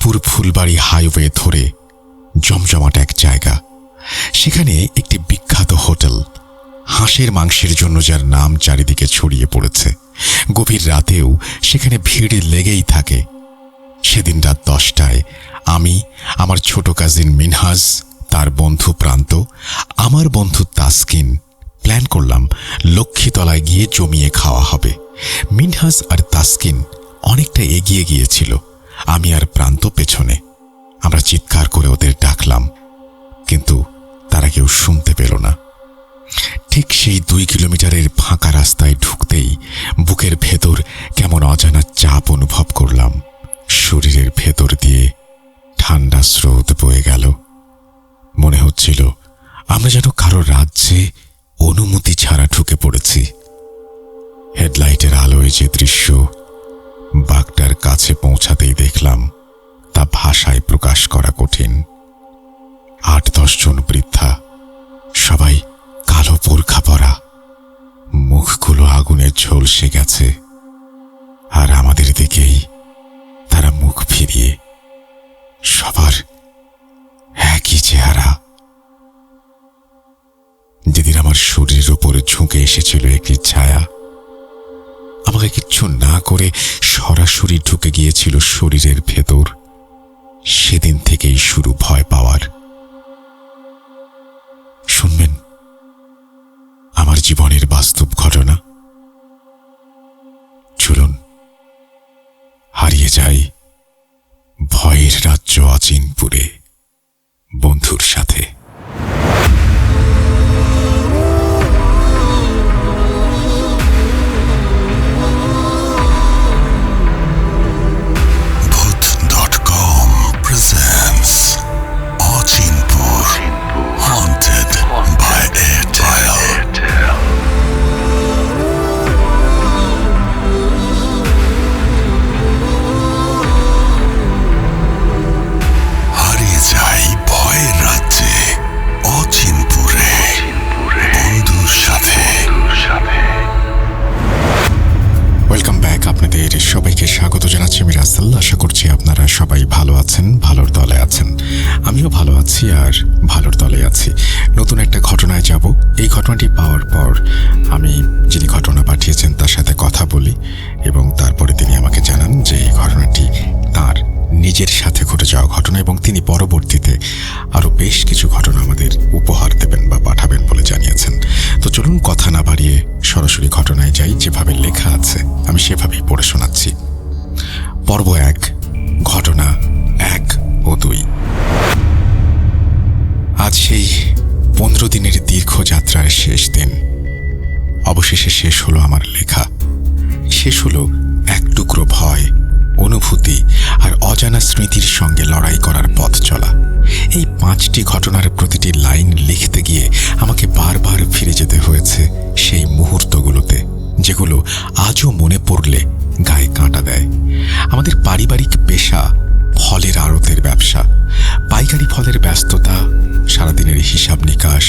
Rangpur Phulbari highway ধরে জমজমাট এক জায়গা। সেখানে একটি বিখ্যাত হোটেল, হাঁসের মাংসের জন্য যার নাম চারিদিকে ছড়িয়ে পড়েছে। গভীর রাতেও সেখানে ভিড় লেগেই থাকে। সেদিন রাত 10টায় আমি, আমার ছোট কাজিন মিনহাজ, তার বন্ধু প্রান্ত, আমার বন্ধু তাসকিন প্ল্যান করলাম লক্ষ্মীতলায় গিয়ে জমিয়ে খাওয়া হবে। মিনহাজ আর তাসকিন অনেকটা এগিয়ে গিয়েছিল, আমি আর প্রান্ত পেছনে। আমরা চিৎকার করে ওদের ডাকলাম, কিন্তু তারা কেউ শুনতে পেল না। ঠিক সেই 2 কিলোমিটারের ফাঁকা রাস্তায় ঢুকতেই বুকের ভেতর কেমন অজানা চাপ অনুভব করলাম। শরীরের ভেতর দিয়ে ঠান্ডা স্রোত বয়ে গেল। মনে হচ্ছিল আমরা যেন কারো রাজ্যে অনুমতি ছাড়া ঢুকে পড়েছি। হেডলাইটের আলোয় যে দৃশ্য বাঘটার কাছে পৌঁছাতেই দেখলাম, তা ভাষায় প্রকাশ করা কঠিন। 8-10 জন বৃদ্ধা, সবাই কালো বোরখা পরা, মুখগুলো আগুনে ঝলসে গেছে, আর আমাদের দিকেই তারা মুখ ফিরিয়ে। সবার একই চেহারা। যেদিন আমার শরীরের উপরে ঝুঁকে এসেছিল একটি ছায়া, আমাকে কিচ্ছু না করে সরাসরি ঢুকে গিয়েছিল শরীরের ভেতর। সেদিন থেকেই শুরু ভয় পাওয়ার। শুনবেন আমার জীবনের বাস্তব ঘটনা? চলুন হারিয়ে যাই ভয়ের রাজ্য অচিনপুরে বন্ধুর সাথে। সবাইকে স্বাগত জানাচ্ছি আমি রাসেল। আশা করছি আপনারা সবাই ভালো আছেন, ভালোর দলে আছেন। আমিও ভালো আছি আর ভালোর দলে আছি। নতুন একটা ঘটনায় যাব। এই ঘটনাটি পাওয়ার পর আমি যিনি ঘটনা পাঠিয়েছেন তার সাথে কথা বলি এবং তারপরে তিনি আমাকে জানান যে এই ঘটনাটি তার নিজের সাথে ঘটে যাওয়া ঘটনা এবং তিনি পরবর্তীতে আরও বেশ কিছু ঘটনা আমাদের উপহার দেবেন বা পাঠাবেন বলে জানিয়েছেন। তো চলুন কথা না বাড়িয়ে সরাসরি ঘটনায় যাই। যেভাবে লেখা আছে আমি সেভাবেই পড়ে শোনাচ্ছি। পর্ব 1, ঘটনা 1 ও 2। আজ সেই 15 দিনের দীর্ঘ যাত্রার শেষ দিন। অবশেষে শেষ হলো আমার লেখা। শেষ হলো এক টুকরো ভয়, অনুভূতি আর অজানা স্মৃতির সঙ্গে লড়াই করার পথ চলা। এই 5টি ঘটনার প্রতিটি লাইন লিখতে গিয়ে আমাকে বারবার ফিরে যেতে হয়েছে সেই মুহূর্তগুলোতে, যেগুলো আজও মনে পড়লে গায়ে কাঁটা দেয়। আমাদের পারিবারিক পেশা ফলের আড়তের ব্যবসা। পাইকারি ফলের ব্যস্ততা, সারাদিনের হিসাব নিকাশ,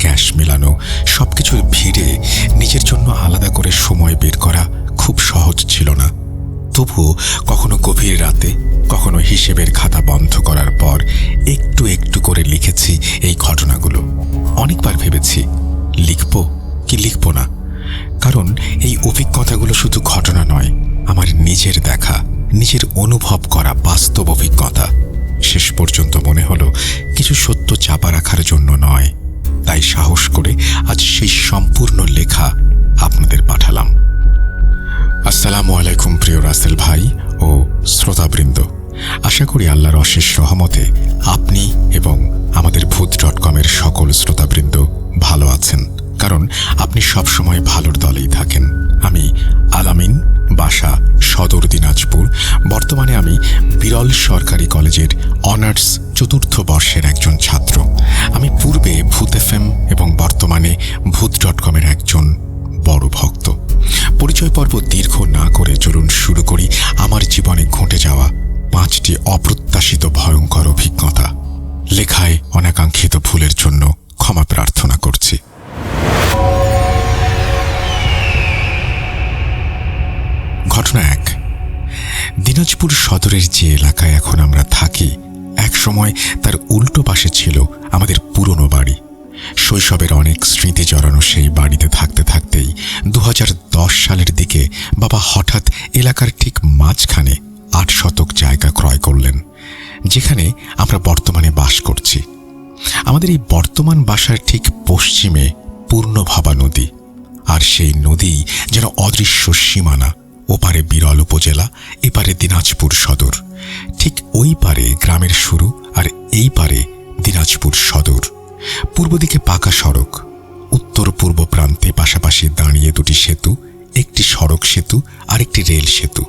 ক্যাশ মেলানো, সবকিছুর ভিড়ে নিজের জন্য আলাদা করে সময় বের করা খুব সহজ ছিল না। তবুও কখনো গভীর রাতে, কখনো হিসেবের খাতা বন্ধ করার পর একটু একটু করে লিখেছি এই ঘটনাগুলো। অনেকবার ভেবেছি লিখব কি লিখব না, কারণ এই অভিজ্ঞতাগুলো শুধু ঘটনা নয়, আমার নিজের দেখা, নিজের অনুভব করা বাস্তব অভিজ্ঞতা। শেষ পর্যন্ত মনে হলো কিছু সত্য চাপা রাখার জন্য নয়। তাই সাহস করে আজ সেই সম্পূর্ণ লেখা আপনাদের পাঠালাম। আসসালামু আলাইকুম প্রিয় রাসেল ভাই ও শ্রোতাবৃন্দ। আশা করি আল্লাহর অশেষ রহমতে আপনি এবং আমাদের ভূত.com-এর সকল শ্রোতাবৃন্দ ভালো আছেন, কারণ আপনি সবসময় ভালোর দলেই থাকেন। আমি আলামিন, বাসা সদর দিনাজপুর। বর্তমানে আমি বিরল সরকারি কলেজের অনার্স 4র্থ বর্ষের একজন ছাত্র। আমি পূর্বে ভূত FM এবং বর্তমানে ভূত.com-এর একজন বড় ভক্ত। পরিচয় পর্ব দীর্ঘ না করে চলুন শুরু করি আমার জীবনে ঘটে যাওয়া 5টি অপ্রত্যাশিত ভয়ঙ্কর অভিজ্ঞতা। লেখায় অনাকাঙ্ক্ষিত ভুলের জন্য ক্ষমা প্রার্থনা করছি। ঘটনা 1। দিনাজপুর সদরের যে এলাকায় এখন আমরা থাকি, একসময় তার উল্টো পাশে ছিল আমাদের পুরনো বাড়ি। শৈশবের অনেক স্মৃতি জড়ানো সেই বাড়িতে থাকতে থাকতেই 2010 সালের দিকে বাবা হঠাৎ এলাকার ঠিক মাঝখানে 8 শতক জায়গা ক্রয় করলেন, যেখানে আমরা বর্তমানে বাস করছি। আমাদের এই বর্তমান বাসার ঠিক পশ্চিমে পূর্ণভাবা নদী, আর সেই নদী যেন অদৃশ্য সীমানা। ওপারে বিরল উপজেলা, এপারে দিনাজপুর সদর। ঠিক ওই পারে গ্রামের শুরু, আর এই পারে দিনাজপুর সদর। পূর্ব দিকে পাকা সড়ক, উত্তর পূর্ব প্রান্তে পাশাপাশি দাঁড়িয়ে দুটি সেতু, একটি সড়ক সেতু আর একটি রেল সেতু।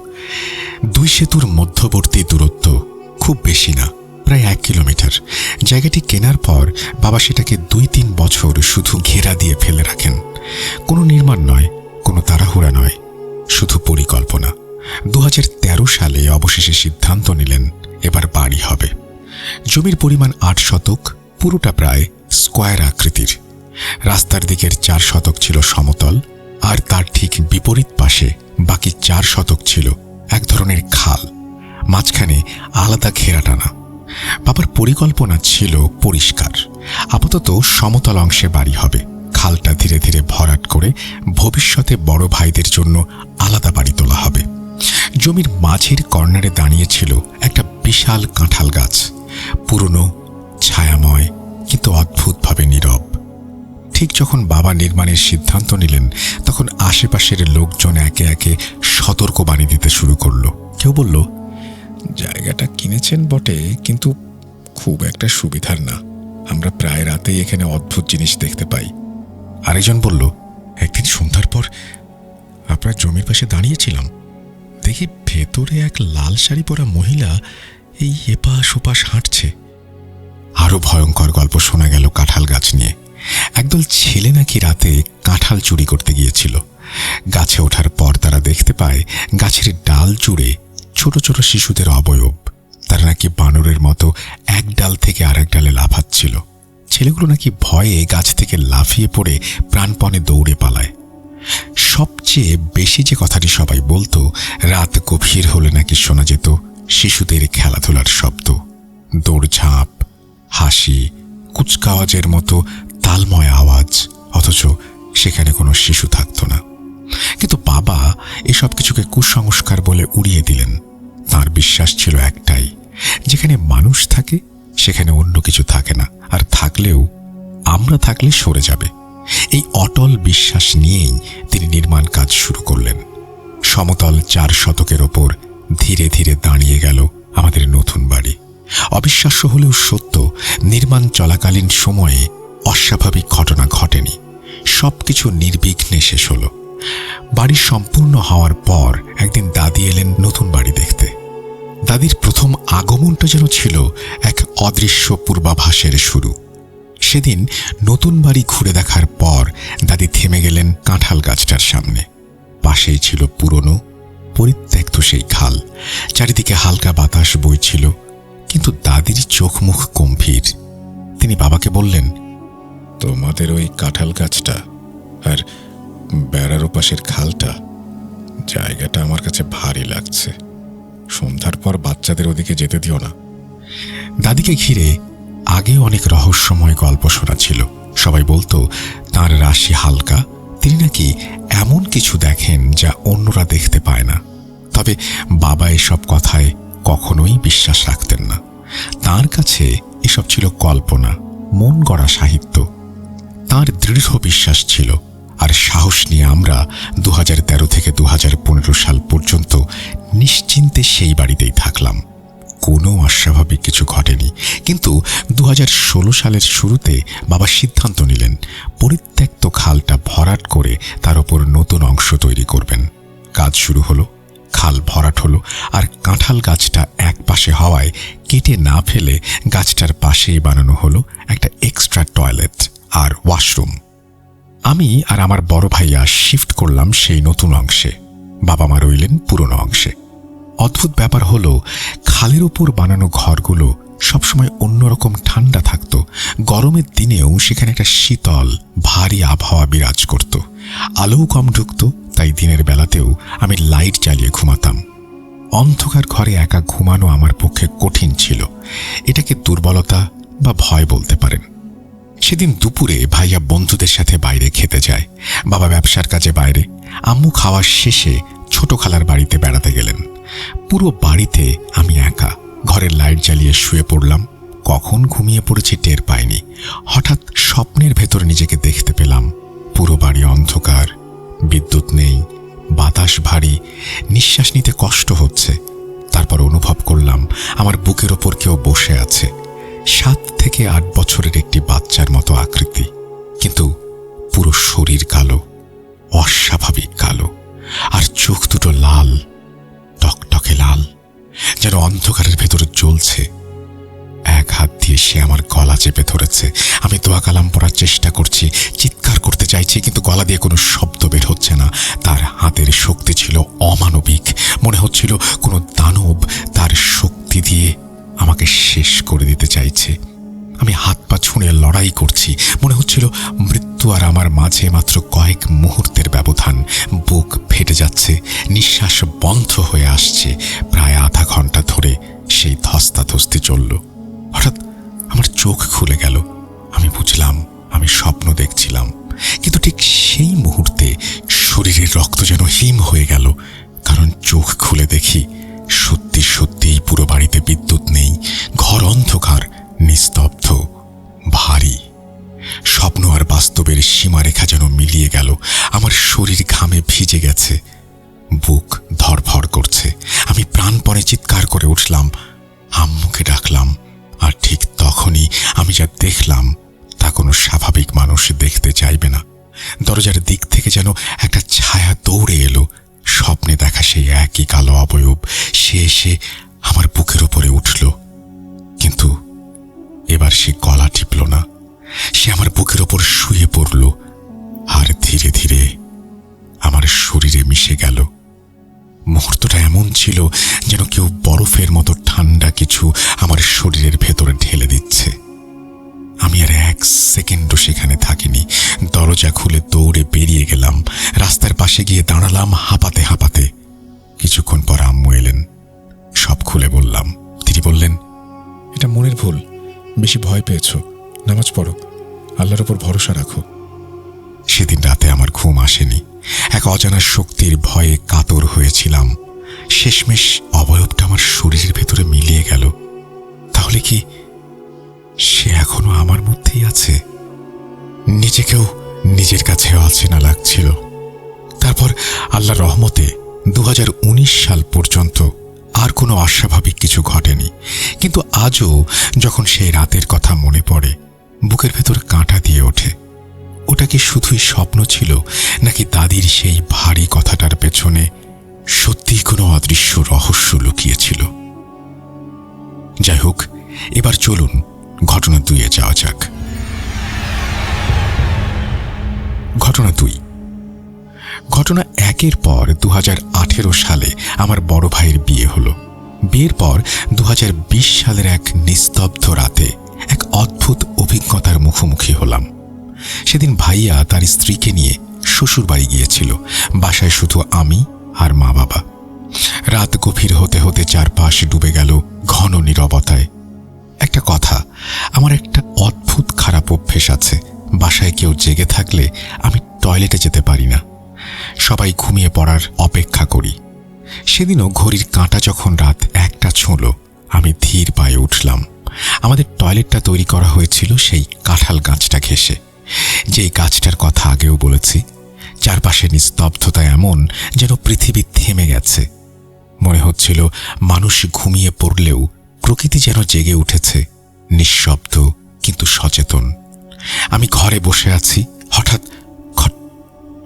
দুই সেতুর মধ্যবর্তী দূরত্ব খুব বেশি না, প্রায় 1 কিলোমিটার। জায়গাটি কেনার পর বাবা সেটাকে 2-3 বছর শুধু ঘেরা দিয়ে ফেলে রাখেন। কোনো নির্মাণ নয়, কোনো তাড়াহুড়া নয়, শুধু পরিকল্পনা। 2013 সালে অবশেষে সিদ্ধান্ত নিলেন এবার বাড়ি হবে। জমির পরিমাণ 8 শতক, পুরোটা প্রায় স্কোয়ার আকৃতির। রাস্তার দিকের 4 শতক ছিল সমতল, আর তার ঠিক বিপরীত পাশে বাকি 4 শতক ছিল এক ধরনের খাল, মাঝখানে আলাদা ঘেরা টানা। বাবার পরিকল্পনা ছিল পরিষ্কার, আপাতত সমতল অংশে বাড়ি হবে। খালটা ধীরে ধীরে ভরাট করে ভবিষ্যতে বড় ভাইদের জন্য আলাদা বাড়ি তোলা হবে। জমির মাঝের কর্নারে দাঁড়িয়েছিল একটা বিশাল কাঁঠাল গাছ, পুরনো, ছায়াময়, কিন্তু অদ্ভুতভাবে নীরব। ঠিক যখন বাবা নির্মাণের সিদ্ধান্ত নিলেন, তখন আশেপাশের লোকজন একে একে সতর্কবাণী দিতে শুরু করলো। কেউ বলল, জায়গাটা কিনেছেন বটে, কিন্তু খুব একটা সুবিধার না। আমরা প্রায় রাতেই এখানে অদ্ভুত জিনিস দেখতে পাই। আরেকজন বলল, একদিন সন্ধ্যার পর আপনার জমির পাশে দাঁড়িয়েছিলাম, দেখি ভেতরে এক লাল শাড়ি পরা মহিলা এই এপাশ ওপাশ হাঁটছে। আরো ভয়ঙ্কর গল্প শোনা গেল কাঁঠাল গাছ নিয়ে। একদল ছেলে নাকি রাতে কাঁঠাল চুরি করতে গিয়েছিল। গাছে ওঠার পর তারা দেখতে পায় গাছের ডাল জুড়ে ছোট ছোট শিশুদের অবয়ব। তারা নাকি বানরের মতো এক ডাল থেকে আরেক ডালে লাফাচ্ছিল। ছেলেগুলো নাকি ভয়ে গাছ থেকে লাফিয়ে পড়ে প্রাণপণে দৌড়ে পালায়। সবচেয়ে বেশি যে কথাটি সবাই বলতো, রাত গভীর হলে নাকি শোনা যেত শিশুদের খেলাধুলার শব্দ, দৌড়ঝাঁপ, হাসি, কুচকাওয়াজের মতো তালময় আওয়াজ, অথচ সেখানে কোনো শিশু থাকত না। কিন্তু বাবা এসব কিছুকে কুসংস্কার বলে উড়িয়ে দিলেন। তার বিশ্বাস ছিল একটাই, যেখানে মানুষ থাকে সেখানে অন্য কিছু থাকে না, আর থাকলেও আমরা থাকলে সরে যাবে। এই অটল বিশ্বাস নিয়েই তিনি নির্মাণ কাজ শুরু করলেন। সমতল 4 শতকের ওপর ধীরে ধীরে দাঁড়িয়ে গেল আমাদের নতুন বাড়ি। অবিশ্বাস্য হলেও সত্য, নির্মাণ চলাকালীন সময়ে অস্বাভাবিক ঘটনা ঘটেনি। সবকিছু নির্বিঘ্নে শেষ হলো। বাড়ি সম্পূর্ণ হওয়ার পর একদিন দাদি এলেন নতুন বাড়ি দেখতে। দাদির প্রথম আগমনটা যেন ছিল এক অদৃশ্য পূর্বাভাসের শুরু। সেদিন নতুন বাড়ি ঘুরে দেখার পর দাদি থেমে গেলেন কাঁঠাল গাছটার সামনে। পাশেই ছিল পুরনো পরিত্যক্ত সেই খাল, চারিদিকে হালকা বাতাস বইছিল, কিন্তু দাদির চোখ মুখ গম্ভীর। তিনি বাবাকে বললেন, তোমাদের ওই কাঁঠাল গাছটা আর বেড়ার ওপাশের খালটা, জায়গাটা আমার কাছে ভারী লাগছে। সন্ধ্যার পর বাচ্চাদের ওদিকে যেতে দিও না। দাদিকে ঘিরে আগে অনেক রহস্যময় গল্প শোনা ছিল। সবাই বলতো তার রাশি হালকা, তিনি নাকি এমন কিছু দেখেন যা অন্যরা দেখতে পায় না। তবে বাবা এসব কথায় কখনোই বিশ্বাস রাখতেন না। তার কাছে এসব ছিল কল্পনা, মন গড়া সাহিত্য। তার দৃঢ় বিশ্বাস ছিল, আর সাহস নিয়ে আমরা 2013 থেকে 2015 সাল পর্যন্ত নিশ্চিন্তে সেই বাড়িতেই থাকলাম। কোনো অস্বাভাবিক কিছু ঘটেনি। কিন্তু 2016 সালের শুরুতে বাবা সিদ্ধান্ত নিলেন পরিত্যক্ত খালটা ভরাট করে তার উপর নতুন অংশ তৈরি করবেন। কাজ শুরু হলো, খাল ভরাট হলো, আর কাঁঠাল গাছটা এক পাশে হওয়ায় কেটে না ফেলে গাছটার পাশেই বানানো হলো একটা এক্সট্রা টয়লেট আর ওয়াশরুম। আমি আর আমার বড় ভাইয়া শিফট করলাম সেই নতুন অংশে। বাবা মা রইলেন পুরনো অংশে। অদ্ভুত ব্যাপার হলো, খালের উপর বানানো ঘরগুলো সবসময় অন্যরকম ঠান্ডা থাকতো। গরমের দিনেও সেখানে একটা শীতল ভারী আবহাওয়া বিরাজ করত। আলোও কম ঢুকত, তাই দিনের বেলাতেও আমি লাইট জ্বালিয়ে ঘুমাতাম। অন্ধকার ঘরে একা ঘুমানো আমার পক্ষে কঠিন ছিল। এটাকে দুর্বলতা বা ভয় বলতে পারেন। সেদিন দুপুরে ভাইয়া বন্ধুদের সাথে বাইরে খেতে যায়, বাবা ব্যবসার কাজে বাইরে, আম্মু খাওয়ার শেষে ছোট খালার বাড়িতে বেড়াতে গেলেন। পুরো বাড়িতে আমি একা। ঘরের লাইট জ্বালিয়ে শুয়ে পড়লাম। কখন ঘুমিয়ে পড়েছি টের পাইনি। হঠাৎ স্বপ্নের ভেতর নিজেকে দেখতে পেলাম। পুরো বাড়ি অন্ধকার, বিদ্যুৎ নেই, বাতাস ভারী, নিঃশ্বাস নিতে কষ্ট হচ্ছে। তারপর অনুভব করলাম আমার বুকের ওপর কেউ বসে আছে। 7 থেকে 8 বছরের একটি বাচ্চার মতো আকৃতি, কিন্তু পুরো শরীর কালো, অস্বাভাবিক কালো, আর চোখ দুটো লাল, টকটকে লাল, যেন অন্ধকারের ভেতরে জ্বলছে। এক হাত দিয়ে সে আমার গলা চেপে ধরেছে। আমি দোয়া কালাম পড়ার চেষ্টা করছি, চিৎকার করতে চাইছি, কিন্তু গলা দিয়ে কোনো শব্দ বের হচ্ছে না। তার হাতের শক্তি ছিল অমানবিক। মনে হচ্ছিল কোনো দানব তার শক্তি দিয়ে আমাকে শেষ করে দিতে চাইছে। আমি হাত পা ছুঁড়ে লড়াই করছি। মনে হচ্ছিল মৃত্যু আর আমার মাঝে মাত্র কয়েক মুহূর্তের ব্যবধান। বুক ফেটে যাচ্ছে, নিঃশ্বাস বন্ধ হয়ে আসছে। প্রায় আধা ঘন্টা ধরে সেই ধস্তাধস্তি চলল। হঠাৎ আমার চোখ খুলে গেল। আমি বুঝলাম আমি স্বপ্ন দেখছিলাম, কিন্তু ঠিক সেই মুহূর্তে শরীরের রক্ত যেন হিম হয়ে গেল। কারণ চোখ খুলে দেখি সত্যি সত্যিই পুরো বাড়িতে বিদ্যুৎ নেই, ঘর অন্ধকার, নিস্তব্ধ, ভারী। স্বপ্ন আর বাস্তবের সীমারেখা যেন মিলিয়ে গেল। আমার শরীর ঘামে ভিজে গেছে, বুক ধড়ফড় করছে। আমি প্রাণপণে চিৎকার করে উঠলাম, আম্মুকে ডাকলাম। আর ঠিক তখনই আমি যা দেখলাম তা কোনো স্বাভাবিক মানুষ দেখতে চাইবে না। দরজার দিক থেকে যেন একটা ছায়া দৌড়ে এলো। স্বপ্নে দেখা সেই একই কালো অবয়ব সে এসে আমার বুকের উপরে উঠল, কিন্তু এবার সে গলা টিপল না। সে আমার বুকের ওপর শুয়ে পড়ল আর ধীরে ধীরে আমার শরীরে মিশে গেল। মুহূর্তটা এমন ছিল যেন কেউ বরফের মতো ঠান্ডা কিছু আমার শরীরের ভেতরে ঢেলে দিচ্ছে। আমি আর 1 সেকেন্ডও সেখানে থাকিনি। দরজা খুলে দৌড়ে বেরিয়ে গেলাম। রাস্তার পাশে গিয়ে দাঁড়ালাম হাঁপাতে হাঁপাতে। কিছুক্ষণ পর আম্মু এলেন। সব খুলে বললাম। তিনি বললেন, এটা মনের ভুল, বেশি ভয় পেয়েছো, নামাজ পড়ো, আল্লাহর উপর ভরসা রাখো। সেদিন রাতে আমার ঘুম আসেনি। এক অজানা শক্তির ভয়ে কাতর হয়েছিলাম। শেষমেশ অবয়বটা আমার শরীরের ভেতরে মিলিয়ে গেল। তাহলে কি সে এখনো আমার মধ্যেই আছে? নিজেকেও নিজের কাছেও অচেনা লাগছিল। তারপর আল্লাহর রহমতে 2019 সাল পর্যন্ত আর কোনো অস্বাভাবিক কিছু ঘটেনি। কিন্তু আজও যখন সেই রাতের কথা মনে পড়ে, বুকের ভেতর কাঁটা দিয়ে ওঠে। ওটা কি শুধুই স্বপ্ন ছিল, নাকি দাদির সেই ভারী কথাটার পেছনে সত্যিই কোনো অদৃশ্য রহস্য লুকিয়েছিল? যাই হোক, এবার চলুন ঘটনা 2-এ যাওয়া যাক। ঘটনা 2। ঘটনা 1-এর পর 2018 সালে আমার বড় ভাইয়ের বিয়ে হলো। বিয়ের পর 2020 সালের এক নিস্তব্ধ রাতে এক অদ্ভুত অভিজ্ঞতার মুখোমুখি হলাম। সেদিন ভাইয়া তার স্ত্রীকে নিয়ে শ্বশুর বাড়ি গিয়েছিল। বাসায় শুধু আমি আর মা বাবা। রাত গভীর হতে হতে চারপাশ ডুবে গেল ঘন নীরবতায়। একটা কথা, আমার একটা অদ্ভুত খারাপ অভ্যেস আছে। বাসায় কেউ জেগে থাকলে আমি টয়লেটে যেতে পারি না। সবাই ঘুমিয়ে পড়ার অপেক্ষা করি। সেদিনও ঘড়ির কাঁটা যখন রাত 1টা ছুঁল, আমি ধীর পায়ে উঠলাম। আমাদের টয়লেটটা তৈরি করা হয়েছিল সেই কাঁঠাল গাছটা ঘেঁষে, যেই গাছটার কথা আগেও বলেছি। চারপাশে নিস্তব্ধতা এমন যেন পৃথিবী থেমে গেছে। মনে হচ্ছিল মানুষ ঘুমিয়ে পড়লেও প্রকৃতি যেন জেগে উঠেছে, নিঃশব্দ কিন্তু সচেতন। আমি ঘরে বসে আছি, হঠাৎ খট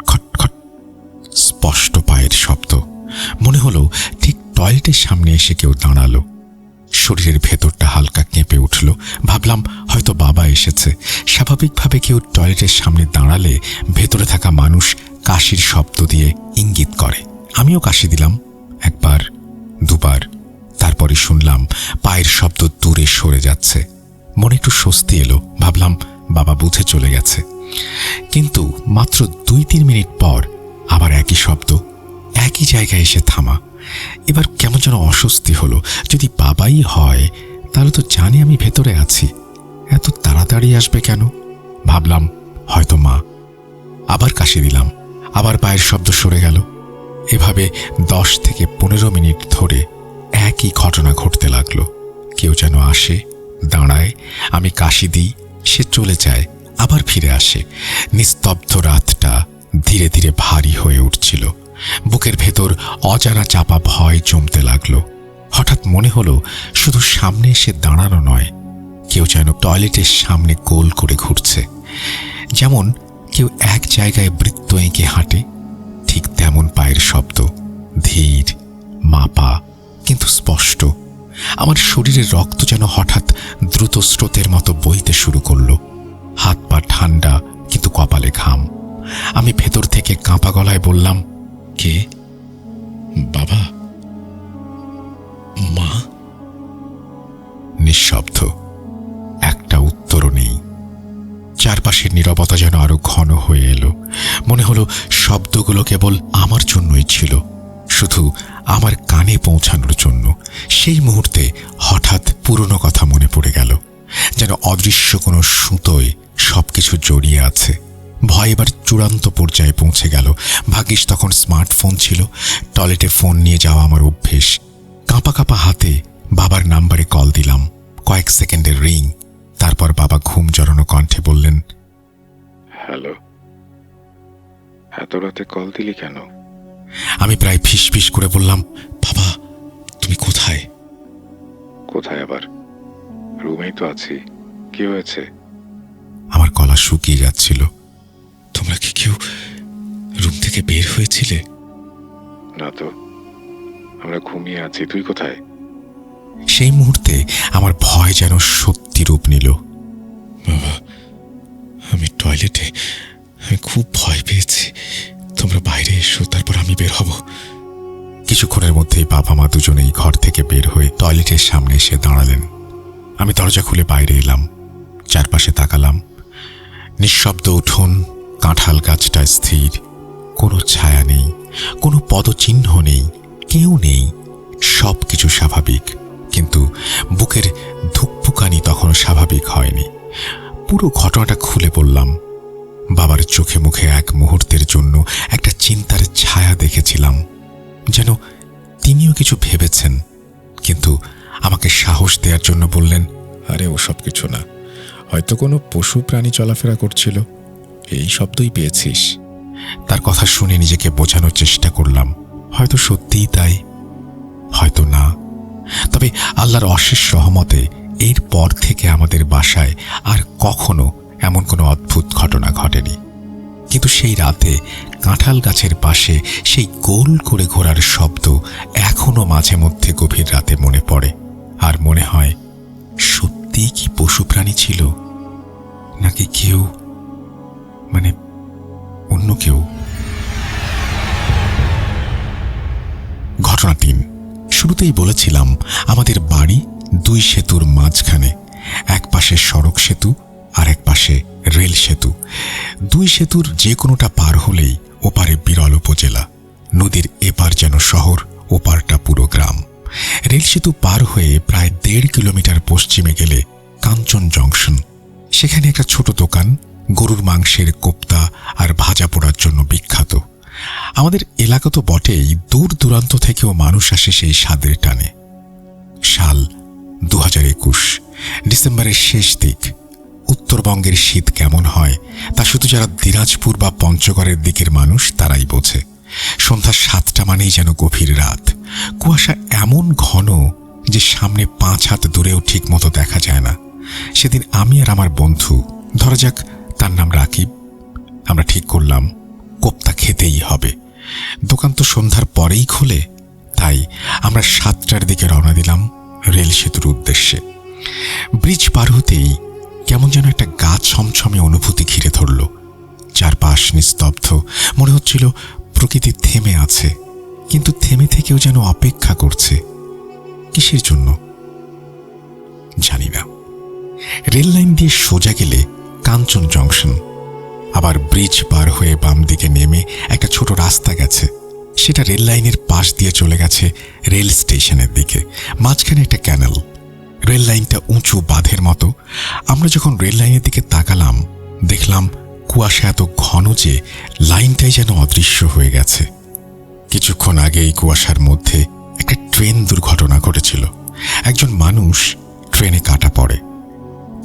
খট খট স্পষ্ট পায়ের শব্দ। মনে হলো ঠিক টয়লেটের সামনে এসে কেউ দাঁড়ালো। শরীরের ভেতরটা হালকা কেঁপে উঠল। ভাবলাম হয়তো বাবা এসেছে। স্বাভাবিকভাবে কেউ টয়লেটের সামনে দাঁড়ালে ভেতরে থাকা মানুষ কাশির শব্দ দিয়ে ইঙ্গিত করে। আমিও কাশি দিলাম, 1 বার 2 বার। তারপরে শুনলাম পায়ের শব্দ দূরে সরে যাচ্ছে। মনে একটু স্বস্তি এলো। ভাবলাম বাবা বুঝে চলে গেছে। কিন্তু মাত্র 2-3 মিনিট পর আবার একই শব্দ, একই জায়গায় এসে থামা। এবার কেমন যেন অস্বস্তি হলো। যদি বাবাই হয় তাহলে তো জানি আমি ভেতরে আছি, এত তাড়াতাড়ি আসবে কেন? ভাবলাম হয়তো মা। আবার কাশি দিলাম, আবার পায়ের শব্দ সরে গেল। এভাবে 10 থেকে 15 মিনিট ধরে একই ঘটনা ঘটতে লাগলো। কেউ যেন আসে, দাঁড়ায়, আমি কাশি দিই, সে চলে যায়, আবার ফিরে আসে। নিস্তব্ধ রাতটা ধীরে ধীরে ভারী হয়ে উঠছিল। বুকের ভেতর অজানা চাপা ভয় জমতে লাগলো। হঠাৎ মনে হলো শুধু সামনে এসে দাঁড়ানো নয়, কেউ যেন টয়লেটের সামনে গোল করে ঘুরছে। যেমন কেউ এক জায়গায় বৃত্ত এঁকে হাঁটে, ঠিক তেমন পায়ের শব্দ, ধীর, মাপা, কিন্তু স্পষ্ট। আমার শরীরের রক্ত যেন হঠাৎ দ্রুত স্রোতের মতো বইতে শুরু করলো। হাত পা ঠান্ডা, কিন্তু কপালে ঘাম। আমি ভেতর থেকে কাঁপা গলায় বললাম, কে? বাবা? মা? নিঃশব্দ, একটা উত্তরও নেই। চারপাশের নীরবতা যেন আরো ঘন হয়ে এলো। মনে হলো শব্দগুলো কেবল আমার জন্যই ছিল, শুধু আমার কানে পৌঁছানোর জন্য। সেই মুহূর্তে হঠাৎ পুরনো কথা মনে পড়ে গেল, যেন অদৃশ্য কোনো সুতোয় সবকিছু জড়িয়ে আছে। ভয় এবার চূড়ান্ত পর্যায়ে পৌঁছে গেল। ভাগ্যিস তখন স্মার্টফোন ছিল। টয়লেটে ফোন নিয়ে যাওয়া আমার অভ্যেস। কাঁপা কাঁপা হাতে বাবার নাম্বারে কল দিলাম। কয়েক সেকেন্ডের রিং, তারপর বাবা ঘুম জড়ানো কণ্ঠে বললেন, হ্যালো, এত রাতে কল দিলি কেন? আমি প্রায় ফিসফিস করে বললাম, বাবা তুমি কোথায়? কোথায় আবার? রুমেই তো আছি। কি হয়েছে? আমার গলা শুকিয়ে যাচ্ছিল। তোমরা কি কেউ রুম থেকে বের হয়েছিলে? না তো, আমরা ঘুমিয়ে আছি। তুই কোথায়? সেই মুহূর্তে আমার ভয় যেন সত্যি রূপ নিল। বাবা, আমি টয়লেটে। আমি খুব ভয় পেয়েছি। তোমরা বাইরে এসো, তারপর আমি বের হব। কিছুক্ষণের মধ্যেই বাবা মা দুজনেই ঘর থেকে বের হয়ে টয়লেটের সামনে এসে দাঁড়ালেন। আমি দরজা খুলে বাইরে এলাম, চারপাশে তাকালাম। নিঃশব্দ উঠোন, কাঁঠাল গাছটা স্থির, কোনো ছায়া নেই, কোনো পদচিহ্ন নেই, কেউ নেই। সব কিছু স্বাভাবিক, কিন্তু বুকের ধুকপুকানি তখন স্বাভাবিক হয়নি। পুরো ঘটনাটা খুলে বললাম। বাবার চোখে মুখে এক মুহূর্তের জন্য একটা চিন্তার ছায়া দেখেছিলাম, যেন তিনিও কিছু ভেবেছেন, কিন্তু আমাকে সাহস দেওয়ার জন্য বললেন, আরে ওসব কিছু না, হয়তো কোনো পশু প্রাণী চলাফেরা করছিল, এই শব্দই পেয়েছিস। তার কথা শুনে নিজেকে বোঝানোর চেষ্টা করলাম, হয়তো সত্যিই তাই, হয়তো না। তবে আল্লাহর অশেষ রহমতে এরপর থেকে আমাদের বাসায় আর কখনো এমন কোনো অদ্ভুত ঘটনা ঘটেনি। কিন্তু সেই রাতে কাঁঠাল গাছের পাশে সেই গোল করে ঘোরার শব্দ এখনো মাঝে মধ্যে গভীর রাতে মনে পড়ে। আর মনে হয়, সত্যিই কি পশু প্রাণী ছিল, নাকি কেউ, মানে অন্য কেউ। ঘটনা 3। শুরুতেই বলেছিলাম আমাদের বাড়ি 2 সেতুর মাঝখানে। এক পাশে সড়ক সেতু আর এক পাশে রেল সেতু। 2 সেতুর যে কোনোটা পার হলেই ওপারে বিরল উপজেলা। নদীর এপার যেন শহর, ওপারটা পুরো গ্রাম। রেল সেতু পার হয়ে প্রায় 1.5 কিলোমিটার পশ্চিমে গেলে কাঞ্চন জংশন। সেখানে একটা ছোট দোকান, গরুর মাংসের কোপ্তা আর ভাজা পোড়ার জন্য বিখ্যাত। আমাদের এলাকা তো বটেই, দূর দূরান্ত থেকেও মানুষ আসে সেই স্বাদের টানে। সাল 2021, ডিসেম্বরের শেষ দিক। উত্তরবঙ্গের শীত কেমন হয় তা শুধু যারা দিনাজপুর বা পঞ্চগড়ের দিকের মানুষ তারাই বোঝে। সন্ধ্যা 7টা মানেই যেন গভীর রাত। কুয়াশা এমন ঘন যে সামনে 5 হাত দূরেও ঠিক মতো দেখা যায় না। সেদিন আমি আর আমার বন্ধু, ধরা যাক তার নাম রাকিব, আমরা ঠিক করলাম কোপ্তা খেতেই হবে। দোকান তো সন্ধ্যার পরেই খোলে, তাই আমরা 7টার দিকে রওনা দিলাম রেল সেতুর উদ্দেশ্যে। ব্রিজ পার হতেই কেমন যেন একটা গা ছমছমে অনুভূতি ঘিরে ধরল। চারপাশ নিস্তব্ধ, মনে হচ্ছিল প্রকৃতি থেমে আছে, কিন্তু থেমে থেকেও যেন অপেক্ষা করছে। কিসের জন্য জানি না। রেল লাইন দিয়ে সোজা গেলে কাঞ্চন জংশন, আবার ব্রিজ পার হয়ে বাম দিকে নেমে একটা ছোট রাস্তা গেছে, সেটা রেল লাইনের পাশ দিয়ে চলে গেছে রেল স্টেশনের দিকে। মাঝখানে একটা ক্যানেল, রেল লাইনটা উঁচু বাঁধের মতো। আমরা যখন রেল লাইনের দিকে তাকালাম, দেখলাম কুয়াশা এত ঘন যে লাইনটাই যেন অদৃশ্য হয়ে গেছে। কিছুক্ষণ আগে এই কুয়াশার মধ্যে একটা ট্রেন দুর্ঘটনা ঘটেছিল। একজন মানুষ ট্রেনে কাটা পড়ে।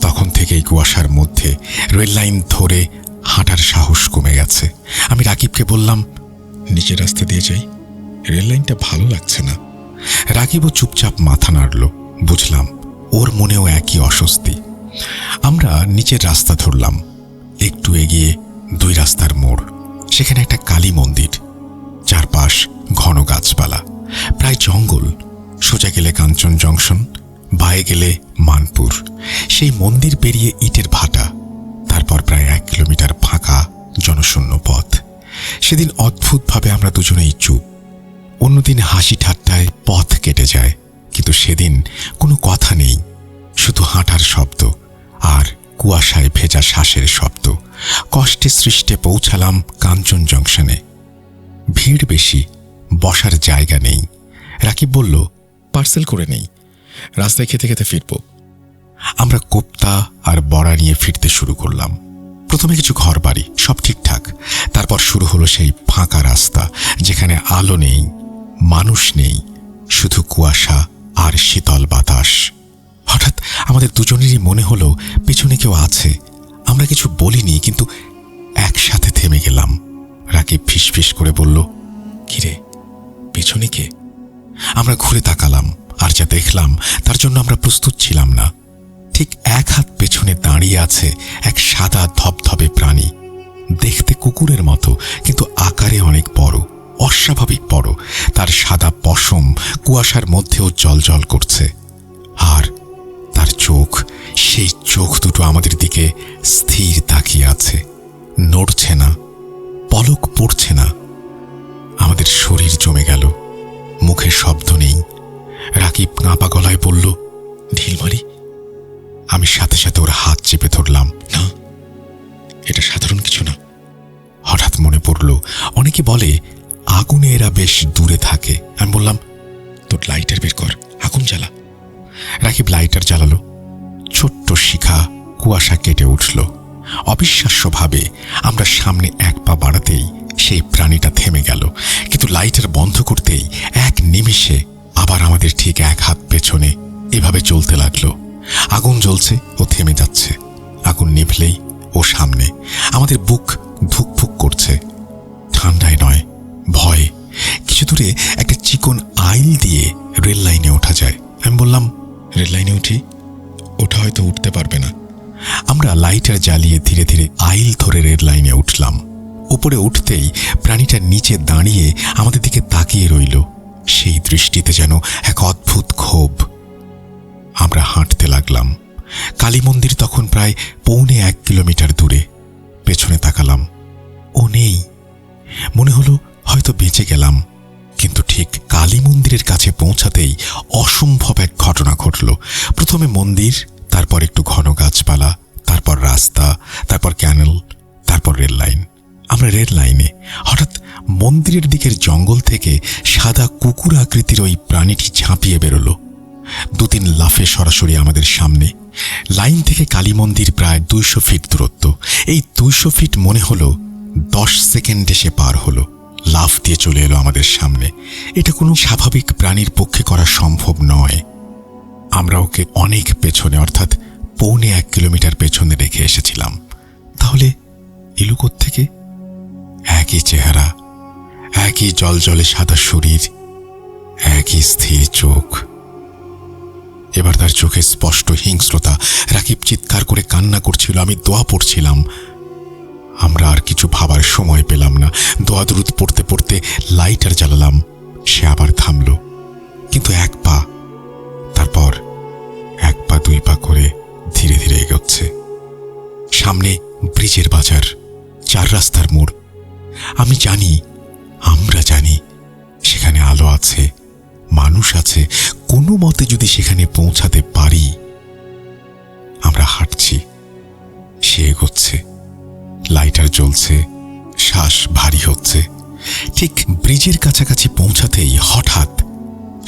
তখন থেকে এই কুয়াশার মধ্যে রেল লাইন ধরে হাঁটার সাহস কমে গেছে। আমি রাকিবকে বললাম, নিচের রাস্তা দিয়ে যাই, রেল লাইনটা ভালো লাগছে না। রাকিবও চুপচাপ মাথা নাড়ল। বুঝলাম ওর মনেও একই অস্বস্তি। আমরা নিচের রাস্তা ধরলাম। একটু এগিয়ে 2 রাস্তার মোড়, সেখানে একটা কালী মন্দির, চারপাশ ঘন গাছপালা, প্রায় জঙ্গল। সোজা গেলে কাঞ্চন জংশন, বায়ে গেলে মানপুর। সেই মন্দির পেরিয়ে ইটের ভাটা, তারপর প্রায় 1 কিলোমিটার ফাঁকা জনশূন্য পথ। সেদিন অদ্ভুতভাবে আমরা দুজনেই চুপ। অন্যদিন হাসি ঠাট্টায় পথ কেটে যায়, কিন্তু সেদিন কোনো কথা নেই, শুধু হাঁটার শব্দ আর কুয়াশায় ভেজা শ্বাসের শব্দ। কষ্টে সৃষ্টে পৌঁছালাম কাঞ্চন জংশনে। ভিড় বেশি, বসার জায়গা নেই। রাকিব বলল, পার্সেল করে নেই, রাস্তায় খেতে খেতে ফিরবো। আমরা কোপ্তা আর বড়া নিয়ে ফিরতে শুরু করলাম। প্রথমে কিছু ঘরবাড়ি, সব ঠিকঠাক। তারপর শুরু হলো সেই ফাঁকা রাস্তা, যেখানে আলো নেই, মানুষ নেই, শুধু কুয়াশা আর শীতল বাতাস। হঠাৎ আমাদের দুজনেরই মনে হলো পেছনে কেউ আছে। আমরা কিছু বলিনি, কিন্তু একসাথে থেমে গেলাম। রাকিব ফিসফিস করে বলল, কিরে, পেছনে কে? আমরা ঘুরে তাকালাম, আর যা দেখলাম তার জন্য আমরা প্রস্তুত ছিলাম না। ঠিক 1 হাত পেছনে দাঁড়িয়ে আছে এক সাদা ধবধবে প্রাণী, দেখতে কুকুরের মতো, কিন্তু আকারে অনেক বড়, অস্বাভাবিক বড়। তার সাদা পশম কুয়াশার মধ্যেও জ্বলজ্বল করছে, আর তার চোখ, সেই চোখ দুটো আমাদের দিকে স্থির তাকিয়ে আছে, নড়ছে না, পলক পড়ছে না। আমাদের শরীর জমে গেল, মুখে শব্দ নেই। রাকিব কাঁপা গলায় বলল, ঢিল মারি? আমি সাথে সাথে ওর হাত চেপে ধরলাম। না, এটা সাধারণ কিছু না। হঠাৎ মনে পড়ল, অনেকে বলে আগুনে এরা বেশ দূরে থাকে। আমি বললাম, তোর লাইটার বের কর, আগুন জ্বালা। রাকিব লাইটার জ্বালালো। ছোট্ট শিখা কুয়াশা কেটে উঠল। অবিশ্বাস্যভাবে আমরা সামনে 1 পা বাড়াতেই সেই প্রাণীটা থেমে গেল, কিন্তু লাইটার বন্ধ করতেই 1 নিমিষে আবার আমাদের ঠিক 1 হাত পেছনে এভাবে চলতে লাগলো। আগুন জ্বলছে, ও থেমে যাচ্ছে। আগুন নিভলেই ও সামনে। আমাদের বুক ধুকফুক করছে, ঠান্ডায় নয়, ভয়ে। কিছু দূরে একটা চিকন আইল দিয়ে রেল লাইনে ওঠা যায়। আমি বললাম, রেল লাইনে উঠি? ওটা হয়তো উঠতে পারবে না। আমরা লাইটার জ্বালিয়ে ধীরে ধীরে আইল ধরে রেল লাইনে উঠলাম। উপরে উঠতেই প্রাণীটা নিচে দাঁড়িয়ে আমাদের দিকে তাকিয়ে রইল। সেই দৃষ্টিতে যেন এক অদ্ভুত ক্ষোভ। আমরা হাঁটতে লাগলাম। কালী মন্দির তখন প্রায় 1.25 কিলোমিটার দূরে। পেছনে তাকালাম, ও নেই। মনে হলো হয়তো বেঁচে গেলাম, কিন্তু ঠিক কালী মন্দিরের কাছে পৌঁছাতেই অসম্ভব এক ঘটনা ঘটল। প্রথমে মন্দির, তারপর একটু ঘন গাছপালা, তারপর রাস্তা, তারপর ক্যানেল, তারপর রেল লাইন। আমরা রেল লাইনে। হঠাৎ মন্দিরের দিকের জঙ্গল থেকে সাদা কুকুর আকৃতির ওই প্রাণীটি ঝাঁপিয়ে বেরোলো। 2-3 লাফে সরাসরি আমাদের সামনে। লাইন থেকে কালী মন্দির প্রায় 200 ফিট দূরত্ব। এই 200 ফিট মনে হলো 10 সেকেন্ডে সে পার হলো। লাফ দিয়ে চলে এলো আমাদের সামনে। এটা কোনো স্বাভাবিক প্রাণীর পক্ষে করা সম্ভব নয়। আমরা ওকে অনেক পেছনে, অর্থাৎ 1.25 কিলোমিটার পেছনে রেখে এসেছিলাম। তাহলে এলো কোত্থেকে? একই চেহারা, একই জলজলে সাদা শরীর, একই স্থির চোখ। এবার তার চোখে স্পষ্ট হিংস্রতা। রাকিব চিৎকার করে কান্না করছিল, আমি দোয়া পড়ছিলাম। আমরা আর কিছু ভাবার সময় পেলাম না। দোয়া দরুদ পড়তে পড়তে লাইটার জ্বালালাম। সে আবার থামল, কিন্তু 1 পা, তারপর 1 পা 2 পা করে ধীরে ধীরে এগোচ্ছে। সামনে ব্রিজের বাজার, 4 রাস্তার মোড়। আমি জানি, আমরা জানি সেখানে আলো আছে, মানুষ আছে। কোনো মতে যদি সেখানে পৌঁছাতে পারি। আমরা হাঁটছি, সে এগোচ্ছে। লাইটার জ্বলছে, শ্বাস ভারী হচ্ছে। ঠিক ব্রিজের কাছাকাছি পৌঁছাতেই হঠাৎ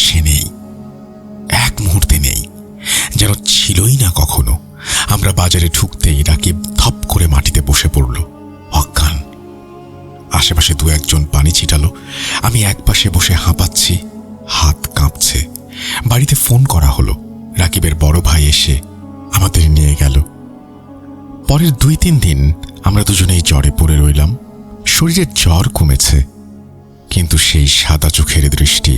সে নেই, এক মুহূর্তে নেই, যেন ছিলই না কখনো। আমরা বাজারে ঢুকতেই রাকিব ধপ করে মাটিতে বসে পড়ল, অজ্ঞান। আশেপাশে দু একজন পানি ছিটালো। আমি একপাশে বসে হাঁপাচ্ছি, হাত কাঁপছে। বাড়িতে ফোন করা হলো। রাকিবের বড় ভাই এসে আমাদের নিয়ে গেল। পরের 2-3 দিন আমরা দুজনেই জ্বরে পড়ে রইলাম। শরীরের জ্বর কমেছে, কিন্তু সেই সাদা চোখের দৃষ্টি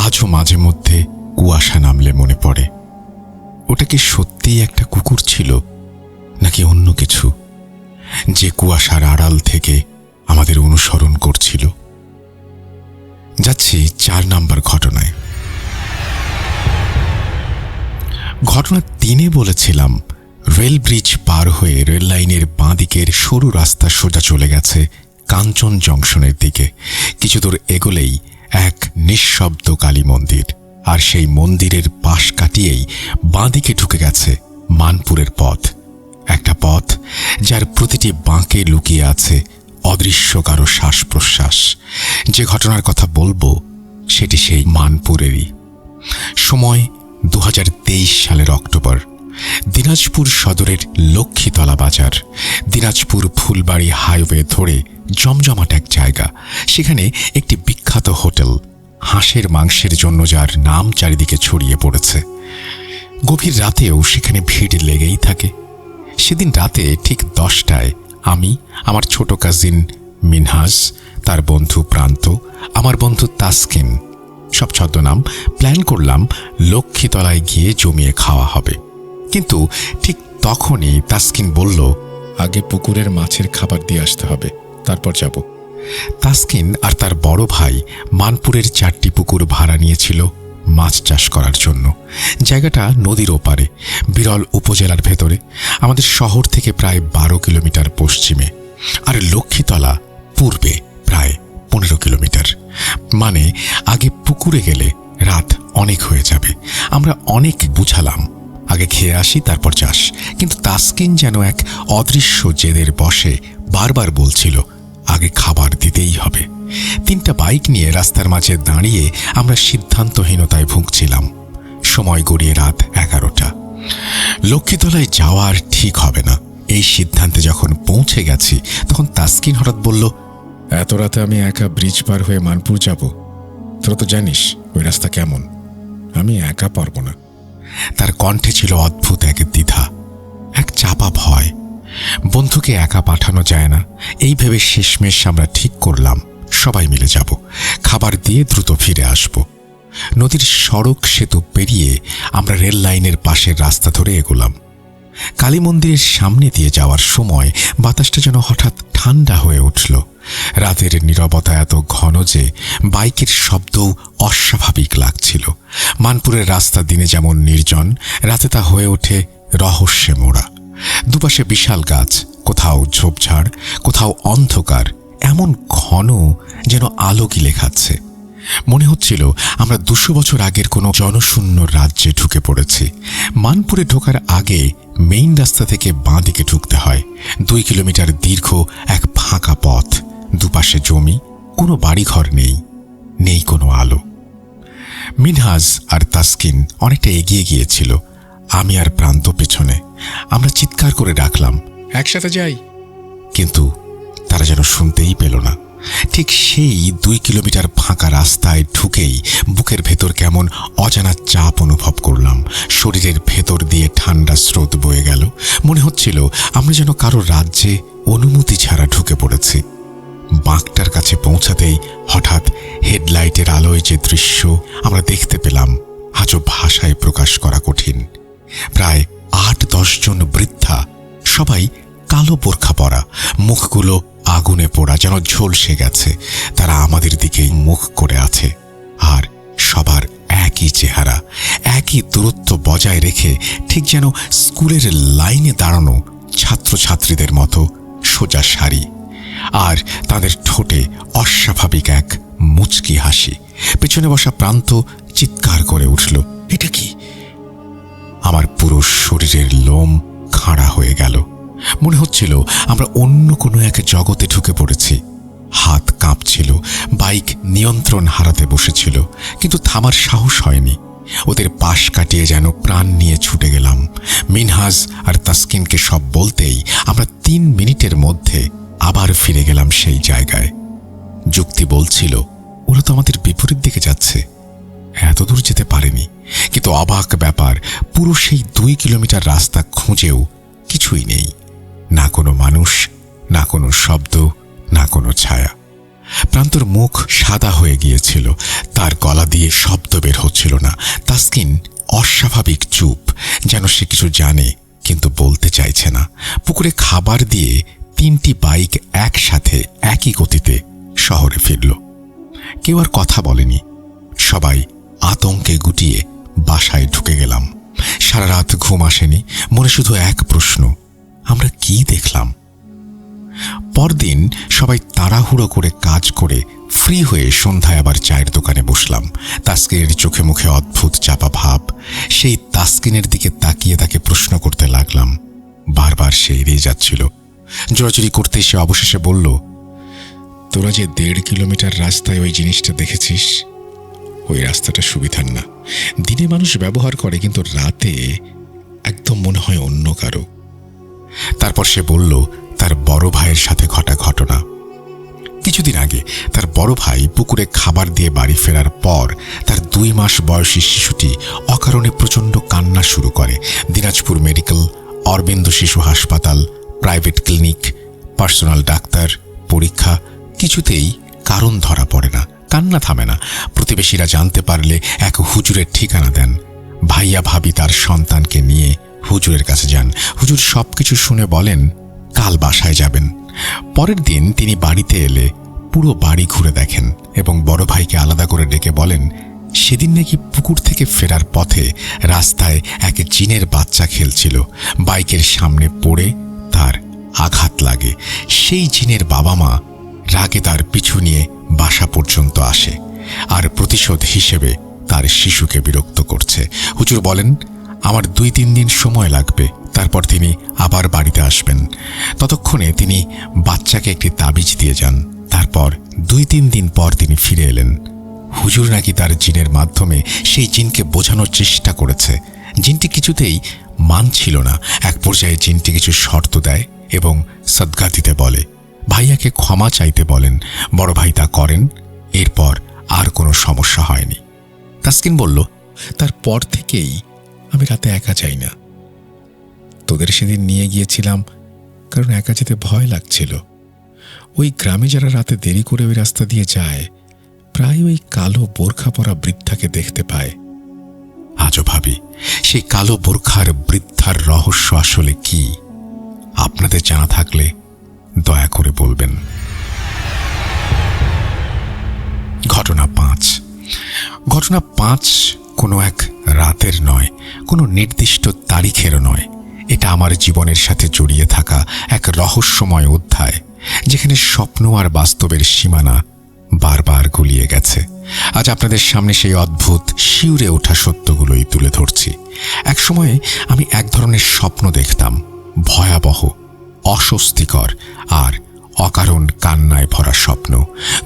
আজও মাঝে মধ্যে কুয়াশা নামলে মনে পড়ে। ওটা কি সত্যিই একটা কুকুর ছিল, নাকি অন্য কিছু, যে কুয়াশার আড়াল থেকে আমাদের অনুসরণ করছিল? যাচ্ছি 4 নাম্বার ঘটনায়। ঘটনা 3-এ বলেছিলাম রেল ব্রিজ পার হয়ে রেল লাইনের বাঁ দিকের সরু রাস্তা সোজা চলে গেছে কাঞ্চন জংশনের দিকে। কিছু দূর এগোলেই এক নিঃশব্দ কালী মন্দির, আর সেই মন্দিরের পাশ কাটিয়েই বাঁ দিকে ঢুকে গেছে মানপুরের পথ। একটা পথ যার প্রতিটি বাঁকে লুকিয়ে আছে অদৃশ্য কারো শ্বাস প্রশ্বাস। যে ঘটনার কথা বলবো সেটি সেই মানপুরেরই। সময় 2023 সালের অক্টোবর। দিনাজপুর সদরের লক্ষ্মীতলা বাজার। দিনাজপুর ফুলবাড়ি হাইওয়ে ধরে জমজমাট এক জায়গা। সেখানে একটি বিখ্যাত হোটেল, হাঁসের মাংসের জন্য যার নাম চারিদিকে ছড়িয়ে পড়েছে। গভীর রাতেও সেখানে ভিড় লেগেই থাকে। সেদিন রাতে ঠিক 10টায় আমি, আমার ছোট কাজিন মিনহাজ, তার বন্ধু প্রান্ত, আমার বন্ধু তাসকিন, সব ছদ্মনাম, প্ল্যান করলাম লক্ষ্মীতলায় গিয়ে জমিয়ে খাওয়া হবে। কিন্তু ঠিক তখনই তাসকিন বলল, আগে পুকুরের মাছের খাবার দিয়ে আসতে হবে, তারপর যাব। তাসকিন আর তার বড় ভাই মানপুরের 4টি পুকুর ভাড়া নিয়েছিল মাছ চাষ করার জন্য। জায়গাটা নদীর ওপারে, বিরল উপজেলার ভেতরে, আমাদের শহর থেকে প্রায় 12 কিলোমিটার পশ্চিমে, আর লক্ষ্মীতলা পূর্বে প্রায় 15 কিলোমিটার। মানে আগে পুকুরে গেলে রাত অনেক হয়ে যাবে। আমরা অনেক বুঝালাম আগে খেয়ে আসি তারপর যাস, কিন্তু তাসকিন যেন এক অদৃশ্য জেদের বশে বারবার বলছিল আগে খাবার দিতেই হবে। 3টা বাইক নিয়ে রাস্তার মাঝে দাঁড়িয়ে আমরা সিদ্ধান্তহীনতায় ভুগছিলাম। সময় গড়িয়ে রাত 11টা। লক্ষ্মীতলায় যাওয়া আর ঠিক হবে না, এই সিদ্ধান্তে যখন পৌঁছে গেছি তখন তাসকিন হঠাৎ বলল, এত রাতে আমি একা ব্রিজ পার হয়ে মানপুর যাব? তোরা তো জানিস ওই রাস্তা কেমন, আমি একা পারবো না। তার কণ্ঠে ছিল অদ্ভুত এক দ্বিধা, এক চাপা ভয়। বন্ধুকে একা পাঠানো যায় না, এই ভেবে শেষমেশ আমরা ঠিক করলাম সবাই মিলে যাব, খাবার দিয়ে দ্রুত ফিরে আসব। নদীর সড়ক সেতু পেরিয়ে আমরা রেল লাইনের পাশের রাস্তা ধরে এগোলাম। কালী মন্দিরের সামনে দিয়ে যাওয়ার সময় বাতাসটা যেন হঠাৎ ঠান্ডা হয়ে উঠল। রাতের নীরবতা এত ঘন যে বাইকের শব্দও অস্বাভাবিক লাগছিল। মানপুরের রাস্তা দিনে যেমন নির্জন, রাতে তা হয়ে ওঠে রহস্যে মোড়া। দুপাশে বিশাল গাছ, কোথাও ঝোপঝাড়, কোথাও অন্ধকার, এমন ঘন যেন আলো গিলে খাচ্ছে। মনে হচ্ছিল আমরা 200 বছর আগের কোনো জনশূন্য রাজ্যে ঢুকে পড়েছি। মানপুরে ঢোকার আগে মেইন রাস্তা থেকে বাঁ দিকে ঢুকতে হয়। 2 কিলোমিটার দীর্ঘ এক ফাঁকা পথ, দুপাশে জমি, কোনো বাড়িঘর নেই, নেই কোনো আলো। মিনহাজ আর তাসকিন অনেকটা এগিয়ে গিয়েছিল, আমি আর প্রান্ত পেছনে। আমরা চিৎকার করে ডাকলাম, একসাথে যাই, কিন্তু তারা যেন শুনতেই পেল না। ঠিক সেই 2 কিলোমিটার ফাঁকা রাস্তায় ঢুকেই বুকের ভেতর কেমন অজানা চাপ অনুভব করলাম। শরীরের ভেতর দিয়ে ঠান্ডা স্রোত বয়ে গেল। মনে হচ্ছিল আমরা যেন কারো রাজ্যে অনুমতি ছাড়া ঢুকে পড়েছি। বাঁকটার কাছে পৌঁছাতেই হঠাৎ হেডলাইটের আলোয় যে দৃশ্য আমরা দেখতে পেলাম আজও ভাষায় প্রকাশ করা কঠিন। প্রায় 8-10 জন বৃদ্ধা, সবাই কালো বোরখা পরা, মুখগুলো আগুনে পোড়া, যেন ঝলসে গেছে। তারা আমাদের দিকেই মুখ করে আছে, আর সবার একই চেহারা, একই দূরত্ব বজায় রেখে, ঠিক যেন স্কুলের লাইনে দাঁড়ানো ছাত্রছাত্রীদের মতো সোজা সারি। আর তাদের ঠোঁটে অস্বাভাবিক এক মুচকি হাসি। পেছনে বসা প্রান্ত চিৎকার করে উঠল, এটা কি? আমার পুরো শরীরের লোম খাড়া হয়ে গেল। মনে হচ্ছিল আমরা অন্য কোনো এক জগতে ঢুকে পড়েছি। হাত কাঁপছিল, বাইক নিয়ন্ত্রণ হারাতে বসেছিল, কিন্তু থামার সাহস হয়নি। ওদের পাশ কাটিয়ে যেন প্রাণ নিয়ে ছুটে গেলাম। মিনহাজ আর তাসকিনকে সব বলতেই আমরা 3 মিনিটের মধ্যে আবার ফিরে গেলাম সেই জায়গায়। যুক্তি বলছিল, ওরা তো আমাদের বিপরীত দিকে যাচ্ছে, এত দূর যেতে পারেনি। কিন্তু অবাক ব্যাপার, পুরো সেই 2 কিলোমিটার রাস্তা খুঁজেও কিছুই নেই। না কোনো মানুষ, না কোনো শব্দ, না কোনো ছায়া। প্রান্তর মুখ সাদা হয়ে গিয়েছিল, তার গলা দিয়ে শব্দ বের হচ্ছিল না। তাসকিন অস্বাভাবিক চুপ, যেন সে কিছু জানে কিন্তু বলতে চাইছে না। পুকুরে খাবার দিয়ে 3টি বাইক একসাথে একই গতিতে শহরে ফিরল। কেউ আর কথা বলেনি, সবাই আতঙ্কে গুটিয়ে বাসায় ঢুকে গেলাম। সারা রাত ঘুম আসেনি, মনে শুধু এক প্রশ্ন, আমরা কি দেখলাম? পরদিন সবাই তাড়াহুড়ো করে কাজ করে ফ্রি হয়ে সন্ধ্যায় আবার চায়ের দোকানে বসলাম। তাসকিনের চোখে মুখে অদ্ভুত চাপা ভাব। সেই তাসকিনের দিকে তাকিয়ে তাকে প্রশ্ন করতে লাগলাম। বারবার সে এড়িয়ে যাচ্ছিল। জোরাজুরি করতে সে অবশেষে বলল, তোরা যে 1.5 কিলোমিটার রাস্তায় ওই জিনিসটা দেখেছিস, ওই রাস্তাটা সুবিধার না। দিনে মানুষ ব্যবহার করে, কিন্তু রাতে একদম মনে হয় অন্য কারো। তারপর সে বলল তার বড় ভাইয়ের সাথে ঘটা ঘটনা। কিছুদিন আগে তার বড় ভাই পুকুরে খাবার দিয়ে বাড়ি ফেরার পর তার 2 মাস বয়সী শিশুটি অকারণে প্রচণ্ড কান্না শুরু করে। দিনাজপুর মেডিকেল, অরবিন্দ শিশু হাসপাতাল, প্রাইভেট ক্লিনিক, পার্সোনাল ডাক্তার, পরীক্ষা, কিছুতেই কারণ ধরা পড়ে না। কান্না থামে না। প্রতিবেশীরা জানতে পারলে এক হুজুরের ঠিকানা দেন। ভাইয়া ভাবি তার সন্তানকে নিয়ে হুজুরের কাছে যান। হুজুর সবকিছু শুনে বলেন, কাল বাসায় যাবেন। পরের দিন তিনি বাড়িতে এলে পুরো বাড়ি ঘুরে দেখেন এবং বড় ভাইকে আলাদা করে ডেকে বলেন, সেদিন নাকি পুকুর থেকে ফেরার পথে রাস্তায় এক জিনের বাচ্চা খেলছিল। বাইকের সামনে পড়ে তার আঘাত লাগে। সেই জিনের বাবা মা রাগে তার পিছু নিয়ে বাসা পর্যন্ত আসে আর প্রতিশোধ হিসেবে তার শিশুকে বিরক্ত করছে। হুজুর বলেন, আমার 2-3 দিন সময় লাগবে, তারপর তিনি আবার বাড়িতে আসবেন। ততক্ষণে তিনি বাচ্চাকে একটি তাবিজ দিয়ে যান। তারপর 2-3 দিন পর তিনি ফিরে এলেন। হুজুর নাকি তার জিনের মাধ্যমে সেই জিনকে বোঝানোর চেষ্টা করেছে। জিনটি কিছুতেই মানছিল না। এক পর্যায়ে জিনটি কিছু শর্ত দেয় এবং সদকা দিতে বলে। ভাইয়াকে ক্ষমা চাইতে বলেন। বড় ভাই তা করেন। এরপর আর কোনো সমস্যা হয়নি। তাসকিন বলল, তারপর থেকেই আমি রাতে একা যাই না। তোদের সেদিন নিয়ে গিয়েছিলাম কারণ একা যেতে ভয় লাগছিল। ওই গ্রামে যারা রাতে দেরি করে ওই রাস্তা দিয়ে যায়, প্রায় ওই কালো বোরখা পরা বৃদ্ধাকে দেখতে পায়। আজও ভাবি সেই কালো বোরখার বৃদ্ধার রহস্য আসলে কি? আপনাদের জানা থাকলে দয়া করে বলবেন। ঘটনা 5 কোনো এক রাতের নয়, কোনো নির্দিষ্ট তারিখেরও নয়। এটা আমার জীবনের সাথে জড়িয়ে থাকা এক রহস্যময় অধ্যায়, যেখানে স্বপ্ন আর বাস্তবের সীমানা বারবার গুলিয়ে গেছে। আজ আপনাদের সামনে সেই অদ্ভুত শিউরে ওঠা সত্যগুলোই তুলে ধরছি। এক সময়ে আমি এক ধরনের স্বপ্ন দেখতাম, ভয়াবহ, অস্বস্তিকর আর অকারণ কান্নায় ভরা স্বপ্ন।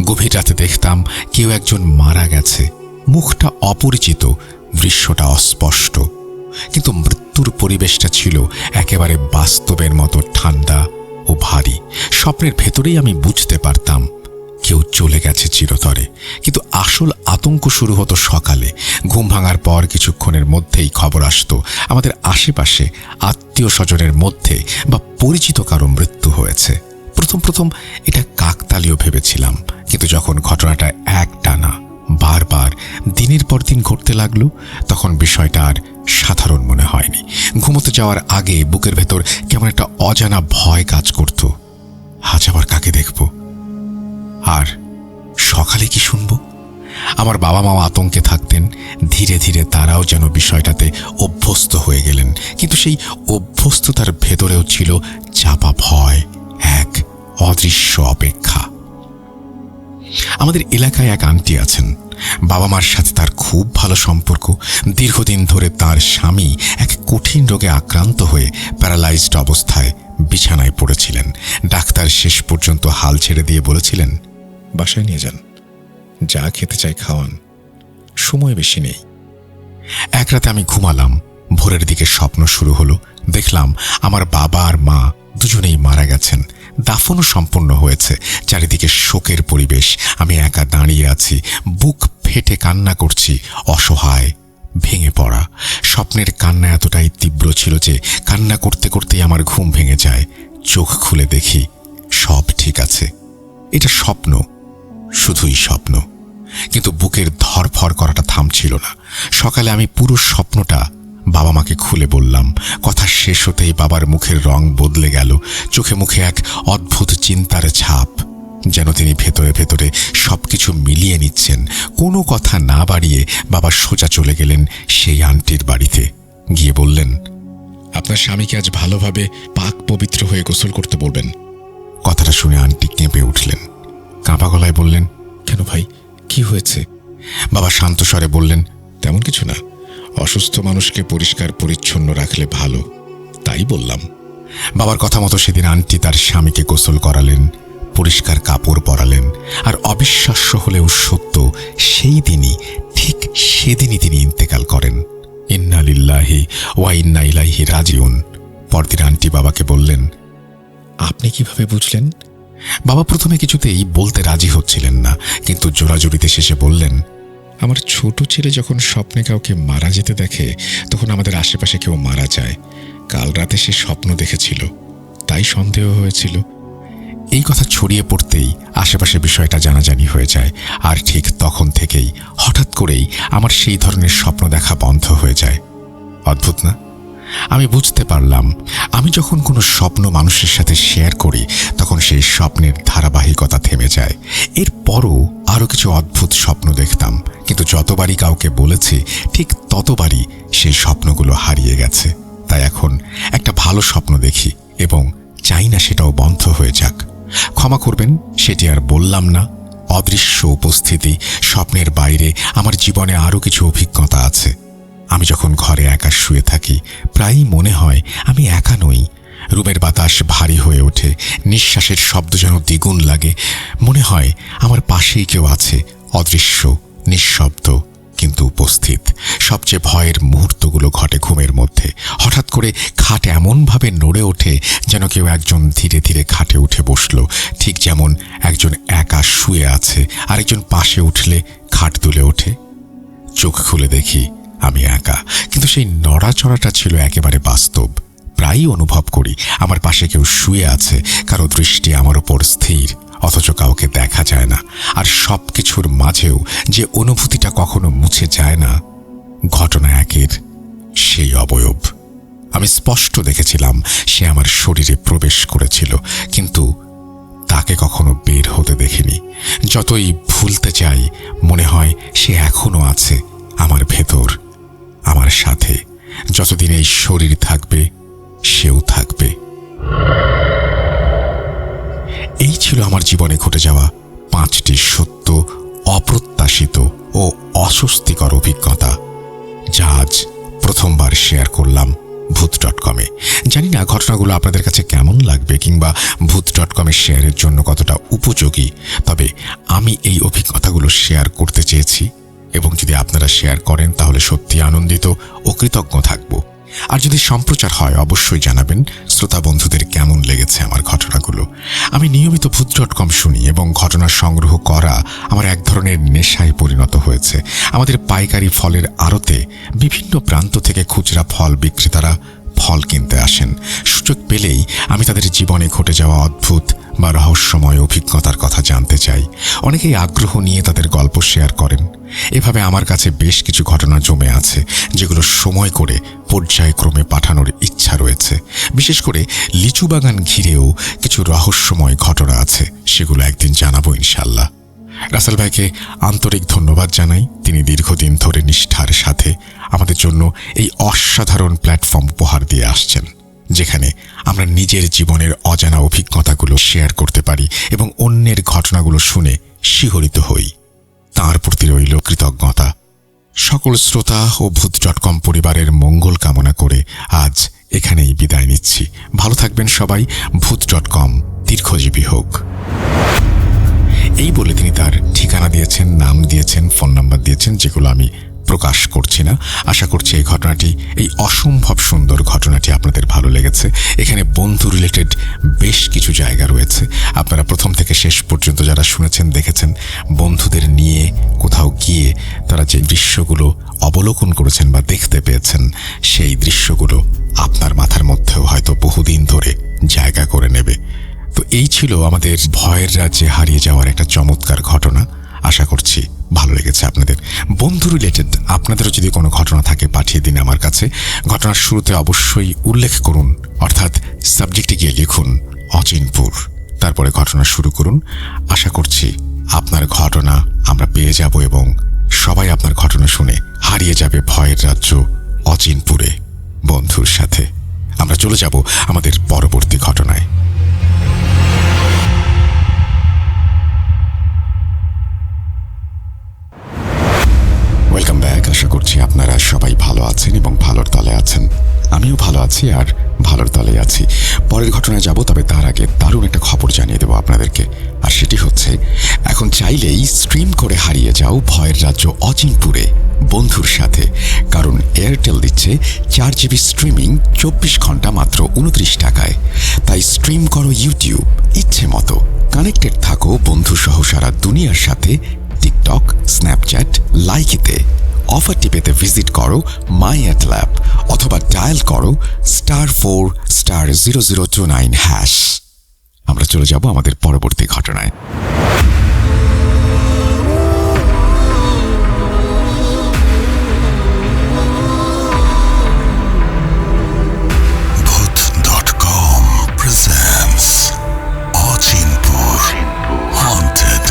গভীর রাতে দেখতাম কেউ একজন মারা গেছে। মুখটা অপরিচিত, দৃশ্যটা অস্পষ্ট, কিন্তু মৃত্যুর পরিবেশটা ছিল একেবারে বাস্তবের মতো ঠান্ডা ও ভারী। স্বপ্নের ভেতরেই আমি বুঝতে পারতাম কেউ চলে গেছে চিরতরে। কিন্তু আসল আতঙ্ক শুরু হতো সকালে। ঘুম ভাঙার পর কিছুক্ষণের মধ্যেই খবর আসতো আমাদের আশেপাশে আত্মীয় স্বজনের মধ্যে বা পরিচিত কারো মৃত্যু হয়েছে। প্রথম এটা কাকতালীয় ভেবেছিলাম, কিন্তু যখন ঘটনাটা একটানা বারবার দিনের পর দিন ঘটতে লাগলো, তখন বিষয়টা আর সাধারণ মনে হয়নি। ঘুমোতে যাওয়ার আগে বুকের ভেতর কেমন একটা অজানা ভয় কাজ করত। আজ আবার কাকে দেখব, আর সকালে কি শুনব? আমার বাবা মাও আতঙ্কে থাকতেন। ধীরে ধীরে তারাও যেন বিষয়টাতে অভ্যস্ত হয়ে গেলেন, কিন্তু সেই অভ্যস্ততার ভেতরেও ছিল চাপা ভয়, এক অদৃশ্য অপেক্ষা। আমাদের এলাকায় এক আন্টি আছেন। বাবা মার সাথে তার খুব ভালো সম্পর্ক। দীর্ঘদিন ধরে তার স্বামী এক কঠিন রোগে আক্রান্ত হয়ে প্যারালাইজড অবস্থায় বিছানায় পড়েছিলেন। ডাক্তার শেষ পর্যন্ত হাল ছেড়ে দিয়ে বলেছিলেন, বাসায় নিয়ে যান, যা খেতে চাই খাওয়ান, সময় বেশি নেই। এক রাতে আমি ঘুমালাম, ভোরের দিকে স্বপ্ন শুরু হলো। দেখলাম আমার বাবা আর মা দুজনেই মারা গেছেন, দাফনও সম্পন্ন হয়েছে। চারিদিকে শোকের পরিবেশ, আমি একা দাঁড়িয়ে আছি, বুক ফেটে কান্না করছি, অসহায়, ভেঙে পড়া। স্বপ্নের কান্না এতটাই তীব্র ছিল যে কান্না করতে করতেই আমার ঘুম ভেঙে যায়। চোখ খুলে দেখি সব ঠিক আছে। এটা স্বপ্ন, শুধুই স্বপ্ন। কিন্তু বুকের ধরফর করাটা থামছিল না। সকালে আমি পুরো স্বপ্নটা বাবা মাকে খুলে বললাম। কথা শেষ হতেই বাবার মুখের রং বদলে গেল, চোখে মুখে এক অদ্ভুত চিন্তার ছাপ, যেন তিনি ভেতরে ভেতরে সবকিছু মিলিয়ে নিচ্ছেন। কোনো কথা না বাড়িয়ে বাবা সোজা চলে গেলেন সেই আন্টির বাড়িতে। গিয়ে বললেন, আপনার স্বামীকে আজ ভালোভাবে পাক পবিত্র হয়ে গোসল করতে বলবেন। কথাটা শুনে আন্টি কেঁপে উঠলেন, কাঁপা গলায় বললেন, কেন ভাই, কি হয়েছে? বাবা শান্ত স্বরে বললেন, তেমন কিছু না, অসুস্থ মানুষকে পরিষ্কার পরিচ্ছন্ন রাখলে ভালো, তাই বললাম। বাবার কথা মতো সেদিন আন্টি তার স্বামীকে গোসল করালেন, পরিষ্কার কাপড় পরালেন। আর অবিশ্বাস্য হলেও সত্য, সেই দিনই, ঠিক সেদিনই তিনি ইন্তেকাল করেন। ইন্না লিল্লাহি ওয়া ইন্না ইলাইহি রাজিউন। পরদিন আন্টি বাবাকে বললেন, আপনি কিভাবে বুঝলেন? বাবা প্রথমে কিছুতেই বলতে রাজি হচ্ছিলেন না, কিন্তু জোরাজুরিতে শেষে বললেন, আমার ছোট ছেলে যখন স্বপ্নে কাউকে মারা যেতে দেখে, তখন আমাদের আশেপাশে কেউ মারা যায়। কাল রাতে সে স্বপ্ন দেখেছিল, তাই সন্দেহ হয়েছিল। এই কথা ছড়িয়ে পড়তেই আশেপাশে বিষয়টা জানাজানি হয়ে যায়। আর ঠিক তখন থেকেই হঠাৎ করেই আমার সেই ধরনের স্বপ্ন দেখা বন্ধ হয়ে যায়। অদ্ভুত না? আমি বুঝতে পারলাম, আমি যখন কোনো স্বপ্ন মানুষের সাথে শেয়ার করি, তখন সেই স্বপ্নের ধারাবাহিকতা থেমে যায়। এরপরও আরও কিছু অদ্ভুত স্বপ্ন দেখতাম, কিন্তু যতবারই কাউকে বলেছি ঠিক ততবারই সেই স্বপ্নগুলো হারিয়ে গেছে। তাই এখন একটা ভালো স্বপ্ন দেখি এবং চাই না সেটাও বন্ধ হয়ে যাক। ক্ষমা করবেন, সেটি আর বললাম না। অদৃশ্য উপস্থিতি, স্বপ্নের বাইরে আমার জীবনে আরও কিছু অভিজ্ঞতা আছে। আমি যখন ঘরে একা শুয়ে থাকি, প্রায়ই মনে হয় আমি একা নই। রুমের বাতাস ভারী হয়ে ওঠে, নিঃশ্বাসের শব্দ যেন দ্বিগুণ লাগে। মনে হয় আমার পাশেই কেউ আছে, অদৃশ্য, নিঃশব্দ, কিন্তু উপস্থিত। সবচেয়ে ভয়ের মুহূর্তগুলো ঘটে ঘুমের মধ্যে। হঠাৎ করে খাট এমনভাবে নড়ে ওঠে যেন কেউ একজন ধীরে ধীরে খাটে উঠে বসলো, ঠিক যেমন একজন একা শুয়ে আছে, আরেকজন পাশে উঠলে খাট দুলে ওঠে। চোখ খুলে দেখি আমি একা, কিন্তু সেই নড়াচড়াটা ছিল একেবারে বাস্তব। প্রায়ই অনুভব করি আমার পাশে কেউ শুয়ে আছে, কারো দৃষ্টি আমার ওপর স্থির, অথচ কাউকে দেখা যায় না। আর সব কিছুর মাঝেও যে অনুভূতিটা কখনো মুছে যায় না, ঘটনা একের সেই অবয়ব। আমি স্পষ্ট দেখেছিলাম সে আমার শরীরে প্রবেশ করেছিল, কিন্তু তাকে কখনো বের হতে দেখিনি। যতই ভুলতে চাই, মনে হয় সে এখনো আছে আমার ভেতর, আমার সাথে। যতদিন এই শরীর থাকবে, সেও থাকবে। এই ছিল আমার জীবনে ঘটে যাওয়া 5টি সত্য, অপ্রত্যাশিত ও অস্বস্তিকর অভিজ্ঞতা, যা আজ প্রথমবার শেয়ার করলাম ভূত.com-এ। জানি না ঘটনাগুলো আপনাদের কাছে কেমন লাগবে, কিংবা ভূত.com-এ শেয়ারের জন্য কতটা উপযোগী। তবে আমি এই অভিজ্ঞতাগুলো শেয়ার করতে চেয়েছি, এবং যদি আপনারা শেয়ার করেন তাহলে সত্যি আনন্দিত ও কৃতজ্ঞ থাকব। আর যদি সম্প্রচার হয় অবশ্যই জানাবেন শ্রোতা বন্ধুদের কেমন লেগেছে আমার ঘটনাগুলো। আমি নিয়মিত ভূত.com শুনি এবং ঘটনা সংগ্রহ করা আমার এক ধরনের নেশায় পরিণত হয়েছে। আমাদের পাইকারি ফলের আড়তে বিভিন্ন প্রান্ত থেকে খুচরা ফল বিক্রেতারা ফল কিনতে আসেন। সুযোগ পেলেই আমি তাদের জীবনে ঘটে যাওয়া অদ্ভুত বা রহস্যময় অভিজ্ঞতার কথা জানতে চাই। অনেকেই আগ্রহ নিয়ে তাদের গল্প শেয়ার করেন। এভাবে আমার কাছে বেশ কিছু ঘটনা জমে আছে, যেগুলো সময় করে পর্যায়ক্রমে পাঠানোর ইচ্ছা রয়েছে। বিশেষ করে লিচু বাগান ঘিরেও কিছু রহস্যময় ঘটনা আছে, সেগুলো একদিন জানাবো ইনশাল্লাহ। রাসেল ভাইকে আন্তরিক ধন্যবাদ জানাই। তিনি দীর্ঘদিন ধরে নিষ্ঠার সাথে আমাদের জন্য এই অসাধারণ প্ল্যাটফর্ম উপহার দিয়ে আসছেন, যেখানে আমরা নিজের জীবনের অজানা অভিজ্ঞতাগুলো শেয়ার করতে পারি এবং অন্যের ঘটনাগুলো শুনে শিহরিত হই। তাঁর প্রতি রইল কৃতজ্ঞতা। সকল শ্রোতা ও ভূত.com পরিবারের মঙ্গল কামনা করে আজ এখানেই বিদায় নিচ্ছি। ভালো থাকবেন সবাই। ভূত.com দীর্ঘজীবী হোক। এই বলে তিনি তার ঠিকানা দিয়েছেন, নাম দিয়েছেন, ফোন নাম্বার দিয়েছেন, যেগুলো আমি প্রকাশ করছি না। আশা করছি এই ঘটনাটি, এই অসম্ভব সুন্দর ঘটনাটি আপনাদের ভালো লেগেছে। এখানে বন্ধু রিলেটেড বেশ কিছু জায়গা রয়েছে। আপনারা প্রথম থেকে শেষ পর্যন্ত যারা শুনেছেন, দেখেছেন, বন্ধুদের নিয়ে কোথাও গিয়ে তারা যে দৃশ্যগুলো অবলোকন করেছেন বা দেখতে পেয়েছেন, সেই দৃশ্যগুলো আপনার মাথার মধ্যেও হয়তো বহুদিন ধরে জায়গা করে নেবে। তো এই ছিল আমাদের ভয়ের রাজ্যে হারিয়ে যাওয়ার একটা চমৎকার ঘটনা। আশা করছি ভালো লেগেছে আপনাদের। বন্ধু রিলেটেড আপনাদেরও যদি কোনো ঘটনা থাকে পাঠিয়ে দিন আমার কাছে। ঘটনার শুরুতে অবশ্যই উল্লেখ করুন, অর্থাৎ সাবজেক্টে গিয়ে লিখুন অচিনপুর, তারপরে ঘটনা শুরু করুন। আশা করছি আপনার ঘটনা আমরা পেয়ে যাব এবং সবাই আপনার ঘটনা শুনে হারিয়ে যাবে ভয়ের রাজ্য অচিনপুরে বন্ধুর সাথে। আমরা চলে যাব আমাদের পরবর্তী ঘটনায়। Welcome back. আশা করছি আপনারা সবাই ভালো আছেন এবং ভালোর তলে আছেন। আমিও ভালো আছি আর ভালোর তলে আছি। পরের ঘটনায় যাব, তবে তার আগে দারুণ একটা খবর জানিয়ে দেবো আপনাদেরকে। আর সেটি হচ্ছে, এখন চাইলেই স্ট্রিম করে হারিয়ে যাও ভয়ের রাজ্য অচিনপুরে বন্ধুর সাথে। কারণ এয়ারটেল দিচ্ছে 4 GB স্ট্রিমিং 24 ঘন্টা মাত্র 29 টাকায়। তাই স্ট্রিম করো ইউটিউব ইচ্ছে মতো, কানেক্টেড থাকো বন্ধু সহ সারা দুনিয়ার সাথে টিকটক, স্ন্যাপচ্যাট, লাইকিতে। অফারটি পেতে ভিজিট করো মাই এয়ারটেল অ্যাপ অথবা ডায়াল করো *4*0029#। আমরা চলে যাব আমাদের পরবর্তী ঘটনায়। Bhoot.com presents Ochinpur, haunted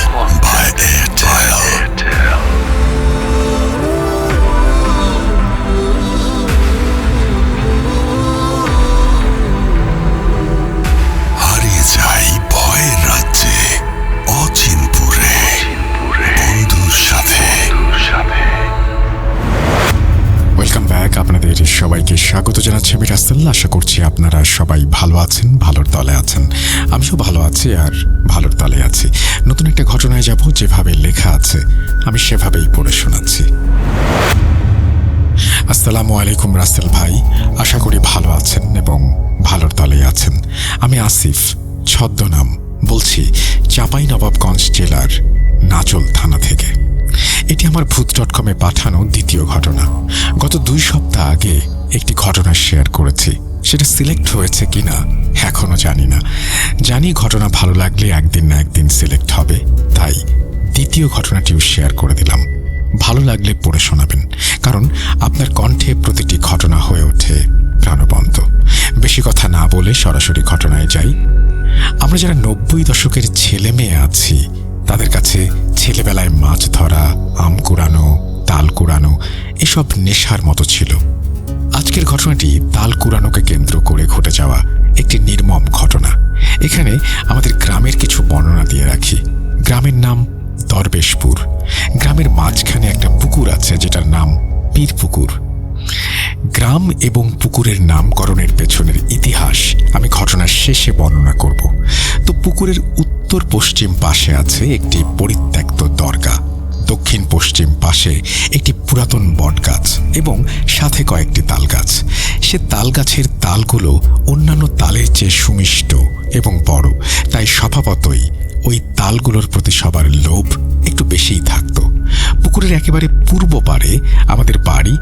by Airtel. হারিয়ে যাই ভয়ের রাজ্যে অচিনপুরে বন্ধুর সাথে। Welcome back. আপনাদের সবাইকে স্বাগত জানাচ্ছি আমি রাসেল। আশা করছি আপনারা সবাই ভালো আছেন, ভালোর তলে আছেন। আমিও ভালো আছি আর ভালোর তলে আছি। নতুন একটা ঘটনায় যাব, যেভাবে লেখা আছে আমি সেভাবেই পড়ে শোনাচ্ছি। আসসালামু আলাইকুম রাসেল ভাই, আশা করি ভালো আছেন এবং ভালোর তলেই আছেন। আমি আসিফ, ছদ্মনাম, বলছি চাঁপাইনবাবগঞ্জ জেলার নাচল থানা থেকে। এটি আমার Bhoot.com-এ পাঠানো দ্বিতীয় ঘটনা। গত 2 সপ্তাহ আগে একটি ঘটনা শেয়ার করেছি, সেটা সিলেক্ট হয়েছে কিনা এখনো জানি না। জানি ঘটনা ভালো লাগলে একদিন না একদিন সিলেক্ট হবে, তাই দ্বিতীয় ঘটনাটিও শেয়ার করে দিলাম। ভালো লাগলে পড়ে শোনাবেন, কারণ আপনার কণ্ঠে প্রতিটি ঘটনা হয়ে ওঠে প্রাণবন্ত। বেশি কথা না বলে সরাসরি ঘটনায় যাই। আমরা যারা 90 দশকের ছেলে মেয়ে আছি, তাদের কাছে ছেলেবেলায় মাছ ধরা, আম কুড়ানো, তাল কুড়ানো এসব নেশার মতো ছিল। আজকের ঘটনাটি তাল কুড়ানোকে কেন্দ্র করে ঘটে যাওয়া একটি নির্মম ঘটনা। এখানে আমাদের গ্রামের কিছু বর্ণনা দিয়ে রাখি। গ্রামের নাম দরবেশপুর। গ্রামের মাঝখানে একটা পুকুর আছে যেটার নাম পীর পুকুর। গ্রাম এবং পুকুরের নামকরণের পেছনের ইতিহাস আমি ঘটনার শেষে বর্ণনা করব। তো পুকুরের উত্তর পশ্চিম পাশে আছে একটি পরিত্যক্ত দরগা, দক্ষিণ পশ্চিম পাশে একটি পুরাতন বটগাছ এবং সাথে কয়েকটি তাল গাছ। সে তাল গাছের তালগুলো অন্যান্য তালের চেয়ে সুমিষ্ট এবং বড়, তাই স্বভাবতই ওই তালগুলোর প্রতি সবার লোভ একটু বেশিই থাকত। পুকুরের একেবারে পূর্ব পারে আমাদের বাড়ি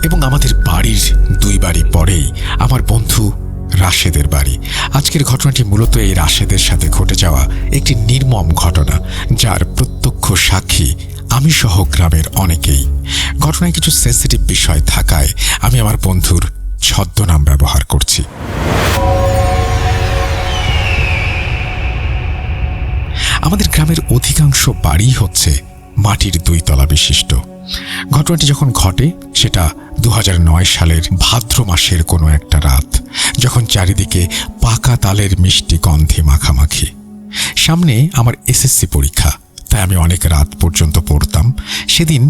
এবং আমাদের বাড়ির 2 বাড়ি পরেই আমার বন্ধু রাশেদের বাড়ি। আজকের ঘটনাটি মূলত এই রাশেদের সাথে ঘটে যাওয়া একটি নির্মম ঘটনা, যার প্রত্যক্ষ সাক্ষী আমি সহ গ্রামের অনেকেই। ঘটনায় কিছু সেন্সিটিভ বিষয় থাকায় আমি আমার বন্ধুর ছদ্মনাম ব্যবহার করছি। আমাদের গ্রামের অধিকাংশ বাড়ি হচ্ছে মাটির 2 তলা বিশিষ্ট। ঘটনাটি যখন ঘটে সেটা 2009 সালের ভাদ্র মাসের কোনো একটা রাত, যখন চারিদিকে পাকা তালের মিষ্টি গন্ধে মাখামাখি। সামনে আমার SSC পরীক্ষা, তাই আমি অনেক রাত পর্যন্ত পড়তাম। সেদিন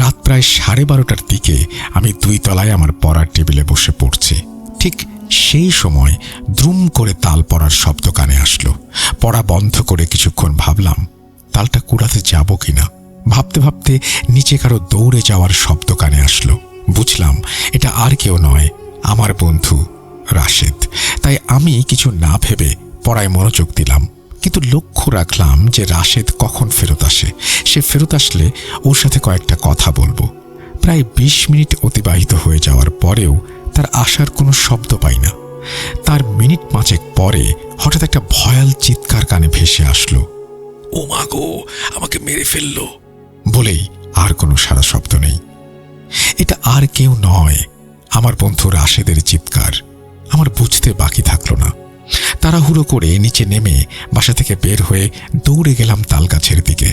রাত প্রায় 12:30টার দিকে আমি 2 তলায় আমার পড়ার টেবিলে বসে পড়ছি। ঠিক সেই সময় দ্রুম করে তাল পড়ার শব্দ কানে আসলো। পড়া বন্ধ করে কিছুক্ষণ ভাবলাম তালটা কুড়াতে যাব কিনা। ভাবতে ভাবতে নিচে কারো দৌড়ে যাওয়ার শব্দ কানে আসলো। বুঝলাম এটা আর কেউ নয়, আমার বন্ধু রাশেদ। তাই আমি কিছু না ভেবে পড়ায় মনোযোগ দিলাম, কিন্তু লক্ষ্য রাখলাম যে রাশেদ কখন ফেরত আসে। সে ফেরত আসলে ওর সাথে কয়েকটা কথা বলবো। প্রায় 20 মিনিট অতিবাহিত হয়ে যাওয়ার পরেও তার আসার কোনো শব্দ পাই না। তার মিনিট 5 পরে হঠাৎ একটা ভয়াল চিৎকার কানে ভেসে আসলো, ও মা গো, আমাকে মেরে ফেললো বলেই আর কোনো সারা শব্দ নেই। এটা আর কেউ নয়, আমার বন্ধু রাশেদের চিৎকার। আমার বুঝতে বাকি থাকলো না। তাড়াহুড়ো করে নিচে নেমে বাসা থেকে বের হয়ে দৌড়ে গেলাম তাল গাছের দিকে।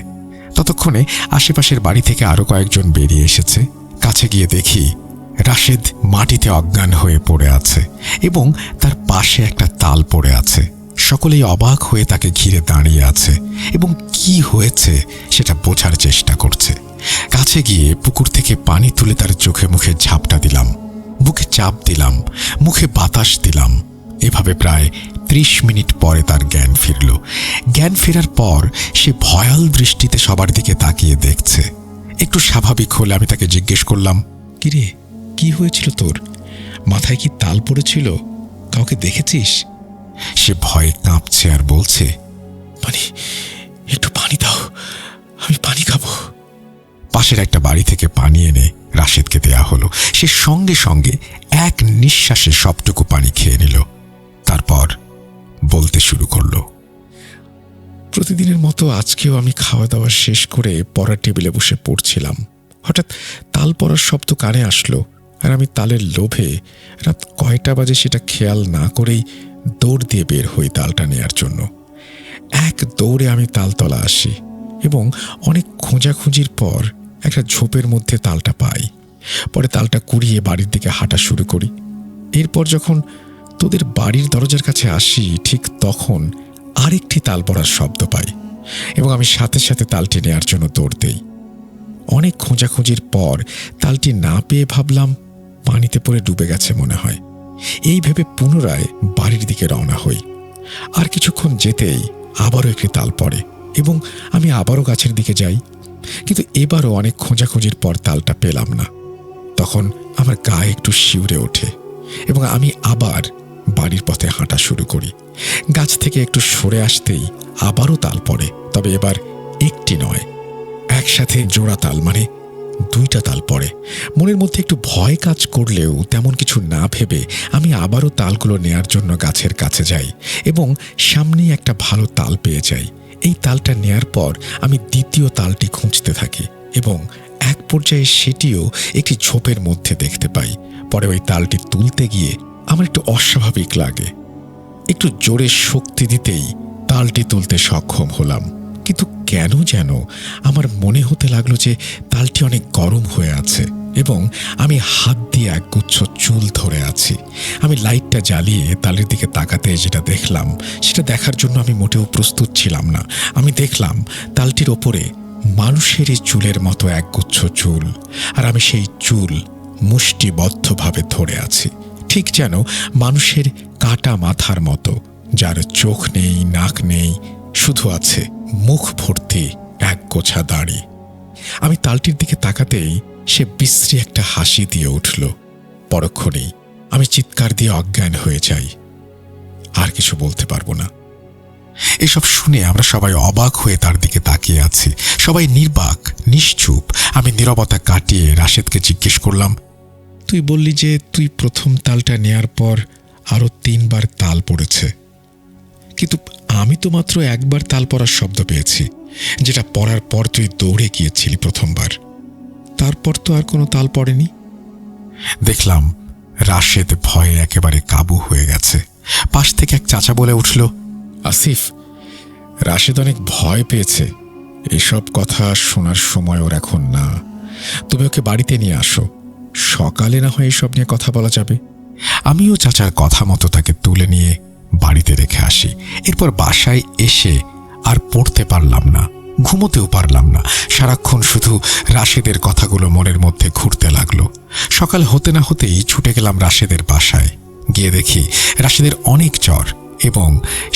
ততক্ষণে আশেপাশের বাড়ি থেকে আরো কয়েকজন বেরিয়ে এসেছে। কাছে গিয়ে দেখি রাশেদ মাটিতে অজ্ঞান হয়ে পড়ে আছে এবং তার পাশে একটা তাল পড়ে আছে। সকলেই অবাক হয়ে তাকে ঘিরে দাঁড়িয়ে আছে এবং কি হয়েছে সেটা বোঝার চেষ্টা করছে। কাছে গিয়ে পুকুর থেকে পানি তুলে তার চোখে মুখে ঝাপটা দিলাম, বুকে চাপ দিলাম, মুখে বাতাস দিলাম। এভাবে প্রায় 30 মিনিট পরে তার জ্ঞান ফিরল। জ্ঞান ফেরার পর সে ভয়াল দৃষ্টিতে সবার দিকে তাকিয়ে দেখছে। একটু স্বাভাবিক হলে আমি তাকে জিজ্ঞেস করলাম, কিরে, কি হয়েছিল তোর? মাথায় কি তাল পড়েছিল? কাউকে দেখেছিস? সে ভয়ে কাঁপছে আর বলছে, পানি, একটু পানি দাও, আমি পানি খাবো। পাশের একটা বাড়ি থেকে পানি এনে রাশেদকে দেয়া হলো। সে সঙ্গে সঙ্গে এক নিঃশ্বাসে সবটুকু পানি খেয়ে নিল। তারপর বলতে শুরু করলো, প্রতিদিনের মতো আজকেও আমি খাওয়া দাওয়া শেষ করে পড়ার টেবিলে বসে পড়ছিলাম। হঠাৎ তাল পড়ার শব্দ কানে আসলো আর আমি তালের লোভে রাত কয়টা বাজে সেটা খেয়াল না করেই দৌড় দিয়ে বের হই তালটা নেয়ার জন্য। এক দৌড়ে আমি তালতলা আসি এবং অনেক খোঁজাখুঁজির পর একটা ঝোপের মধ্যে তালটা পাই। পরে তালটা কুড়িয়ে বাড়ির দিকে হাঁটা শুরু করি। এরপর যখন তোদের বাড়ির দরজার কাছে আসি, ঠিক তখন আরেকটি তাল পড়ার শব্দ পাই এবং আমি সাথে সাথে তালটি নেয়ার জন্য দৌড় দেই। অনেক খোঁজাখুঁজির পর তালটি না পেয়ে ভাবলাম পানিতে পড়ে ডুবে গেছে মনে হয়। এই ভেবে পুনরায় বাড়ির দিকে রওনা হই। আর কিছুক্ষণ যেতেই আবারও একটি তাল পড়ে এবং আমি আবারও গাছের দিকে যাই, কিন্তু এবারও অনেক খোঁজাখুঁজির পর তালটা পেলাম না। তখন আমার গায়ে একটু শিউরে ওঠে এবং আমি আবার বাড়ির পথে হাঁটা শুরু করি। গাছ থেকে একটু সরে আসতেই আবারও তাল পড়ে, তবে এবার একটি নয়, একসাথে জোড়া তাল, মানে 2টা তাল পড়ে। মনের মধ্যে একটু ভয় কাজ করলেও তেমন কিছু না ভেবে আমি আবারও তালগুলো নেয়ার জন্য গাছের কাছে যাই এবং সামনেই একটা ভালো তাল পেয়ে যাই। এই তালটা নেয়ার পর আমি দ্বিতীয় তালটি খুঁজতে থাকি এবং এক পর্যায়ে সেটিও একটি ঝোপের মধ্যে দেখতে পাই। পরে ওই তালটি তুলতে গিয়ে আমার একটু অস্বাভাবিক লাগে। একটু জোরে শক্তি দিতেই তালটি তুলতে সক্ষম হলাম, কিন্তু কেন যেন আমার মনে হতে লাগলো যে তালটি অনেক গরম হয়ে আছে এবং আমি হাত দিয়ে একগুচ্ছ চুল ধরে আছি। আমি লাইটটা জ্বালিয়ে তালের দিকে তাকাতে যেটা দেখলাম সেটা দেখার জন্য আমি মোটেও প্রস্তুত ছিলাম না। আমি দেখলাম তালটির ওপরে মানুষেরই চুলের মতো একগুচ্ছ চুল, আর আমি সেই চুল মুষ্টিবদ্ধভাবে ধরে আছি, ঠিক যেন মানুষের কাটা মাথার মতো, যার চোখ নেই, নাক নেই, শুধু আছে মুখ ভর্তি এক গোছা দাড়ি। আমি তালটির দিকে তাকাতেই সে বিশ্রী একটা হাসি দিয়ে উঠল। পরক্ষণেই আমি চিৎকার দিয়ে অজ্ঞান হয়ে যাই। আর কিছু বলতে পারবো না। এসব শুনে আমরা সবাই অবাক হয়ে তার দিকে তাকিয়ে আছি, সবাই নির্বাক, নিশ্চুপ। আমি নীরবতা কাটিয়ে রাশেদকে জিজ্ঞেস করলাম, তুই বললি যে তুই প্রথম তালটা নেয়ার পর আরো 3 বার তাল পড়েছে, কিন্তু আমি তো মাত্র একবার তাল পড়ার শব্দ পেয়েছি, যেটা পড়ার পর তুই দৌড়ে গিয়েছিলি প্রথমবার। তারপর তো আর কোনো তাল পড়েনি। দেখলাম রাশেদ ভয়ে একেবারে কাবু হয়ে গেছে। পাশ থেকে এক চাচা বলে উঠল, আসিফ, রাশেদ অনেক ভয় পেয়েছে। এসব কথা শোনার সময় ওর এখন না। তুমি ওকে বাড়িতে নিয়ে আসো, সকালে না হয় এসব নিয়ে কথা বলা যাবে। আমিও চাচার কথা মতো তাকে তুলে নিয়ে বাড়িতে রেখে আসি। এরপর বাসায় এসে আর পড়তে পারলাম না, ঘুমোতেও পারলাম না। সারাক্ষণ শুধু রাশেদের কথাগুলো মনের মধ্যে ঘুরতে লাগলো। সকাল হতে না হতেই ছুটে গেলাম রাশেদের বাসায়। গিয়ে দেখি রাশেদের অনেক জ্বর এবং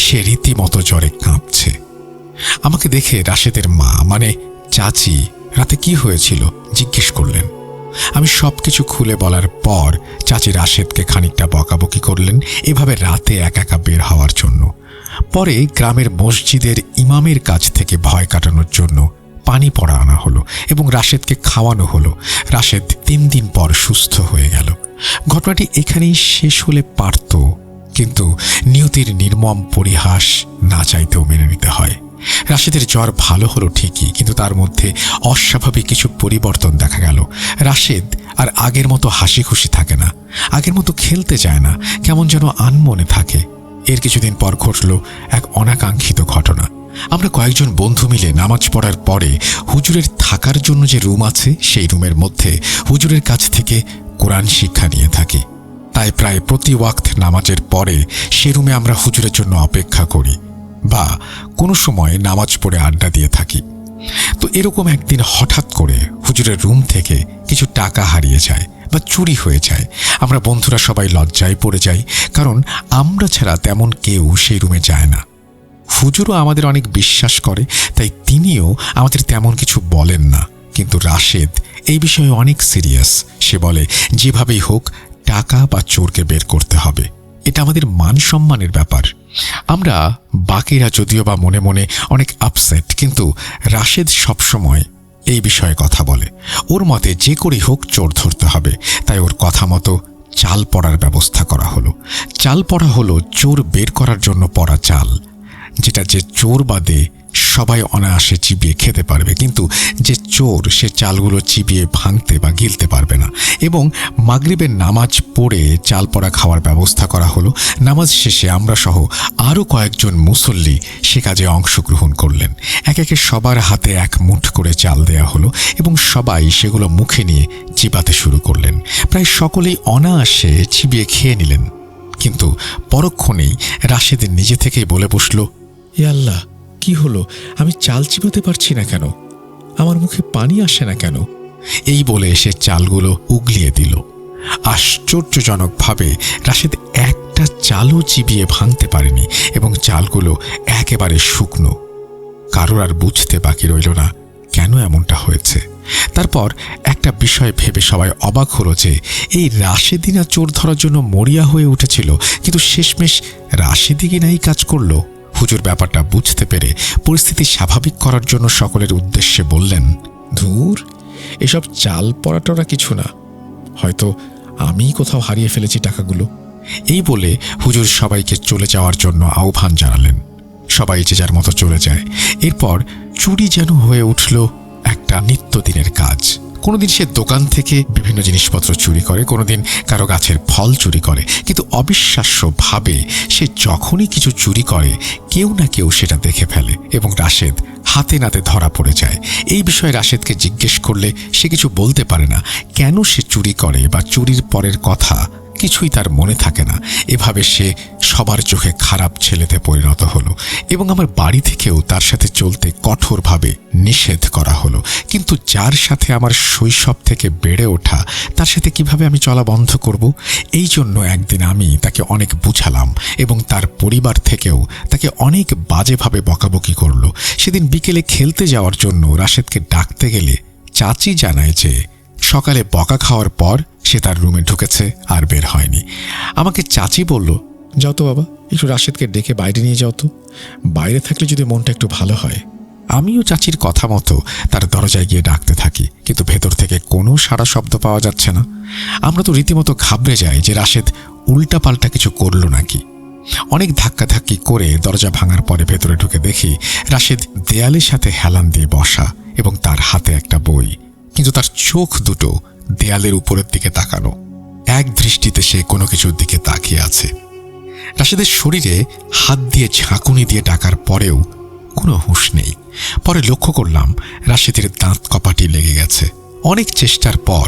সে রীতিমতো জ্বরে কাঁপছে। আমাকে দেখে রাশেদের মা মানে চাচি রাতে কি হয়েছিল জিজ্ঞেস করলেন। আমি সবকিছু খুলে বলার পর চাচি রাশেদকে খানিকটা বকাবকি করলেন এভাবে রাতে একা একা বের হওয়ার জন্য। পরে গ্রামের মসজিদের ইমামের কাছ থেকে ভয় কাটানোর জন্য পানি পড়া আনা হলো এবং রাশেদকে খাওয়ানো হলো। রাশেদ 3 দিন পর সুস্থ হয়ে গেল। ঘটনাটি এখানেই শেষ হলে পারত, কিন্তু নিয়তির নির্মম পরিহাস না চাইতেও মেনে নিতে হয়। রাশেদের জ্বর ভালো হলো ঠিকই, কিন্তু তার মধ্যে অস্বাভাবিক কিছু পরিবর্তন দেখা গেল। রাশেদ আর আগের মতো হাসি খুশি থাকে না, আগের মতো খেলতে চায় না, কেমন যেন আনমনে থাকে। এর কিছুদিন পর ঘটল এক অনাকাঙ্ক্ষিত ঘটনা। আমরা কয়েকজন বন্ধু মিলে নামাজ পড়ার পরে হুজুরের থাকার জন্য যে রুম আছে সেই রুমের মধ্যে হুজুরের কাছ থেকে কোরআন শিক্ষা নিয়ে থাকি। তাই প্রায় প্রতি ওয়াক্ত নামাজের পরে সে রুমে আমরা হুজুরের জন্য অপেক্ষা করি বা কোনো সময় নামাজ পড়ে আড্ডা দিয়ে থাকি। তো এরকম একদিন হঠাৎ করে হুজুরের রুম থেকে কিছু টাকা হারিয়ে যায় বা চুরি হয়ে যায়। আমরা বন্ধুরা সবাই লজ্জায় পড়ে যাই, কারণ আমরা ছাড়া তেমন কেউ সেই রুমে যায় না। হুজুরও আমাদের অনেক বিশ্বাস করে, তাই তিনিও আমাদের তেমন কিছু বলেন না। কিন্তু রাশেদ এই বিষয়ে অনেক সিরিয়াস। সে বলে যেভাবেই হোক টাকা বা চোরকে বের করতে হবে, এটা আমাদের মান সম্মানের ব্যাপার। আমরা বাকিরা যদিও বা মনে মনে অনেক আপসেট, কিন্তু রাশেদ সবসময় এই বিষয়ে কথা বলে। ওর মতে যে করেই হোক চোর ধরতে হবে, তাই ওর কথা মতো চাল পড়ার ব্যবস্থা করা হলো। চাল পড়া হলো চোর বের করার জন্য পড়া চাল, যেটা যে চোর বাদে সবাই অনায়াসে চিবিয়ে খেতে পারবে, কিন্তু যে চোর সে চালগুলো চিবিয়ে ভাঙতে বা গিলতে পারবে না। এবং মাগরিবের নামাজ পড়ে চাল পড়া খাওয়ার ব্যবস্থা করা হলো। নামাজ শেষে আমরা সহ আরও কয়েকজন মুসল্লি সে কাজে অংশগ্রহণ করলেন। এক একে সবার হাতে এক মুঠ করে চাল দেয়া হলো এবং সবাই সেগুলো মুখে নিয়ে চিবাতে শুরু করলেন। প্রায় সকলেই অনায়াসে চিবিয়ে খেয়ে নিলেন, কিন্তু পরক্ষণেই রাশেদ নিজে থেকেই বলে বসল, এ আল্লাহ, কি হলো? আমি চাল চিবাতে পারছি না কেন? আমার মুখে পানি আসে না কেন? এই বলে সে চালগুলো উগলিয়ে দিল। আশ্চর্যজনকভাবে রাশেদ একটা চালও চিবিয়ে ভাঙতে পারেনি এবং চালগুলো একেবারে শুকনো। কারোর আর বুঝতে বাকি রইল না কেন এমনটা হয়েছে। তারপর একটা বিষয় ভেবে সবাই অবাক হলো যে এই রাশেদিনা চোর ধরার জন্য মরিয়া হয়ে উঠেছিল, কিন্তু শেষমেশ রাশেদি কিনা এই কাজ করলো। হুজুর ব্যাপারটা বুঝতে পেরে পরিস্থিতি স্বাভাবিক করার জন্য সকলের উদ্দেশ্যে বললেন, ধুর, এসব চাল পড়াটরা কিছু না, হয়তো আমি কোথাও হারিয়ে ফেলেছি টাকাগুলো। এই বলে হুজুর সবাইকে চলে যাওয়ার জন্য আহ্বান জানালেন। সবাই যে যার মতো চলে যায়। এরপর চুরি যেন হয়ে উঠল একটা নিত্যদিনের কাজ। কোনোদিন সে দোকান থেকে বিভিন্ন জিনিসপত্র চুরি করে, কোনোদিন কারো গাছের ফল চুরি করে, কিন্তু অবিশ্বাস্যভাবে সে যখনই কিছু চুরি করে কেউ না কেউ সেটা দেখে ফেলে এবং রাশেদ হাতে নাতে ধরা পড়ে যায়। এই বিষয়ে রাশেদকে জিজ্ঞেস করলে সে কিছু বলতে পারে না। কেন সে চুরি করে বা চুরির পরের কথা কিছুই তার মনে থাকে না। এভাবে সে সবার চোখে খারাপ ছেলেতে পরিণত হলো এবং আমার বাড়ি থেকেও তার সাথে চলতে কঠোরভাবে নিষেধ করা হলো। কিন্তু যার সাথে আমার শৈশব থেকে বেড়ে ওঠা, তার সাথে কিভাবে আমি চলা বন্ধ করব? এই জন্য একদিন আমি তাকে অনেক বুঝালাম এবং তার পরিবার থেকেও তাকে অনেক বাজেভাবে বকাবকি করলো। সেদিন বিকেলে খেলতে যাওয়ার জন্য রাশেদকে ডাকতে গেলে চাচি জানায় যে সকালে বকা খাওয়ার পর সে তার রুমে ঢুকেছে আর বের হয়নি। আমাকে চাচি বলল, যাও তো বাবা, একটু রাশেদকে ডেকে বাইরে নিয়ে যাও তো, বাইরে থাকলে যদি মনটা একটু ভালো হয়। আমিও চাচির কথা মতো তার দরজায় গিয়ে ডাকতে থাকি, কিন্তু ভেতর থেকে কোনো সাড়া শব্দ পাওয়া যাচ্ছে না। আমরা তো রীতিমতো ঘাবড়ে যাই যে রাশেদ উল্টাপাল্টা কিছু করলো নাকি। অনেক ধাক্কাধাক্কি করে দরজা ভাঙার পরে ভেতরে ঢুকে দেখি রাশেদ দেয়ালের সাথে হেলান দিয়ে বসা এবং তার হাতে একটা বই, কিন্তু তার চোখ দুটো দেয়ালের উপরের দিকে তাকানো। এক দৃষ্টিতে সে কোনো কিছুর দিকে তাকিয়ে আছে। রাশেদের শরীরে হাত দিয়ে ঝাঁকুনি দিয়ে ডাকার পরেও কোনো হুঁশ নেই। পরে লক্ষ্য করলাম রাশেদের দাঁত কপাটি লেগে গেছে। অনেক চেষ্টার পর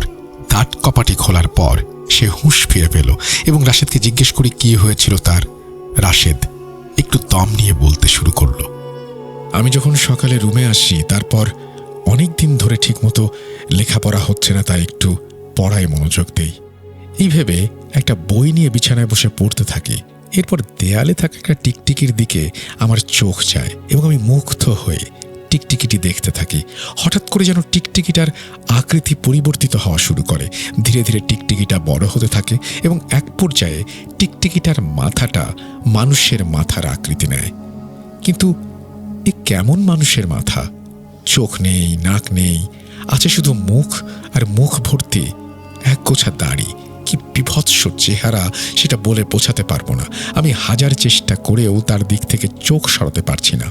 দাঁত কপাটি খোলার পর সে হুঁশ ফিরে পেল এবং রাশেদকে জিজ্ঞেস করি কি হয়েছিল তার। রাশেদ একটু দম নিয়ে বলতে শুরু করলো, আমি যখন সকালে রুমে আসি তারপর অনেক দিন ধরে ঠিকমতো লেখাপড়া হচ্ছে না, তাই একটু পড়ায় মনোযোগ দেই। এই ভেবে একটা বই নিয়ে বিছানায় বসে পড়তে থাকি। এরপর দেয়ালে থাকা একটা টিকটিকির দিকে আমার চোখ যায় এবং আমি মুগ্ধ হয়ে টিকটিকিটি দেখতে থাকি। হঠাৎ করে যেন টিকটিকিটার আকৃতি পরিবর্তিত হওয়া শুরু করে। ধীরে ধীরে টিকটিকিটা বড় হতে থাকে এবং এক পর্যায়ে টিকটিকিটার মাথাটা মানুষের মাথার আকৃতি নেয়। কিন্তু এ কেমন মানুষের মাথা? চোখ নেই, নাক নেই, আছে শুধু মুখ, আর মুখ ভর্তি এক গোছা দাড়ি। কি বিভৎস চেহারা সেটা বলে বোঝাতে পারবো না। আমি হাজার চেষ্টা করেও তার দিক থেকে চোখ সরাতে পারছি না।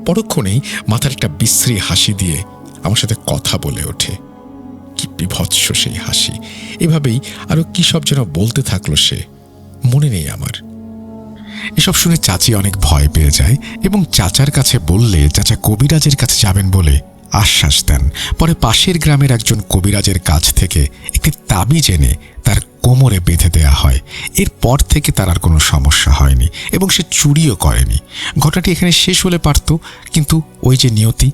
পরক্ষণেই মাথার একটা বিশ্রী হাসি দিয়ে আমার সাথে কথা বলে ওঠে। কি বিভৎস সেই হাসি! এভাবেই আরো কি সব যেন বলতে থাকলো সে, মনে নেই আমার। এসব শুনে চাচি অনেক ভয় পেয়ে যায় এবং চাচার কাছে বললে চাচা কবিরাজের কাছে যাবেন বলে আশ্বাস দেন। পরে পাশের গ্রামের একজন কবিরাজের কাছ থেকে একটি তাবিজ এনে তার কোমরে বেঁধে দেয়া হয়। এরপর থেকে তার আর কোনো সমস্যা হয়নি এবং সে চুরিও করেনি। ঘটনাটি এখানে শেষ হলে পারত, কিন্তু ওই যে নিয়তি।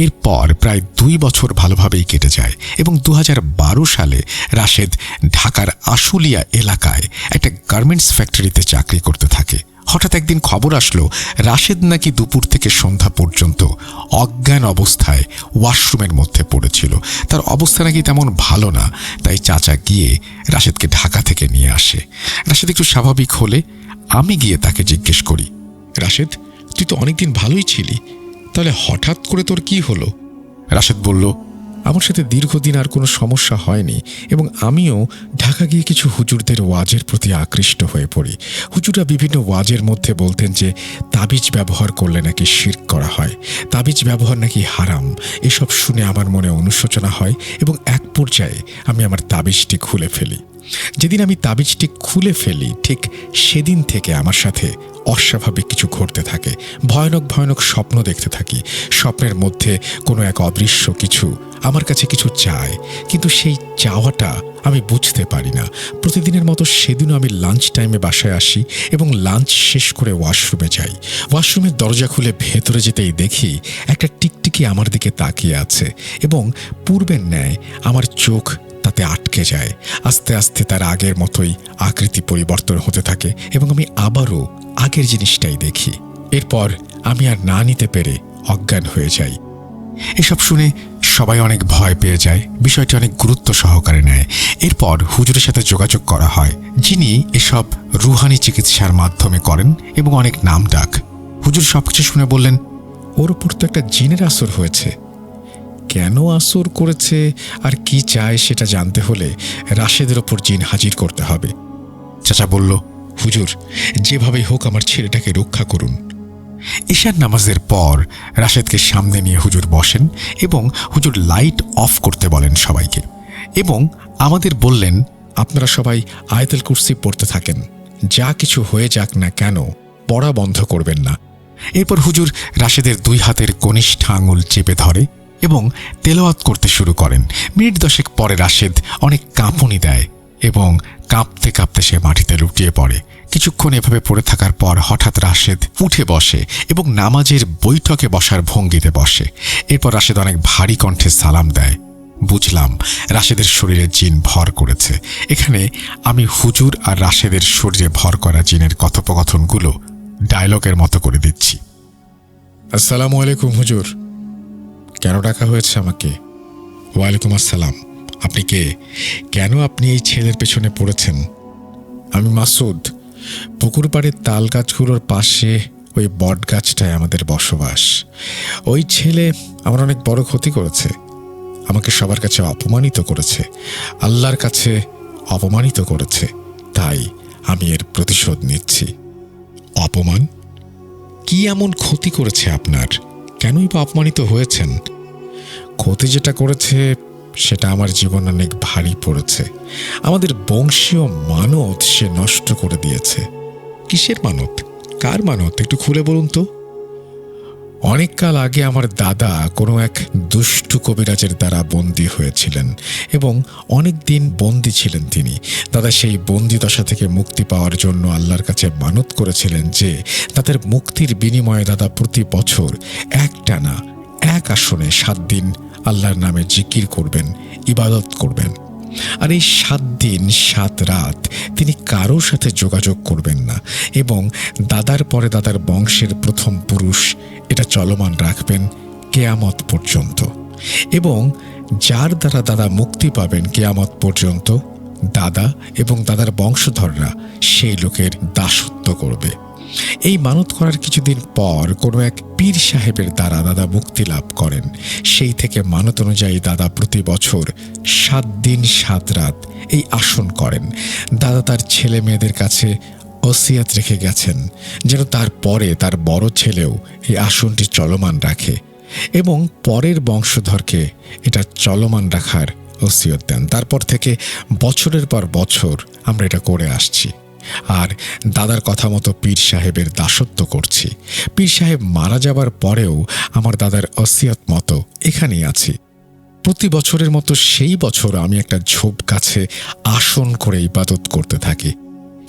এরপর প্রায় 2 বছর ভালোভাবেই কেটে যায় এবং 2012 সালে রাশেদ ঢাকার আশুলিয়া এলাকায় একটা গার্মেন্টস ফ্যাক্টরিতে চাকরি করতে থাকে। হঠাৎ একদিন খবর আসলো রাশেদ নাকি দুপুর থেকে সন্ধ্যা পর্যন্ত অজ্ঞান অবস্থায় ওয়াশরুমের মধ্যে পড়েছিল। তার অবস্থা নাকি তেমন ভালো না, তাই চাচা গিয়ে রাশেদকে ঢাকা থেকে নিয়ে আসে। রাশেদ একটু স্বাভাবিক হলে আমি গিয়ে তাকে জিজ্ঞেস করি, রাশেদ, তুই তো অনেকদিন ভালোই ছিলি, তাহলে হঠাৎ করে তোর কি হলো? রাশেদ বলল, আমার সাথে দীর্ঘদিন আর কোনো সমস্যা হয়নি এবং আমিও ঢাকা গিয়ে কিছু হুজুরদের ওয়াজের প্রতি আকৃষ্ট হয়ে পড়ি। হুজুররা বিভিন্ন ওয়াজের মধ্যে বলতেন যে তাবিজ ব্যবহার করলে নাকি শিরক করা হয়, তাবিজ ব্যবহার নাকি হারাম। এসব শুনে আমার মনে অনুশোচনা হয় এবং এক পর্যায়ে আমি আমার তাবিজটি খুলে ফেলি। যেদিন আমি তাবিজটি খুলে ফেলি ঠিক সেদিন থেকে আমার সাথে অস্বাভাবিক কিছু ঘটতে থাকে। ভয়ানক ভয়ানক স্বপ্ন দেখতে থাকি। স্বপ্নের মধ্যে কোনো এক অদৃশ্য কিছু আমার কাছে কিছু চায়, কিন্তু সেই চাওয়াটা আমি বুঝতে পারি না। প্রতিদিনের মতো সেদিনও আমি লাঞ্চ টাইমে বাসায় আসি এবং লাঞ্চ শেষ করে ওয়াশরুমে যাই। ওয়াশরুমের দরজা খুলে ভেতরে যেতেই দেখি একটা টিকটিকি আমার দিকে তাকিয়ে আছে এবং পূর্বের ন্যায় আমার চোখ তাতে আটকে যায়। আস্তে আস্তে তার আগের মতোই আকৃতি পরিবর্তন হতে থাকে এবং আমি আবারও আগের জিনিসটাই দেখি। এরপর আমি আর না নিতে পেরে অজ্ঞান হয়ে যাই। এসব শুনে সবাই অনেক ভয় পেয়ে যায়, বিষয়টি অনেক গুরুত্ব সহকারে নেয়। এরপর হুজুরের সাথে যোগাযোগ করা হয়, যিনি এসব রুহানি চিকিৎসার মাধ্যমে করেন এবং অনেক নাম ডাক। হুজুর সবকিছু শুনে বললেন, ওর উপর তো একটা জিনের আসর হয়েছে। কেন আসর করেছে আর কি চায় সেটা জানতে হলে রাশেদের ওপর জিন হাজির করতে হবে। চাচা বলল, হুজুর, যেভাবেই হোক আমার ছেলেটাকে রক্ষা করুন। ঈশার নামাজের পর রাশেদকে সামনে নিয়ে হুজুর বসেন এবং হুজুর লাইট অফ করতে বলেন সবাইকে এবং আমাদের বললেন, আপনারা সবাই আয়াতুল কুরসি পড়তে থাকেন। যা কিছু হয়ে যাক না কেন, পড়া বন্ধ করবেন না। এরপর হুজুর রাশেদের 2 হাতের কনিষ্ঠ আঙুল চেপে ধরে এবং তেলাওয়াত করতে শুরু করেন। মিনিট 10 পরে রাশেদ অনেক কাঁপুনি দেয় এবং কাঁপতে কাঁপতে সে মাটিতে লুটিয়ে পড়ে। কিছুক্ষণ এভাবে পড়ে থাকার পর হঠাৎ রাশেদ উঠে বসে এবং নামাজের বৈঠকে বসার ভঙ্গিতে বসে। এরপর রাশেদ অনেক ভারী কণ্ঠে সালাম দেয়। বুঝলাম রাশেদের শরীরে জিন ভর করেছে। এখানে আমি হুজুর আর রাশেদের শরীরে ভর করা জিনের কথোপকথনগুলো ডায়লগের মতো করে দিচ্ছি। আসসালামু আলাইকুম হুজুর। কেন ডাকা হয়েছে আমাকে? ওয়ালাইকুম আসসালাম। আপনি কে? কেন আপনি এই ছেলের পেছনে পড়েছেন? আমি মাসুদ। পুকুর পাড়ের তাল গাছগুলোর পাশে ওই বট গাছটায় আমাদের বসবাস। ওই ছেলে আমার অনেক বড় ক্ষতি করেছে, আমাকে সবার কাছে অপমানিত করেছে, আল্লাহর কাছে অপমানিত করেছে। তাই আমি এর প্রতিশোধ নিচ্ছি। অপমান? কি এমন ক্ষতি করেছে আপনার? কেনই বা অপমানিত হয়েছেন? ক্ষতি যেটা করেছে সেটা আমার জীবন অনেক ভারী পড়েছে। আমাদের বংশীয় মানত সে নষ্ট করে দিয়েছে। কিসের মানত? কার মানত? একটু খুলে বলুন তো। অনেক কাল আগে আমার দাদা কোনো এক দুষ্টু কবিরাজের দ্বারা বন্দী হয়েছিলেন এবং অনেক দিন বন্দী ছিলেন তিনি। দাদা সেই বন্দী দশা থেকে মুক্তি পাওয়ার জন্য আল্লাহর কাছে মানত করেছিলেন যে তাদের মুক্তির বিনিময়ে দাদা প্রতি বছর একটানা এক আসনে 7 দিন আল্লাহর নামে জিকির করবেন, ইবাদত করবেন। আর এই 7 দিন 7 রাত তিনি কারোর সাথে যোগাযোগ করবেন না এবং দাদার পরে দাদার বংশের প্রথম পুরুষ এটা চলমান রাখবেন কেয়ামত পর্যন্ত, এবং যার দ্বারা দাদা মুক্তি পাবেন কেয়ামত পর্যন্ত দাদা এবং দাদার বংশধররা সেই লোকের দাসত্ব করবে। এই মানত করার কিছুদিন পর কোনো এক পীর সাহেবের দ্বারা দাদা মুক্তি লাভ করেন। সেই থেকে মানত অনুযায়ী দাদা প্রতি বছর 7 দিন 7 রাত এই আসন করেন। দাদা তার ছেলে মেয়েদের কাছে ওসিয়াত রেখে গেছেন যেন তার পরে তার বড় ছেলেও এই আসনটি চলমান রাখে এবং পরের বংশধরকে এটা চলমান রাখার ওসিয়ত দেন। তারপর থেকে বছরের পর বছর আমরা এটা করে আসছি আর দাদার কথা মতো পীর সাহেবের দাসত্ব করছি। পীর সাহেব মারা যাবার পরেও আমার দাদার ওসিয়ত মতো এখানেই আছি। প্রতি বছরের মতো সেই বছর আমি একটা ঝোপ গাছে আসন করে ইবাদত করতে থাকি।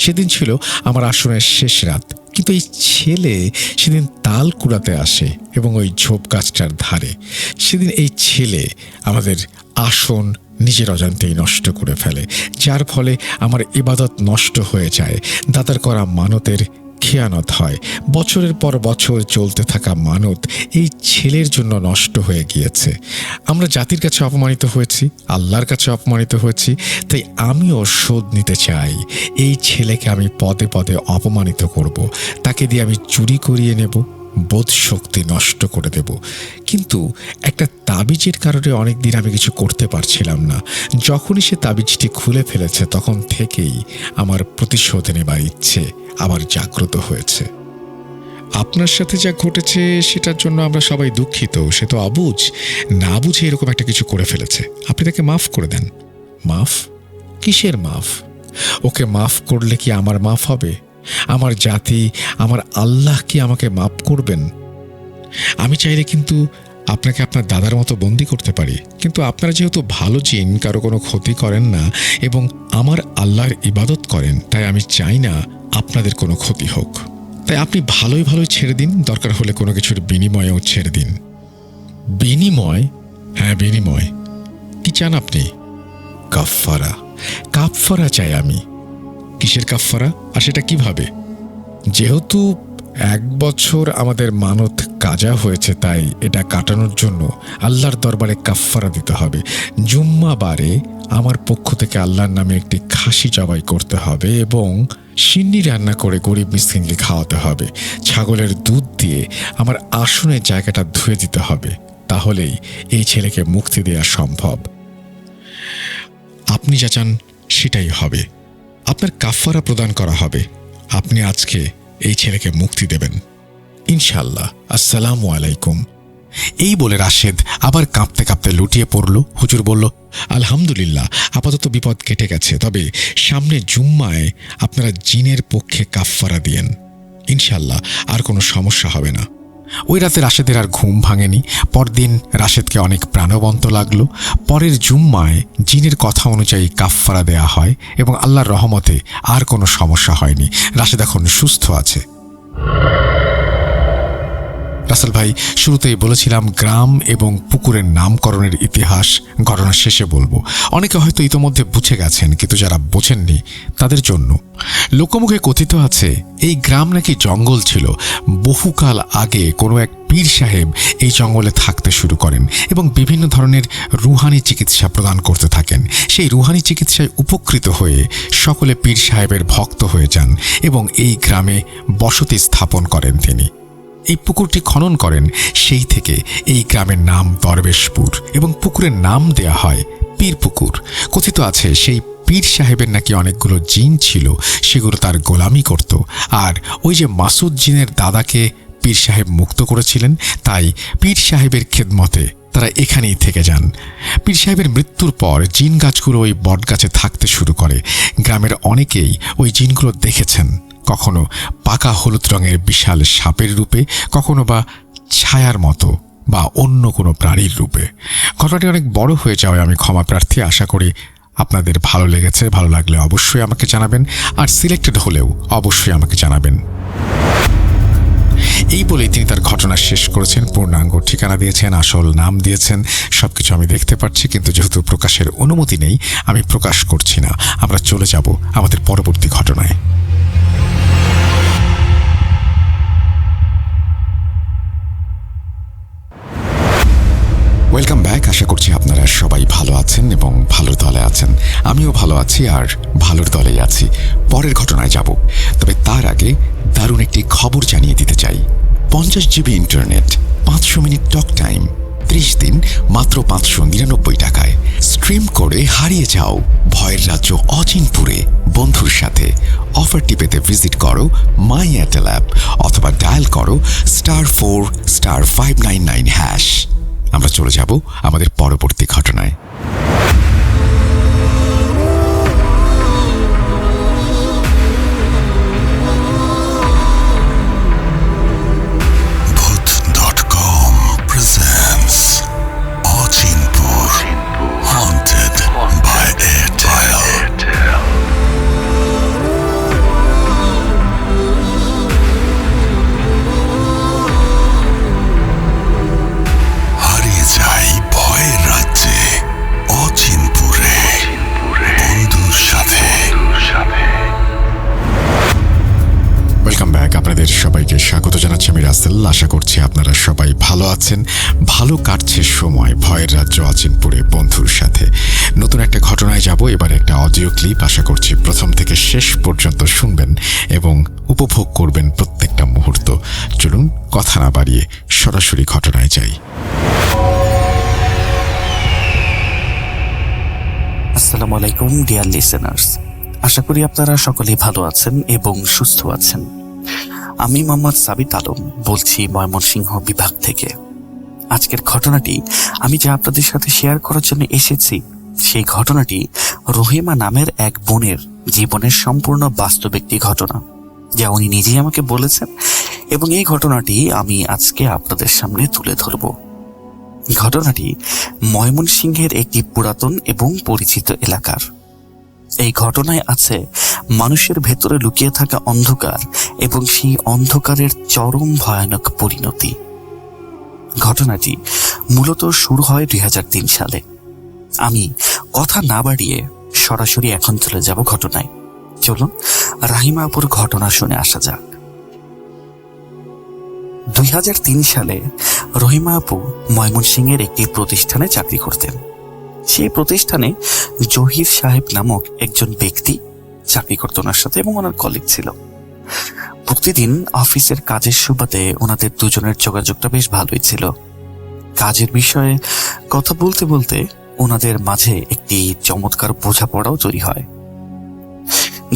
সেদিন ছিল আমার আসনের শেষ রাত, কিন্তু এই ছেলে সেদিন তাল কুড়াতে আসে এবং ওই ঝোপ গাছটার ধারে। সেদিন এই ছেলে আমাদের আসন নিজের অজান্তেই নষ্ট করে ফেলে, যার ফলে আমার ইবাদত নষ্ট হয়ে যায়। দাদার করা মানতের খেয়ানত হয়। বছরের পর বছর চলতে থাকা মানত এই ছেলের জন্য নষ্ট হয়ে গিয়েছে। আমরা জাতির কাছে অপমানিত হয়েছি, আল্লাহর কাছে অপমানিত হয়েছি, তাই আমিও শোধ নিতে চাই। এই ছেলেকে আমি পদে পদে অপমানিত করব, তাকে দিয়ে আমি চুরি করিয়ে নেব, বোধ শক্তি নষ্ট করে দেব। কিন্তু একটা তাবিজের কারণে অনেক দিন আমি কিছু করতে পারছিলাম না। যখনই সে তাবিজটি খুলে ফেলেছে তখন থেকেই আমার প্রতিশোধ নেবার ইচ্ছে আবার জাগ্রত হয়েছে। আপনার সাথে যা ঘটেছে সেটার জন্য আমরা সবাই দুঃখিত। সে তো অবুঝ, না বুঝে এরকম একটা কিছু করে ফেলেছে। আপনি তাকে মাফ করে দেন। মাফ? কিসের মাফ? ওকে মাফ করলে কি আমার মাফ হবে? আমার জাতি, আমার আল্লাহ কি আমাকে মাফ করবেন? আমি চাইলে কিন্তু আপনাকে আপনার দাদার মতো বন্দি করতে পারি, কিন্তু আপনারা যেহেতু ভালো জিন, কারো কোনো ক্ষতি করেন না এবং আমার আল্লাহর ইবাদত করেন, তাই আমি চাই না আপনাদের কোনো ক্ষতি হোক। তাই আপনি ভালোই ভালোই ছেড়ে দিন, দরকার হলে কোনো কিছুর বিনিময়েও ছেড়ে দিন। বিনিময়? হ্যাঁ, বিনিময়। কি চান আপনি? কাফফারা। কাফফারা চাই আমি। কিসের কাফফারা? আর সেটা কিভাবে? যেহেতু 1 বছর আমাদের মানত কাজা হয়েছে, তাই এটা কাটানোর জন্য আল্লাহর দরবারে কাফফারা দিতে হবে। জুম্মাবারে আমার পক্ষ থেকে আল্লাহর নামে একটি খাসি জবাই করতে হবে এবং সিন্নি রান্না করে গরিব মিসকিনকে খাওয়াতে হবে। ছাগলের দুধ দিয়ে আমার আসনের জায়গাটা ধুয়ে দিতে হবে। তাহলেই এই ছেলেকে মুক্তি দেওয়া সম্ভব। আপনি যা চান সেটাই হবে। আপনার কাফফারা প্রদান করা হবে। আপনি আজকে এই ছেলেকে মুক্তি দেবেন ইনশাআল্লাহ। আসসালামু আলাইকুম। এই বলে রাশেদ আবার কাঁপতে কাঁপতে লুটিয়ে পড়ল। হুজুর বলল, আলহামদুলিল্লাহ, আপাতত বিপদ কেটে গেছে, তবে সামনে জুম্মায় আপনারা জিনের পক্ষে কাফফারা দিয়েন, ইনশাআল্লাহ আর কোনো সমস্যা হবে না। ওই রাতে রাশেদের আর ঘুম ভাঙেনি। পরদিন রাশেদকে অনেক প্রাণবন্ত লাগলো। পরের জুম্মায় জিনের কথা অনুযায়ী কাফফারা দেয়া হয় এবং আল্লাহর রহমতে আর কোনো সমস্যা হয়নি। রাশেদ এখন সুস্থ আছে। রাসেল ভাই, শুরুতেই বলেছিলাম গ্রাম এবং পুকুরের নামকরণের ইতিহাস ঘটনা শেষে বলবো। অনেকে হয়তো ইতোমধ্যে বুঝে গেছেন, কিন্তু যারা বোঝেননি তাদের জন্য। লোকমুখে কথিত আছে এই গ্রাম নাকি জঙ্গল ছিল। বহুকাল আগে কোনো এক পীর সাহেব এই জঙ্গলে থাকতে শুরু করেন এবং বিভিন্ন ধরনের রুহানি চিকিৎসা প্রদান করতে থাকেন। সেই রুহানি চিকিৎসায় উপকৃত হয়ে সকলে পীর সাহেবের ভক্ত হয়ে যান এবং এই গ্রামে বসতি স্থাপন করেন তিনি। এই পুকুরটি খনন করেন, সেই থেকে এই গ্রামের নাম দরবেশপুর এবং পুকুরের নাম দেয়া হয় পীর পুকুর। কথিত আছে সেই পীর সাহেবের নাকি অনেকগুলো জিন ছিল, সেগুলো তার গোলামি করত। আর ওই যে মাসুদ জিনের দাদাকে পীর সাহেব মুক্ত করেছিলেন, তাই পীর সাহেবের খেদমতে তারা এখানেই থেকে যান। পীর সাহেবের মৃত্যুর পর জিন গাছগুলো ওই বটগাছে থাকতে শুরু করে। গ্রামের অনেকেই ওই জিনগুলো দেখেছেন, কখনো পাকা হলুদ রঙের বিশাল সাপের রূপে, কখনো বা ছায়ার মতো বা অন্য কোনো প্রাণীর রূপে। ঘটনাটি অনেক বড় হয়ে যাওয়ায় আমি ক্ষমা প্রার্থী। আশা করি আপনাদের ভালো লেগেছে। ভালো লাগলে অবশ্যই আমাকে জানাবেন, আর সিলেক্টেড হলেও অবশ্যই আমাকে জানাবেন। এই বলেই তিনি তার ঘটনা শেষ করেছেন, পূর্ণাঙ্গ ঠিকানা দিয়েছেন, আসল নাম দিয়েছেন। সবকিছু আমি দেখতে পাচ্ছি, কিন্তু যেহেতু প্রকাশের অনুমতি নেই আমি প্রকাশ করছি না। আমরা চলে যাব আমাদের পরবর্তী ঘটনায়। Welcome back. আশা করছি আপনারা সবাই ভালো আছেন এবং ভালোর দলে আছেন। আমিও ভালো আছি আর ভালোর দলেই আছি। পরের ঘটনায় যাব, তবে তার আগে দারুণ একটি খবর জানিয়ে দিতে চাই। 50 GB internet, 500 minute talk time, 30 দিন মাত্র 599 টাকায়। স্ট্রিম করে হারিয়ে যাও ভয়ের রাজ্য অচিনপুরে বন্ধুর সাথে। অফারটি পেতে ভিজিট করো মাই এয়ারটেল অ্যাপ অথবা ডায়াল করো *4*599#। আমরা চলে যাব আমাদের পরবর্তী ঘটনায়। Bhoot.com presents Achinpur Haunted by Airtel. হারিয়ে যাই ভয়ের রাজ্যে অচিনপুরে বন্ধুর সাথে। Welcome back. আপনাদের সবাইকে স্বাগত জানাচ্ছি আমি রাসেল। আশা করছি আপনারা সবাই ভালো আছেন, ভালো কাটছে সময় ভয়ের রাজ্য অচিনপুরে বন্ধুর সাথে। নতুন একটা ঘটনায় যাব। এবার একটা অডিও ক্লিপ। আশা করছি প্রথম থেকে শেষ পর্যন্ত শুনবেন এবং উপভোগ করবেন প্রত্যেকটা মুহূর্ত। চলুন কথা না বাড়িয়ে সরাসরি ঘটনায় যাই। আসসালামু আলাইকুম ডিয়ার লিসেনার্স, আশা করি আপনারা সকলেই ভালো আছেন এবং সুস্থ আছেন। আমি মোহাম্মদ সাবিত আলম বলছি ময়মনসিংহ বিভাগ থেকে। আজকের ঘটনাটি আমি যা আপনাদের সাথে শেয়ার করার জন্য এসেছি, সেই ঘটনাটি রহিমা নামের এক বোনের জীবনের সম্পূর্ণ বাস্তব একটি ঘটনা, যা উনি নিজেই আমাকে বলেছেন, এবং এই ঘটনাটি আমি আজকে আপনাদের সামনে তুলে ধরব। ঘটনাটি ময়মনসিংহের একটি পুরাতন এবং পরিচিত এলাকার। এই ঘটনায় আছে মানুষের ভেতরে লুকিয়ে থাকা অন্ধকার এবং সেই অন্ধকারের চরম ভয়ানক পরিণতি। ঘটনাটি মূলত শুরু হয় 2003 সালে। আমি কথা না বাড়িয়ে সরাসরি এখন চলে যাব ঘটনায়। চলুন রাহিমা আপুর ঘটনা শুনে আসা যাক। 2003 সালে রহিমা আপু ময়মনসিংহের একটি প্রতিষ্ঠানে চাকরি করতেন। সেই প্রতিষ্ঠানে জহির সাহেব নামক একজন ব্যক্তি চাকরি করত ওনার সাথে এবং ওনার কলিগ ছিল। প্রতিদিন অফিসের কাজের সুবাদে ওনাদের দুজনের যোগাযোগটা বেশ ভালোই ছিল। কাজের বিষয়ে কথা বলতে বলতে ওনাদের মাঝে একটি চমৎকার বোঝাপড়াও তৈরি হয়।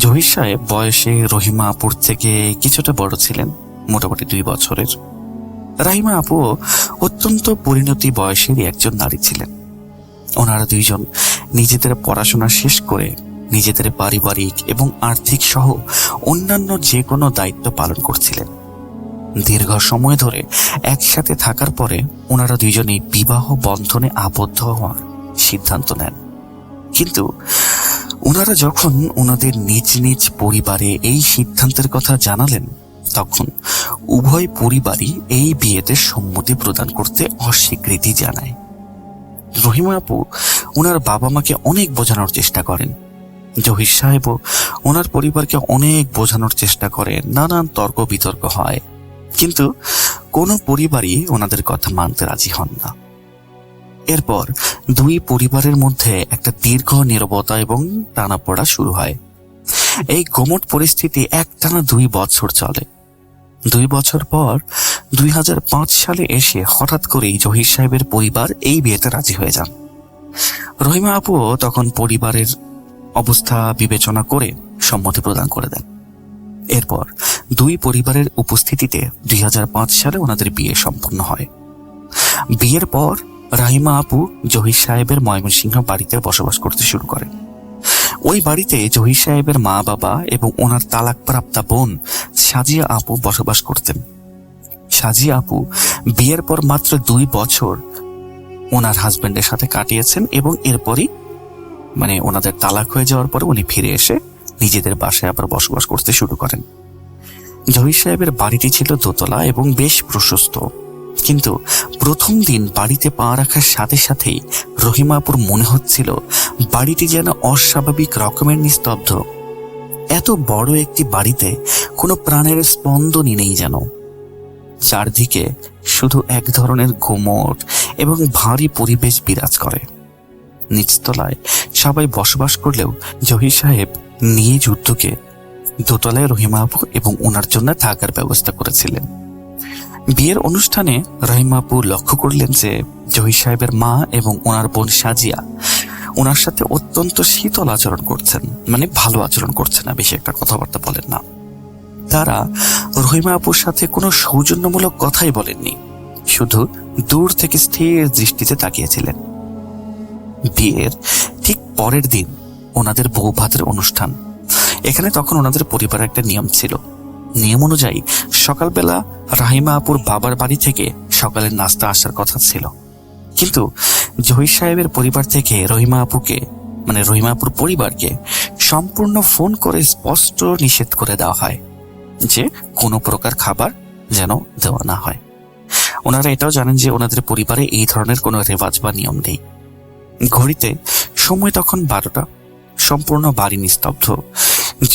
জহির সাহেব বয়সে রহিমা আপুর থেকে কিছুটা বড় ছিলেন, মোটামুটি 2 বছরের। রাহিমা আপুও অত্যন্ত পরিণতি বয়সেরই একজন নারী ছিলেন। ওনারা দুইজন নিজেদের পড়াশোনা শেষ করে নিজেদের পারিবারিক এবং আর্থিক সহ অন্যান্য যে কোনো দায়িত্ব পালন করছিলেন। দীর্ঘ সময় ধরে একসাথে থাকার পরে ওনারা দুইজনেই বিবাহ বন্ধনে আবদ্ধ হওয়ার সিদ্ধান্ত নেন। কিন্তু ওনারা যখন ওনাদের নিজ নিজ পরিবারে এই সিদ্ধান্তের কথা জানালেন, তখন উভয় পরিবারই এই বিয়েতে সম্মতি প্রদান করতে অস্বীকৃতি জানায়। রহিমা আপু ওনার বাবা মাকে অনেক বোঝানোর চেষ্টা করেন। জহির সাহেবও ওনার পরিবারকে অনেক বোঝানোর চেষ্টা করে, নানান তর্ক বিতর্ক হয়, কিন্তু কোনো পরিবারই ওনাদের কথা মানতে রাজি হন না। এরপর দুই পরিবারের মধ্যে একটা দীর্ঘ নীরবতা এবং টানাপোড়া শুরু হয়। এই গোমট পরিস্থিতি একটানা 2 বছর চলে। 2 বছর পর 2005 সালে এসে হঠাৎ করেই জহির সাহেবের পরিবার এই বিয়েতে রাজি হয়ে যান। রহিমা আপুও তখন পরিবারের অবস্থা বিবেচনা করে সম্মতি প্রদান করে দেন। এরপর দুই পরিবারের উপস্থিতিতে 2005 সালে ওনাদের বিয়ে সম্পন্ন হয়। বিয়ের পর রাহিমা আপু জহির সাহেবের ময়মনসিংহ বাড়িতে বসবাস করতে শুরু করেন। ওই বাড়িতে জহির সাহেবের মা বাবা এবং ওনার তালাকপ্রাপ্তা বোন সাজিয়া আপু বসবাস করতেন। সাজিয়া আপু বিয়ের পর মাত্র 2 বছর ওনার হাজবেন্ডের সাথে কাটিয়েছেন এবং এরপরই ওনাদের তালাক হয়ে যাওয়ার পরে উনি ফিরে এসে নিজেদের বাসায় আবার বসবাস করতে শুরু করেন। জহির সাহেবের বাড়িটি ছিল দোতলা এবং বেশ প্রশস্ত, কিন্তু প্রথম দিন বাড়িতে পা রাখার সাথে সাথেই রহিমা আপুর মনে হচ্ছিল বাড়িটি যেন অস্বাভাবিক রকমের নিস্তব্ধ। এত বড় একটি বাড়িতে কোনো প্রাণের স্পন্দনই নেই যেন। চারদিকে শুধু এক ধরনের গুমট এবং ভারী পরিবেশ বিরাজ করে। নিচতলায় সবাই বসবাস করলেও জহির সাহেব নিজ উদ্যোগে দোতলায় রহিমা আপু এবং ওনার জন্য থাকার ব্যবস্থা করেছিলেন। বিয়ের অনুষ্ঠানে রহিমা আপু লক্ষ্য করলেন যে জহির সাহেবের মা এবং ওনার বোন সাজিয়া ওনার সাথে অত্যন্ত শীতল আচরণ করছেন, মানে ভালো আচরণ করছে না, বেশি একটা কথাবার্তা বলেন না। তারা রহিমা আপুর সাথে কোনো সৌজন্যমূলক কথাই বলেননি, শুধু দূর থেকে স্থির দৃষ্টিতে তাকিয়েছিলেন। বিয়ের ঠিক পরের দিন ওনাদের বউ ভাতের অনুষ্ঠান। এখানে তখন ওনাদের পরিবারের একটা নিয়ম ছিল। নিয়ম অনুযায়ী সকালবেলা রাহিমা আপুর বাবার বাড়ি থেকে সকালের নাস্তা আসার কথা ছিল, কিন্তু জহির সাহেবের পরিবার থেকে রহিমা আপুর পরিবারকে সম্পূর্ণ ফোন করে স্পষ্ট নিষেধ করে দেওয়া হয় যে কোনো প্রকার খাবার যেন দেওয়া না হয়। ওনারা এটাও জানেন যে ওনাদের পরিবারে এই ধরনের কোনো রেওয়াজ বা নিয়ম নেই। ঘড়িতে সময় তখন 12টা। সম্পূর্ণ বাড়ি নিস্তব্ধ।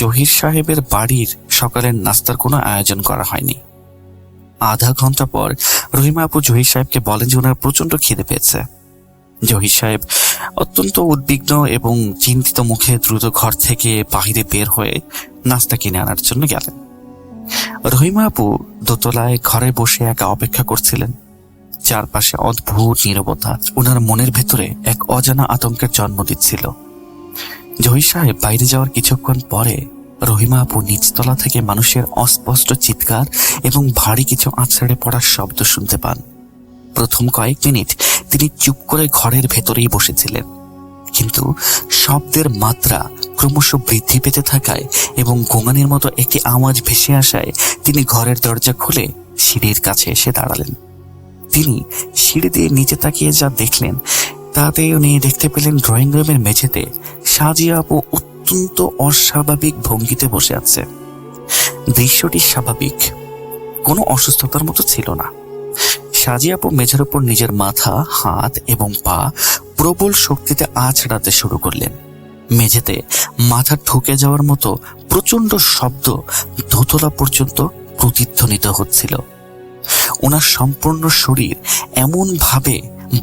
জহির সাহেবের বাড়ির সকালের নাস্তার কোনো আয়োজন করা হয়নি। আধা ঘন্টা পর রহিমা আপু জহির সাহেবকে বলেন যে ওনার প্রচন্ড খিদে পেয়েছে। জহির সাহেব অত্যন্ত উদ্বিগ্ন এবং চিন্তিত মুখে দ্রুত ঘর থেকে বাহিরে বের হয়ে নাস্তা কিনে আনার জন্য গেলেন। রহিমা আপু দোতলায় ঘরে বসে একা অপেক্ষা করছিলেন। চারপাশে অদ্ভুত নীরবতা ওনার মনের ভেতরে এক অজানা আতঙ্কের জন্ম দিচ্ছিল। জহির সাহেব বাইরে যাওয়ার কিছুক্ষণ পরে রহিমা আপু নিচতলা থেকে মানুষের অস্পষ্ট চিৎকার এবং ভারী কিছু আছড়ে পড়ার শব্দ শুনতে পান। প্রথম কয়েক মিনিট তিনি চুপ করে ঘরের ভেতরেই বসেছিলেন, কিন্তু শব্দের মাত্রা ক্রমশ বৃদ্ধি পেতে থাকায় এবং গোঙানির মতো একটি আওয়াজ ভেসে আসায় তিনি ঘরের দরজা খুলে সিঁড়ির কাছে এসে দাঁড়ালেন। তিনি সিঁড়ি দিয়ে নিচে তাকিয়ে যা দেখলেন তাতে উনি দেখতে পেলেন ড্রয়িং রুমের মেঝেতে সাজিয়া আপু অত্যন্ত অস্বাভাবিক ভঙ্গিতে বসে আছে। দৃশ্যটি স্বাভাবিক, কোনো অসুস্থতার মতো ছিল না। সাজিয়া আপু মেঝের উপর নিজের মাথা, হাত এবং পা প্রবল শক্তিতে আছড়াতে শুরু করলেন। মেঝেতে মাথা ঢুকে যাওয়ার মতো প্রচন্ড শব্দ দোতলা পর্যন্ত প্রতিধ্বনিত হচ্ছিল। ওনার সম্পূর্ণ শরীর এমন ভাবে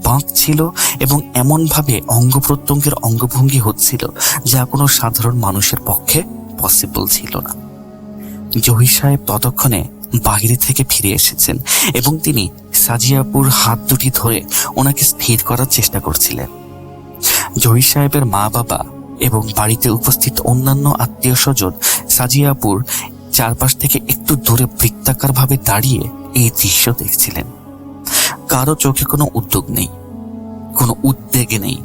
বাঁকছিল এবং এমন ভাবে অঙ্গ প্রত্যঙ্গের অঙ্গভঙ্গি হচ্ছিল যা কোনো সাধারণ মানুষের পক্ষে পসিবল ছিল না। জহির সাহেব ততক্ষণে বাহিরে থেকে ফিরে এসেছেন এবং তিনি সাজিয়াপুর হাত দুটি ধরে ওনাকে স্থির করার চেষ্টা করছিলেন। জহির সাহেবের মা বাবা এবং বাড়িতে উপস্থিত অন্যান্য আত্মীয় স্বজন সাজিয়াপুর চারপাশ থেকে একটু দূরে বৃত্তাকার ভাবে দাঁড়িয়ে এই দৃশ্য দেখছিলেন। কারো চোখে কোনো উদ্যোগ নেই, কোনো উদ্বেগ নেই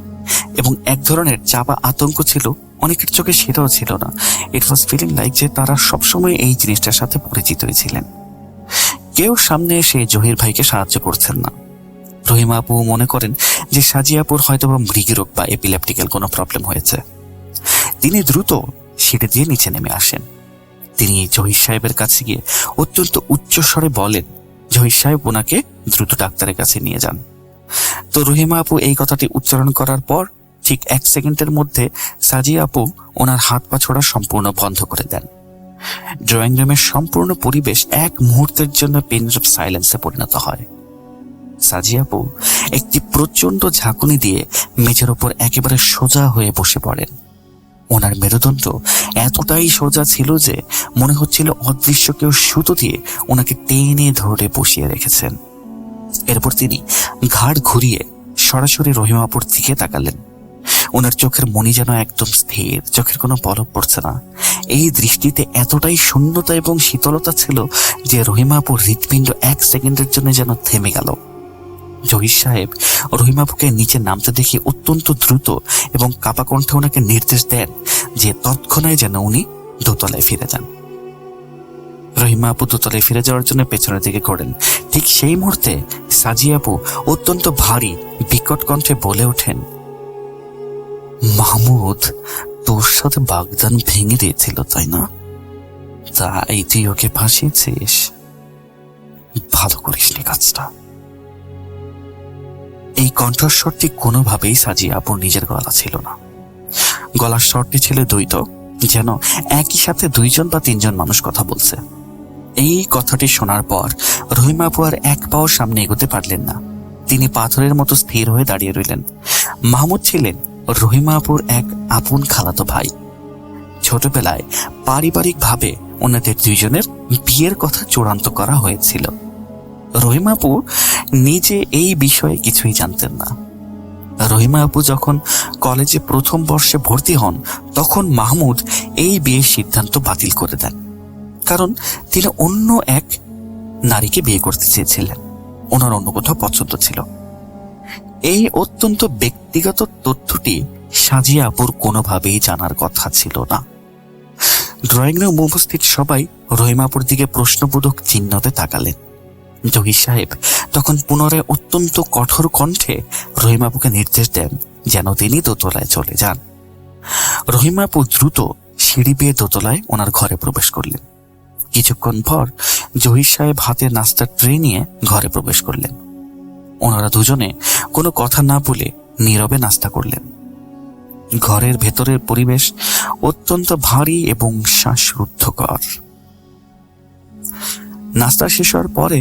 এবং এক ধরনের চাপা আতঙ্ক ছিল। অনেকের চোখে সেটাও ছিল না। ইট ওয়াজ ফিলিং লাইক যে তারা সবসময় এই জিনিসটার সাথে পরিচিত ছিলেন। কেউ সামনে এসে জহির ভাইকে সাহায্য করছেন না। রহিমা আপু মনে করেন যে সাজিয়াপুর হয়তো বা মৃগীরোগ বা এপিলেপটিক্যাল কোনো প্রবলেম হয়েছে। তিনি দ্রুত সিঁড়ি দিয়ে নিচে নেমে আসেন। তিনি জহির সাহেবের কাছে গিয়ে অত্যন্ত উচ্চ স্বরে বলেন জহির সাহেব ওনাকে দ্রুত ডাক্তারের কাছে নিয়ে যান। তো রহিমা আপু এই কথাটি উচ্চারণ করার পর ঠিক 1 সেকেন্ডের মধ্যে সাজিয়া আপু ওনার হাত পা ছোড়া সম্পূর্ণ বন্ধ করে দেন। ড্রয়িং রুমের সম্পূর্ণ পরিবেশ এক মুহূর্তের জন্য পেনড্রপ সাইলেন্সে পরিণত হয়। সাজিয়া আপু একটি প্রচন্ড ঝাঁকুনি দিয়ে মেঝের ওপর একেবারে সোজা হয়ে বসে পড়েন। ওনার মেরুদণ্ড এতটাই সোজা ছিল যে মনে হচ্ছিল অদৃশ্য কেউ সুতো দিয়ে ওনাকে টেনে ধরে বসিয়ে রেখেছেন। এরপর তিনি ঘাড় ঘুরিয়ে সরাসরি রহিমাপুর দিকে তাকালেন। ওনার চোখের মনি যেন একদম স্থির, চোখের কোনো পলক পড়ছে না। এই দৃষ্টিতে এতটাই শূন্যতা এবং শীতলতা ছিল যে রহিমাপুর হৃৎপিণ্ড 1 সেকেন্ডের জন্য যেন থেমে গেল। জহির সাহেব রহিমাপুকে নিচে নামতে দেখে অত্যন্ত দ্রুত এবং কাপা কণ্ঠে ওনাকে নির্দেশ দেন যে তৎক্ষণাৎ যেন উনি দোতলায় ফিরে যান। রহিমা আপু দোতলায় ফিরে যাওয়ার জন্য পেছনের দিকে ঘোরেন। ঠিক সেই মুহূর্তে সাজিয়া আপু অত্যন্ত ভারী বিকট কণ্ঠে বলে ওঠেন, মাহমুদ তোর সাথে বাগদান ভেঙে দিয়েছিল তাই না? তাই তুই ওকে ফাঁসিয়েছিস? ভালো করিসনি কাজটা। এই কণ্ঠস্বরটি কোনোভাবেই সাজিয়া আপুর নিজের গলা ছিল না। গলার স্বরটি ছিল দ্বৈত, যেন একই সাথে 2 বা 3 মানুষ কথা বলছে। এই কথাটি শোনার পর রহিমা আপু আর এক পাও সামনে এগোতে পারলেন না। তিনি পাথরের মতো স্থির হয়ে দাঁড়িয়ে রইলেন। মাহমুদ ছিলেন রহিমা আপুর এক আপন খালাতো ভাই। ছোটবেলায় পারিবারিকভাবে ওনাদের 2 জনের বিয়ের কথা চূড়ান্ত করা হয়েছিল। রহিমা আপু নিজে এই বিষয়ে কিছুই জানতেন না। রহিমা আপু যখন কলেজে প্রথম বর্ষে ভর্তি হন, তখন মাহমুদ এই বিয়ের সিদ্ধান্ত বাতিল করে দেন, কারণ তিনি অন্য এক নারীকে বিয়ে করতে চেয়েছিলেন। ওনার অন্য কোথাও পছন্দ ছিল। এই অত্যন্ত ব্যক্তিগত তথ্যটি সাজিয়া আপুর কোনোভাবেই জানার কথা ছিল না। ড্রয়িং রুম উপস্থিত সবাই রহিমা আপুর দিকে প্রশ্নবোধক চিহ্নতে তাকালেন। জহির সাহেব তখন পুনরায় অত্যন্ত কঠোর কণ্ঠে রহিমা আপুকে নির্দেশ দেন যেন তিনি দোতলায় চলে যান। রহিমা আপু দ্রুত সিঁড়ি বেয়ে দোতলায় ওনার ঘরে প্রবেশ করলেন। কিছুক্ষণ পর জহির সাহেব হাতে নাস্তার ট্রে নিয়ে ঘরে প্রবেশ করলেন। ওনারা দুজনে কোনো কথা না বলে নীরবে নাস্তা করলেন। ঘরের ভেতরের পরিবেশ অত্যন্ত ভারী এবং শ্বাসরুদ্ধকর। নাস্তা শেষ হওয়ার পরে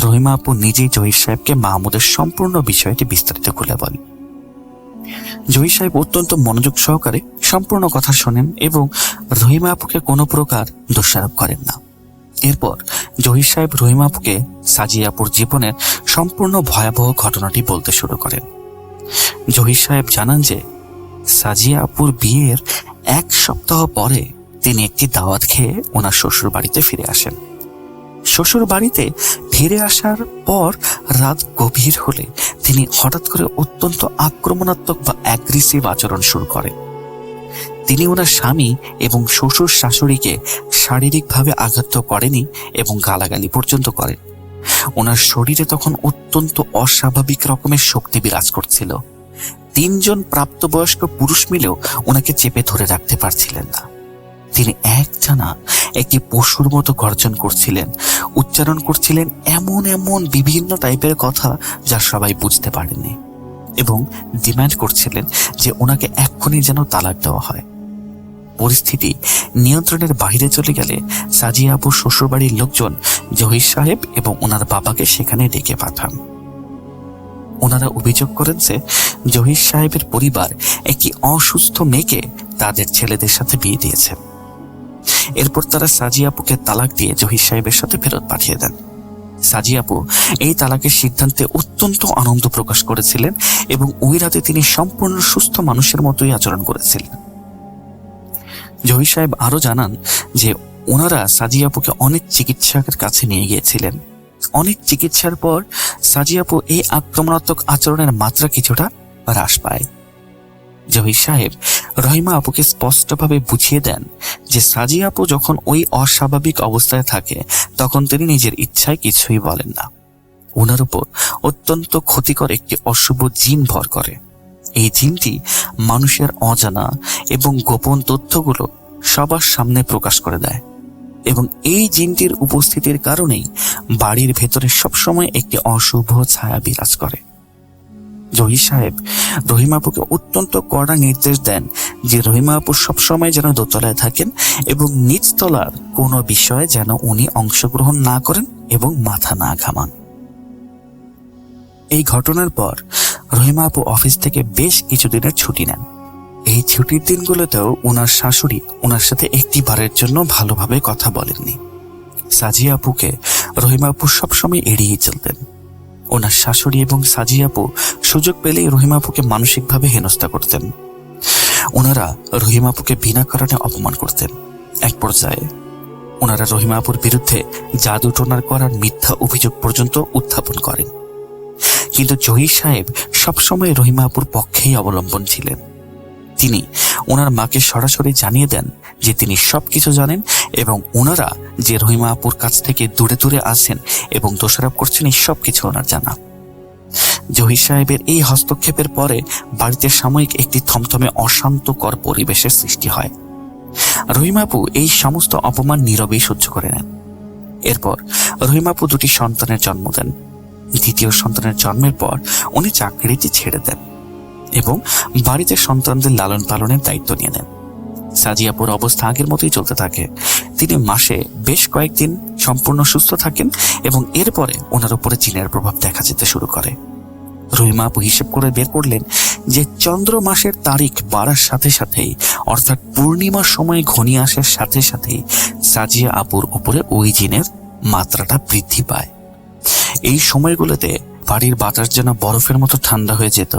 রহিমা আপু নিজেই জহির সাহেবকে মাহমুদের সম্পূর্ণ বিষয়টি বিস্তারিত খুলে বলেন। জহির সাহেব অত্যন্ত মনোযোগ সহকারে সম্পূর্ণ কথা শোনেন এবং রহিমা আপুকে কোনো প্রকার দোষারোপ করেন না। এরপর জহির সাহেব রহিমা আপুকে সাজিয়া আপুর জীবনের সম্পূর্ণ ভয়াবহ ঘটনাটি বলতে শুরু করেন। জহির সাহেব জানান যে সাজিয়া আপুর বিয়ের 1 সপ্তাহ পরে তিনি একটি দাওয়াত খেয়ে ওনার শ্বশুর বাড়িতে ফিরে আসেন। শ্বশুর বাড়িতে ফিরে আসার পর রাত গভীর হলে তিনি হঠাৎ করে অত্যন্ত আক্রমণাত্মক বা অ্যাগ্রেসিভ আচরণ শুরু করেন। তিনি ওনার স্বামী এবং শ্বশুর শাশুড়িকে শারীরিকভাবে আঘাত করেনি এবং গালাগালি পর্যন্ত করেন। ওনার শরীরে তখন অত্যন্ত অস্বাভাবিক রকমের শক্তি বিরাজ করছিল। 3 জন প্রাপ্তবয়স্ক পুরুষ মিলেও ওনাকে চেপে ধরে রাখতে পারছিলেন না। তিনি একটানা একটি পশুর মতো গর্জন করছিলেন, উচ্চারণ করছিলেন এমন এমন বিভিন্ন টাইপের কথা যা সবাই বুঝতে পারেনি, এবং ডিমান্ড করছিলেন যে ওনাকে এক্ষুনি যেন তালাক দেওয়া হয়। পরিস্থিতি নিয়ন্ত্রণের বাইরে চলে গেলে সাজিয়া আপুর শ্বশুরবাড়ির লোকজন জহির সাহেব এবং ওনার বাবাকে সেখানে ডেকে পাঠান। ওনারা অভিযোগ করেন যে জহির সাহেবের পরিবার একটি অসুস্থ মেয়েকে তাদের ছেলেদের সাথে বিয়ে দিয়েছে। এরপর তারা সাজিয়া আপুকে তালাক দিয়ে জহির সাহেবের সাথে ফেরত পাঠিয়ে দেন। সাজিয়া আপু এই তালাকের সিদ্ধান্তে অত্যন্ত আনন্দ প্রকাশ করেছিলেন এবং ওই রাতে তিনি সম্পূর্ণ সুস্থ মানুষের মতোই আচরণ করেছিলেন। জহির সাহেব আরো জানান যে ওনারা সাজিয়া আপুকে অনেক চিকিৎসকের কাছে নিয়ে গিয়েছিলেন। অনেক চিকিৎসার পর সাজিয়া আপু এই আক্রমণাত্মক আচরণের মাত্রা কিছুটা হ্রাস পায়। জহির সাহেব রহিমা আপুকে স্পষ্টভাবে বুঝিয়ে দেন যে সাজিয়া আপু যখন ওই অস্বাভাবিক অবস্থায় থাকে তখন তিনি নিজের ইচ্ছায় কিছুই বলেন না। ওনার উপর অত্যন্ত ক্ষতিকর একটি অশুভ জিন ভর করে। এই জিনটি মানুষের অজানা এবং গোপন তথ্যগুলো সবার সামনে প্রকাশ করে দেয়, এবং এই জিনটির উপস্থিতির কারণেই বাড়ির ভেতরে সবসময় একটি অশুভ ছায়া বিরাজ করে। জহির সাহেব রহিমা আপুকে অত্যন্ত কড়া নির্দেশ দেন যে রহিমা আপু সবসময় যেন দোতলায় থাকেন এবং নিচতলার কোনো বিষয়ে যেন উনি অংশগ্রহণ না করেন এবং মাথা না ঘামান। এই ঘটনার পর রহিমা আপু অফিস থেকে বেশ কিছুদিনের ছুটি নেন। এই ছুটির দিনগুলোতেও ওনার শাশুড়ি ওনার সাথে একটিবারের জন্য ভালোভাবে কথা বলেননি। সাজিয়া আপুকে রহিমা আপু সবসময় এড়িয়ে চলতেন। ওনার শাশুড়ি এবং সাজিয়া আপু সুযোগ পেলেই রহিমা আপুকে মানসিকভাবে হেনস্থা করতেন। ওনারা রহিমা আপুকে বিনা কারণে অপমান করতেন। এক পর্যায়ে ওনারা রহিমা আপুর বিরুদ্ধে জাদু টোনার করার মিথ্যা অভিযোগ পর্যন্ত উত্থাপন করেন। কিন্তু জহির সাহেব সবসময় রহিমা আপুর পক্ষেই অবলম্বন ছিলেন। তিনি ওনার মাকে সরাসরি জানিয়ে দেন যে তিনি সবকিছু জানেন এবং ওনারা যে রহিমা আপুর কাছ থেকে দূরে দূরে আছেন এবং দোষারোপ করছেন এই সবকিছু ওনার জানা। জহির সাহেবের এই হস্তক্ষেপের পরে বাড়িতে সাময়িক একটি থমথমে অশান্তকর পরিবেশের সৃষ্টি হয়। রহিমা আপু এই সমস্ত অপমান নীরবেই সহ্য করে নেন। এরপর রহিমা আপু 2টি সন্তানের জন্ম দেন। দ্বিতীয় সন্তানের জন্মের পর উনি চাকরিটি ছেড়ে দেন এবং বাড়িতে সন্তানদের লালন পালনের দায়িত্ব নিয়ে নেন। সাজিয়াপুর অবস্থা আগের মতোই চলতে থাকে। তিনি মাসে বেশ কয়েকদিন সম্পূর্ণ সুস্থ থাকেন এবং এরপরে ওনার উপরে জিনের প্রভাব দেখা যেতে শুরু করে। রহিমা আপু হিসেব করে বের করলেন যে চন্দ্র মাসের তারিখ বাড়ার সাথে সাথেই, অর্থাৎ পূর্ণিমার সময় ঘনিয়ে আসার সাথে সাথেই সাজিয়া আপুর উপরে ওই জিনের মাত্রাটা বৃদ্ধি পায়। এই সময়গুলোতে বাড়ির বাতাস যেন বরফের মতো ঠান্ডা হয়ে যেত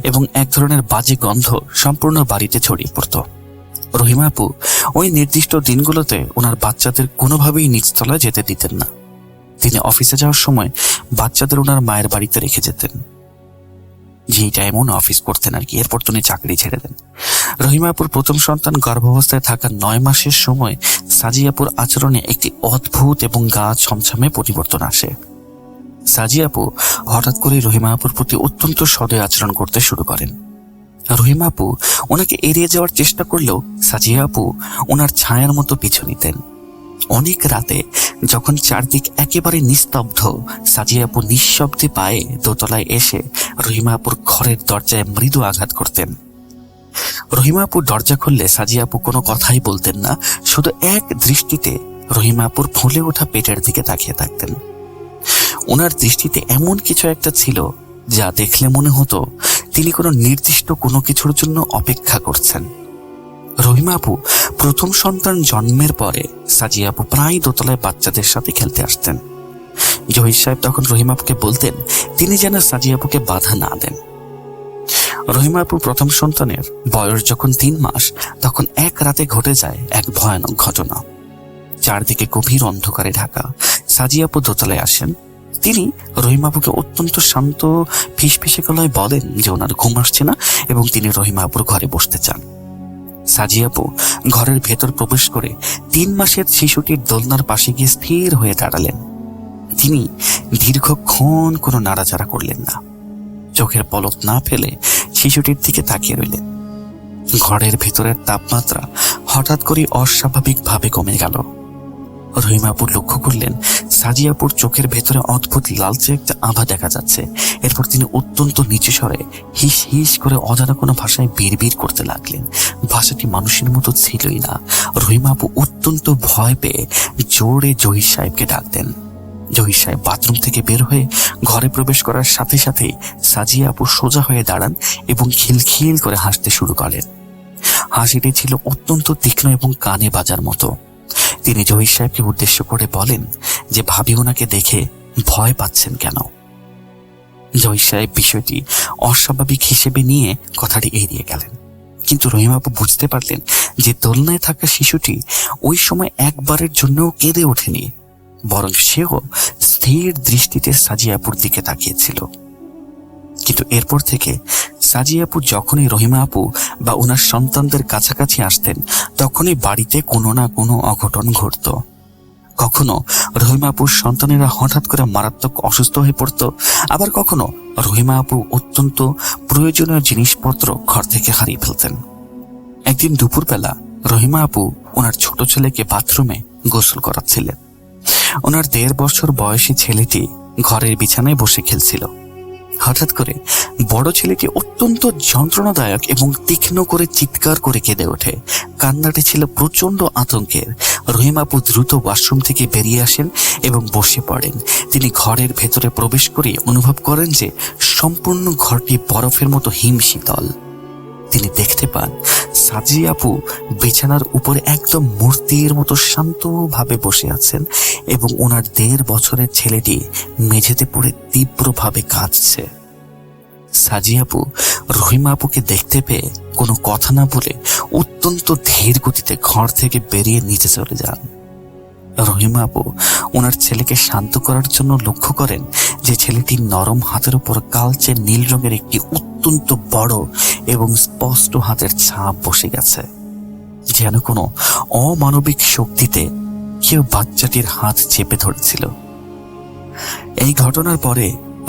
এবং এক ধরনের বাজে গন্ধ সম্পূর্ণ বাড়িতে ছড়িয়ে পড়ত। রহিমা আপু ওই নির্দিষ্ট দিনগুলোতে ওনার বাচ্চাদের কোনোভাবেই নিচতলায় যেতে দিতেন না। তিনি অফিসে যাওয়ার সময় বাচ্চাদের ওনার মায়ের বাড়িতে রেখে যেতেন, যেই টাইম উনি অফিস করতেন আর কি। এরপর তিনি চাকরি ছেড়ে দেন। রহিমা আপুর প্রথম সন্তান গর্ভাবস্থায় থাকা 9 মাসের সময় সাজিয়াপুর আচরণে একটি অদ্ভুত এবং গা ছমছমে পরিবর্তন আসে। সাজিয়াপু হঠাৎ করে রহিমা আপুর প্রতি অত্যন্ত সদয় আচরণ করতে শুরু করেন। রহিমা আপু ওনাকে এড়িয়ে যাওয়ার চেষ্টা করলেও সাজিয়া আপু ওনার ছায়ার মতো পিছু নিতেন। অনেক রাতে যখন চারদিক একেবারে নিস্তব্ধ, সাজিয়া আপু নিঃশব্দে পায়ে দোতলায় এসে রহিমা আপুর ঘরের দরজায় মৃদু আঘাত করতেন। রহিমা আপু দরজা খুললে সাজিয়া আপু কোনো কথাই বলতেন না, শুধু এক দৃষ্টিতে রহিমা আপুর ফুলে ওঠা পেটের দিকে তাকিয়ে থাকতেন। ওনার দৃষ্টিতে এমন কিছু একটা ছিল যা দেখলে মনে হতো তিনি কোনো নির্দিষ্ট কোনো কিছুর জন্য অপেক্ষা করছেন। রহিমা আপু প্রথম সন্তান জন্মের পরে সাজিয়া আপু প্রায় দোতলায় বাচ্চাদের সাথে খেলতে আসতেন। জহির সাহেব তখন রহিমা আপুকে বলতেন তিনি যেন সাজিয়া আপুকে বাধা না দেন। রহিমা আপু প্রথম সন্তানের বয়স যখন 3 মাস, তখন এক রাতে ঘটে যায় এক ভয়ানক ঘটনা। চারদিকে গভীর অন্ধকারে ঢাকা। সাজিয়া আপু দোতলায় আসেন। তিনি রহিমা আপুকে অত্যন্ত শান্ত ফিসফিসে গলায় বলেন যে ওনার ঘুম আসছে না এবং তিনি রহিমা আপুর ঘরে বসতে চান। সাজিয়া আপু ঘরের ভেতর প্রবেশ করে 3 মাসের শিশুটির দোলনার পাশে গিয়ে স্থির হয়ে দাঁড়ালেন। তিনি দীর্ঘক্ষণ কোনো নাড়াচাড়া করলেন না, চোখের পলক না ফেলে শিশুটির দিকে তাকিয়ে রইলেন। ঘরের ভেতরের তাপমাত্রা হঠাৎ করে অস্বাভাবিকভাবে কমে গেল। রহিমা আপু লক্ষ্য করলেন সাজিয়াপুর চোখের ভেতরে অদ্ভুত লালচে একটা আভা দেখা যাচ্ছে। এরপর তিনি অত্যন্ত নিচু স্বরে হিস হিস করে অজানা কোনো ভাষায় বিড়বিড় করতে লাগলেন। ভাষাটি মানুষের মতো ছিলই না। রহিমা আপু অত্যন্ত ভয় পেয়ে জোরে জহির সাহেবকে ডাক দেন। জহির সাহেব বাথরুম থেকে বের হয়ে ঘরে প্রবেশ করার সাথে সাথেই সাজিয়া আপু সোজা হয়ে দাঁড়ান এবং খিলখিল করে হাসতে শুরু করেন। হাসিটি ছিল অত্যন্ত তীক্ষ্ণ এবং কানে বাজার মতো। তিনি জহির সাহেবকে উদ্দেশ্য করে বলেন যে ভাবি ওনাকে দেখে ভয় পাচ্ছেন কেন। জহির সাহেব বিষয়টি অস্বাভাবিক হিসেবে নিয়ে কথাটি এড়িয়ে গেলেন, কিন্তু রহিমা আপু বুঝতে পারলেন যে দোলনায় থাকা শিশুটি ওই সময় একবারের জন্যও কেঁদে ওঠেনি, বরং সেও স্থির দৃষ্টিতে সাজিয়া আপুর দিকে তাকিয়েছিল। কিন্তু এরপর থেকে সাজিয়া আপু যখনই রহিমা আপু বা ওনার সন্তানদের কাছাকাছি আসতেন, তখনই বাড়িতে কোনো না কোনো অঘটন ঘটত। কখনো রহিমা আপুর সন্তানেরা হঠাৎ করে মারাত্মক অসুস্থ হয়ে পড়ত, আবার কখনো রহিমা আপু অত্যন্ত প্রয়োজনীয় জিনিসপত্র ঘর থেকে হারিয়ে ফেলতেন। একদিন দুপুরবেলা রহিমা আপু ওনার ছোট ছেলেকে বাথরুমে গোসল করাচ্ছিলেন। ওনার 1.5 বছর বয়সী ছেলেটি ঘরের বিছানায় বসে খেলছিল। হঠাৎ করে বড় ছেলেটি অত্যন্ত যন্ত্রণাদায়ক এবং তীক্ষ্ণ করে চিৎকার করে কেঁদে ওঠে। কান্নাটি ছিল প্রচন্ড আতঙ্কের। রহিমা আপু দ্রুত ওয়াশরুম থেকে বেরিয়ে আসেন এবং বসে পড়েন। তিনি ঘরের ভেতরে প্রবেশ করে অনুভব করেন যে সম্পূর্ণ ঘরটি বরফের মতো হিমশীতল। তিনি দেখতে পান সাজিয়া আপু বিছানার উপরে একদম মূর্তির মতো শান্তভাবে বসে আছেন এবং ওনার 1.5 বছরের ছেলেটি মেঝেতে পড়ে তীব্রভাবে কাঁদছে। সাজিয়া আপু রহিমা আপুকে দেখতে পেয়ে কোনো কথা না বলে অত্যন্ত ধীর গতিতে ঘর থেকে বেরিয়ে নিচে চলে যান। রহিমা আপু ওনার ছেলেকে শান্ত করার জন্য লক্ষ্য করেন যে ছেলেটির নরম হাতের উপর কালচে নীল রঙের একটি অত্যন্ত বড় এবং স্পষ্ট হাতের ছাপ বসে গেছে, যেন কোনো অমানবিক শক্তিতে কেউ বাচ্চাটির হাত চেপে ধরেছিল। এই ঘটনার পরে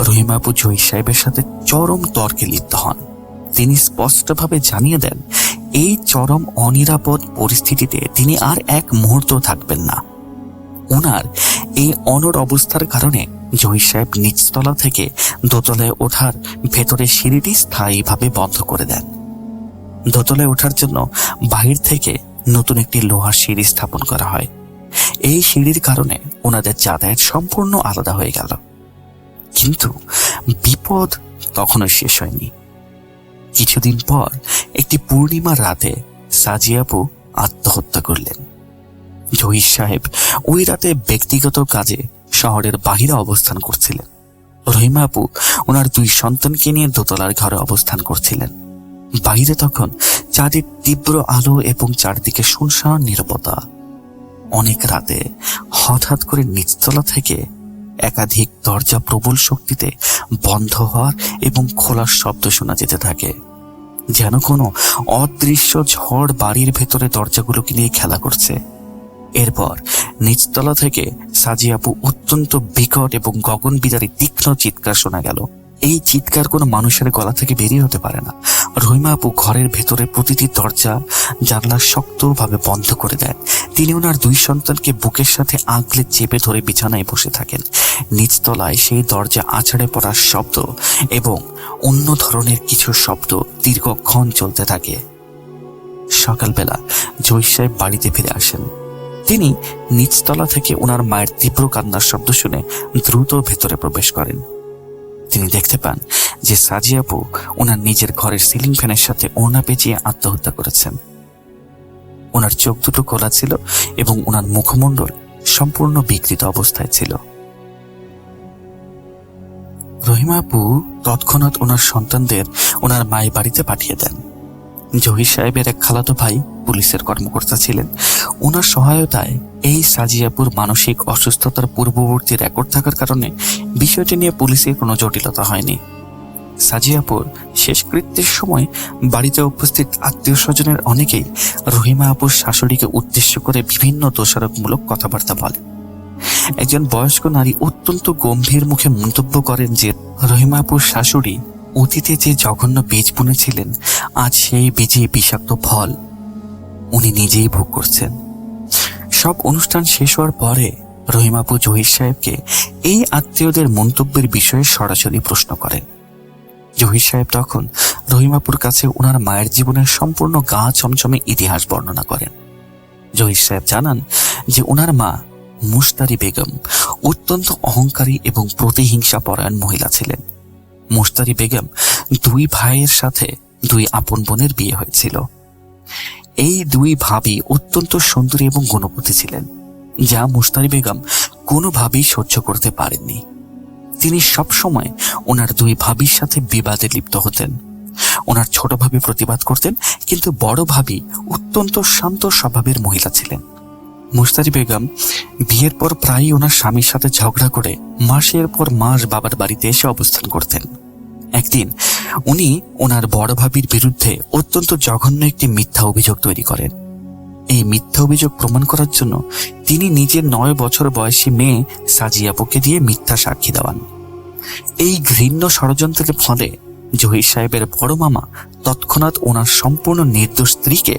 রহিমা আপু জহির সাহেবের সাথে চরম তর্কে লিপ্ত হন। তিনি স্পষ্টভাবে জানিয়ে দেন এই চরম অনিরাপদ পরিস্থিতিতে তিনি আর এক মুহূর্ত থাকবেন না। ওনার এই অনড় অবস্থার কারণে জহির সাহেব নিচতলা থেকে দোতলায় ওঠার ভেতরে সিঁড়িটি স্থায়ীভাবে বন্ধ করে দেন। দোতলায় ওঠার জন্য বাহির থেকে নতুন একটি লোহার সিঁড়ি স্থাপন করা হয়। এই সিঁড়ির কারণে ওনাদের যাতায়াত সম্পূর্ণ আলাদা হয়ে গেল। কিন্তু বিপদ তখনও শেষ হয়নি। কিছুদিন পর একটি পূর্ণিমার রাতে সাজিয়া আপু আত্মহত্যা করলেন। জহির সাহেব ওই রাতে ব্যক্তিগত কাজে শহরের বাহিরে অবস্থান করছিলেন। রহিমা আপু ওনার 2 সন্তানকে নিয়ে দোতলার ঘরে অবস্থান করছিলেন। বাইরে তখন চাঁদের তীব্র আলো এবং চারদিকে শুনশান নীরবতা। অনেক রাতে হঠাৎ করে নিচতলা থেকে একাধিক দরজা প্রবল শক্তিতে বন্ধ হওয়ার এবং খোলার শব্দ শোনা যেতে থাকে, যেন কোনো অদৃশ্য ঝড় বাড়ির ভেতরে দরজাগুলোকে নিয়ে খেলা করছে। এরপর নিচতলা থেকে সাজিয়া আপু অত্যন্ত বিকট এবং গগনবিদারী তীক্ষ্ণ চিৎকার শোনা গেল। এই চিৎকার কোনো মানুষের গলা থেকে বেরিয়ে হতে পারে না। রহিমা আপু ঘরের ভেতরে প্রতিটি দরজা জানলা শক্তভাবে বন্ধ করে দেন। তিনি ওনার 2 সন্তানকে বুকের সাথে আগলে চেপে ধরে বিছানায় বসে থাকেন। নিচতলায় সেই দরজা আছাড়ে পড়ার শব্দ এবং অন্য ধরনের কিছু শব্দ দীর্ঘক্ষণ চলতে থাকে। সকালবেলা জহির সাহেব বাড়িতে ফিরে আসেন। তিনি নিচতলা থেকে ওনার মায়ের তীব্র কান্নার শব্দ শুনে দ্রুত ভেতরে প্রবেশ করেন। তিনি দেখতে পান যে সাজিয়া আপু ওনার নিজের ঘরের সিলিং ফ্যানের সাথে ওড়না পেঁচিয়ে আত্মহত্যা করেছেন। ওনার চোখ দুটো খোলা ছিল এবং ওনার মুখমণ্ডল সম্পূর্ণ বিকৃত অবস্থায় ছিল। রহিমা আপু তৎক্ষণাৎ ওনার সন্তানদের ওনার মায়ের বাড়িতে পাঠিয়ে দেন। জহির সাহেবের এক খালাতো ভাই পুলিশের কর্মকর্তা ছিলেন। ওনার সহায়তায় এই সাজিয়াপুর মানসিক অসুস্থতার পূর্ববর্তী রেকর্ড থাকার কারণে বিষয়টি নিয়ে পুলিশের কোনো জটিলতা হয়নি। সাজিয়াপুর শেষকৃত্যের সময় বাড়িতে উপস্থিত আত্মীয় স্বজনের অনেকেই রহিমা আপুর শাশুড়িকে উদ্দেশ্য করে বিভিন্ন দোষারোপমূলক কথাবার্তা বলে। একজন বয়স্ক নারী অত্যন্ত গম্ভীর মুখে মন্তব্য করেন যে রহিমা আপুর শাশুড়ি অতীতে যে জঘন্য বীজ বুনেছিলেন, আজ সেই বীজে বিষাক্ত ফল উনি নিজেই ভোগ করছেন। সব অনুষ্ঠান শেষ হওয়ার পরে রহিমা আপু জহির সাহেবকে এই আত্মীয়দের মন্তব্যের বিষয়ে সরাসরি প্রশ্ন করেন। জহির সাহেব তখন রহিমাপুর কাছে ওনার মায়ের জীবনের সম্পূর্ণ গা চমচমে ইতিহাস বর্ণনা করেন। জহির সাহেব জানান যে ওনার মা মুশতারি বেগম অত্যন্ত অহংকারী এবং প্রতিহিংসা পরায়ণ মহিলা ছিলেন। মুশতারি বেগম 2 ভাইয়ের সাথে 2 আপন বোনের বিয়ে হয়েছিল। এই 2 ভাবি অত্যন্ত সুন্দরী এবং গুণবতী ছিলেন, যা মুশতারি বেগম কোনোভাবেই সহ্য করতে পারেননি। তিনি সবসময় ওনার 2 ভাবির সাথে বিবাদে লিপ্ত হতেন। ওনার ছোট ভাবি প্রতিবাদ করতেন, কিন্তু বড় ভাবি অত্যন্ত শান্ত স্বভাবের মহিলা ছিলেন। মুশতারি বেগম বিয়ের পর প্রায়ই ওনার স্বামীর সাথে ঝগড়া করে মাসের পর মাস বাবার বাড়িতে এসে অবস্থান করতেন। একদিন উনি ওনার বড় ভাবির বিরুদ্ধে অত্যন্ত জঘন্য একটি মিথ্যা অভিযোগ তৈরি করেন। এই মিথ্যা অভিযোগ প্রমাণ করার জন্য তিনি নিজের 9 বছর বয়সী মেয়ে সাজিয়াপুকে দিয়ে মিথ্যা সাক্ষী দেওয়ান। এই ঘৃণ্য ষড়যন্ত্রের ফলে জহির সাহেবের বড় মামা তৎক্ষণাৎ ওনার সম্পূর্ণ নির্দোষ স্ত্রীকে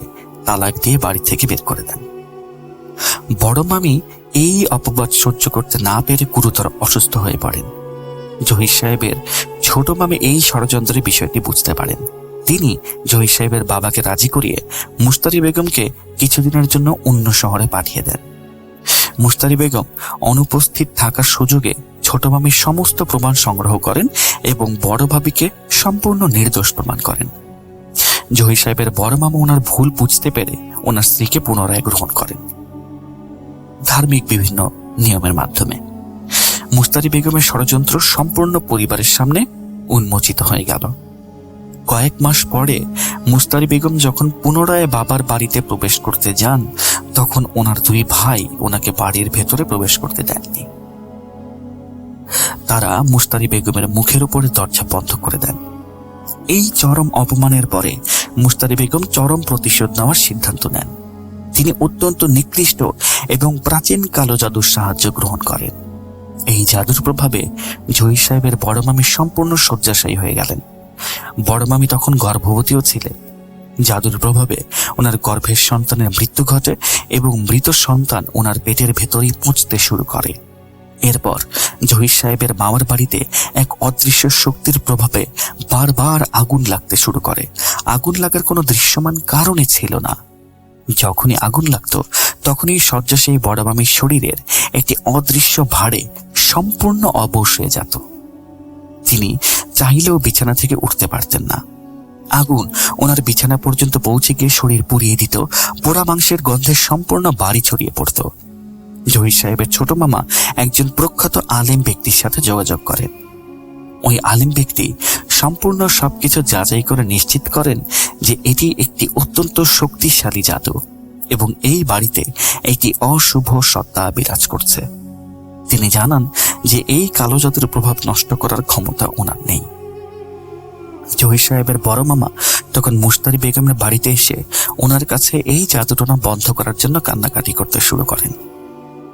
তালাক দিয়ে বাড়ি থেকে বের করে দেন। বড় মামি এই অপবাদ সহ্য করতে না পেরে গুরুতর অসুস্থ হয়ে পড়েন। জহির সাহেবের ছোট মামি এই ষড়যন্ত্রের বিষয়টি বুঝতে পারেন। তিনি জহির সাহেবের বাবাকে রাজি করিয়ে মুশতারি বেগমকে কিছুদিনের জন্য অন্য শহরে পাঠিয়ে দেন। মুশতারি বেগম অনুপস্থিত থাকার সুযোগে ছোট মামির সমস্ত প্রমাণ সংগ্রহ করেন এবং বড় ভাবিকে সম্পূর্ণ নির্দোষ প্রমাণ করেন। জহির সাহেবের বড় মামা ওনার ভুল বুঝতে পেরে ওনার স্ত্রীকে পুনরায় গ্রহণ করেন ধার্মিক বিভিন্ন নিয়মের মাধ্যমে। মুশতারি বেগমের ষড়যন্ত্র সম্পূর্ণ পরিবারের সামনে উন্মোচিত হয়ে গেল। কয়েক মাস পরে মুশতারি বেগম যখন পুনরায় বাবার বাড়িতে প্রবেশ করতে যান, তখন ওনার 2 ভাই ওনাকে বাড়ির ভেতরে প্রবেশ করতে দেননি। তারা মুশতারি বেগমের মুখের উপরে দরজা বন্ধ করে দেন। এই চরম অপমানের পরে মুশতারি বেগম চরম প্রতিশোধ নেওয়ার সিদ্ধান্ত নেন। তিনি অত্যন্ত নিকৃষ্ট এবং প্রাচীন কালো জাদুর সাহায্য গ্রহণ করেন। এই জাদুর প্রভাবে জহির সাহেবের বড় মামি সম্পূর্ণ শয্যাশায়ী হয়ে গেলেন। বড় মামি তখন গর্ভবতীও ছিলেন। জাদুর প্রভাবে ওনার গর্ভের সন্তানের মৃত্যু ঘটে এবং মৃত সন্তান ওনার পেটের ভেতরেই পচতে শুরু করে। এরপর জহির সাহেবের মামার বাড়িতে এক অদৃশ্য শক্তির প্রভাবে বারবার আগুন লাগতে শুরু করে। আগুন লাগার কোনো দৃশ্যমান কারণই ছিল না। যখনই আগুন লাগতো তখনই শয্যাশায়ী বড় মামির শরীরের একটি অদৃশ্য ভাড়ে সম্পূর্ণ অবশ হয়ে যেত। তিনি চাইলেও বিছানা থেকে উঠতে পারতেন না। আগুন ওনার বিছানা পর্যন্ত পৌঁছে গিয়ে শরীর পুড়িয়ে দিত। পোড়া মাংসের গন্ধে সম্পূর্ণ বাড়ি ছড়িয়ে পড়ত। জহির সাহেবের ছোট মামা একজন প্রখ্যাত আলেম ব্যক্তির সাথে যোগাযোগ করেন। ওই আলেম ব্যক্তি সম্পূর্ণ সবকিছু যাচাই করে নিশ্চিত করেন যে এটি একটি অত্যন্ত শক্তিশালী জাদু এবং এই বাড়িতে একটি অশুভ সত্তা বিরাজ করছে। তিনি জানান যে এই কালো জাদুর প্রভাব নষ্ট করার ক্ষমতা ওনার নেই। জহির সাহেবের বড় মামা তখন মুস্তারি বেগমের বাড়িতে এসে ওনার কাছে এই জাদুটনা বন্ধ করার জন্য কান্নাকাটি করতে শুরু করেন।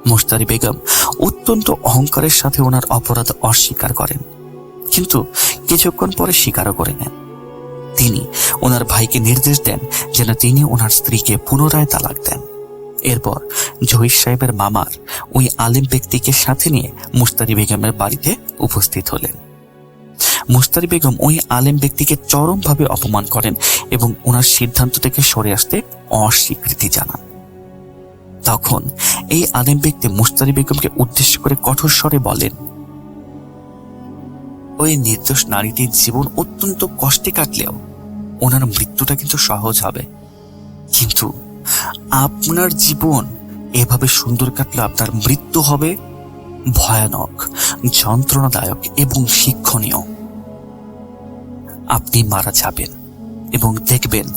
মুস্তারি বেগম অত্যন্ত অহংকারের সাথে ওনার অপরাধ অস্বীকার করেন, কিন্তু কিছুক্ষণ পরে স্বীকারও করে নেন। তিনি ওনার ভাইকে নির্দেশ দেন যেন তিনি ওনার স্ত্রীকে পুনরায় তালাক দেন। এরপর জহির সাহেবের মামার ওই আলেম ব্যক্তিকে সাথে নিয়ে মুস্তারি বেগমের বাড়িতে উপস্থিত হলেন। মুস্তারি বেগম ওই আলেম ব্যক্তিকে চরমভাবে অপমান করেন এবং ওনার সিদ্ধান্ত থেকে সরে আসতে অস্বীকৃতি জানান। তখন এই আলেম ব্যক্তি মুস্তারি বেগমকে উদ্দেশ্য করে কঠোর স্বরে বলেন, ওই নির্দোষ নারীটির জীবন অত্যন্ত কষ্টে কাটলেও ওনার মৃত্যুটা কিন্তু সহজ হবে, কিন্তু আপনার জীবন এভাবে সুন্দর কাটলে আপনার মৃত্যু হবে ভয়ানক, যন্ত্রণাদায়ক এবং শিক্ষণীয়। আপনি মারা যাবেন এবং দেখবেন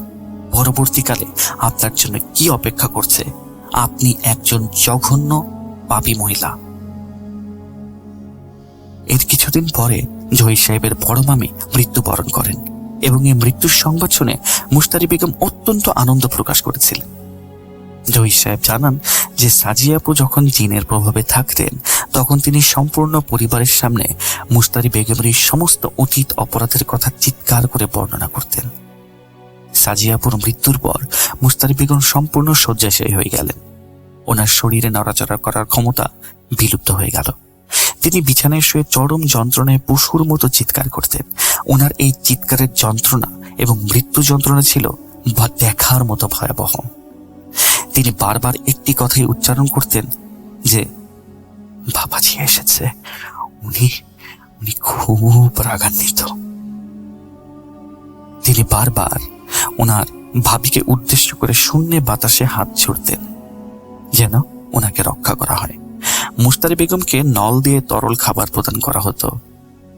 পরবর্তীকালে আপনার জন্য কি অপেক্ষা করছে। আপনি একজন জঘন্য পাপী মহিলা। এর কিছুদিন পরে জহির সাহেবের বড় মামি মৃত্যুবরণ করেন এবং এই মৃত্যুর সংবাদ শুনে মুস্তারি বেগম অত্যন্ত আনন্দ প্রকাশ করেছিলেন। জহির সাহেব জানান যে সাজিয়া আপু যখন জিনের প্রভাবে থাকতেন তখন তিনি সম্পূর্ণ পরিবারের সামনে মুস্তারি বেগমের সমস্ত অতীত অপরাধের কথা চিৎকার করে বর্ণনা করতেন। সাজিয়া আপুর মৃত্যুর পর মুস্তারি বেগম সম্পূর্ণ শয্যাশায়ী হয়ে গেলেন। ওনার শরীরে নড়াচড়া করার ক্ষমতা বিলুপ্ত হয়ে গেল। তিনি বিছানায় শুয়ে চরম যন্ত্রণায় পশুর মতো চিৎকার করতেন। ওনার এই চিৎকারের যন্ত্রণা এবং মৃত্যু যন্ত্রণা ছিল দেখার মতো ভয়াবহ। তিনি বারবার একটি কথাই উচ্চারণ করতেন যে বাবাজি এসেছে, উনি খুব রাগান্বিত। তিনি বারবার ওনার ভাবিকে উদ্দেশ্য করে শূন্যে বাতাসে হাত ছুড়তেন যেন ওনাকে রক্ষা করা হয়। মুস্তারি বেগমকে নল দিয়ে তরল খাবার প্রদান করা হতো।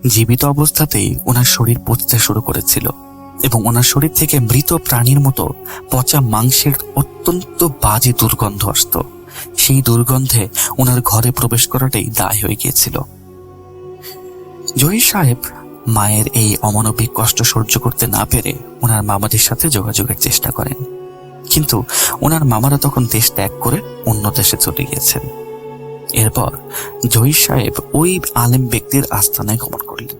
জীবিত অবস্থাতেই ওনার শরীর পচতে শুরু করেছিল এবং ওনার শরীর থেকে মৃত প্রাণীর মতো পচা মাংসের অত্যন্ত বাজে দুর্গন্ধ আসত। সেই দুর্গন্ধে ওনার ঘরে প্রবেশ করাটাই দায় হয়ে গিয়েছিল। জহির সাহেব মায়ের এই অমানবিক কষ্ট সহ্য করতে না পেরে ওনার মামাদের সাথে যোগাযোগের চেষ্টা করেন, কিন্তু ওনার মামারা তখন দেশ ত্যাগ করে অন্য দেশে চলে গিয়েছেন। এরপর জহির সাহেব ওই আলেম ব্যক্তির আস্তানায় গমন করলেন।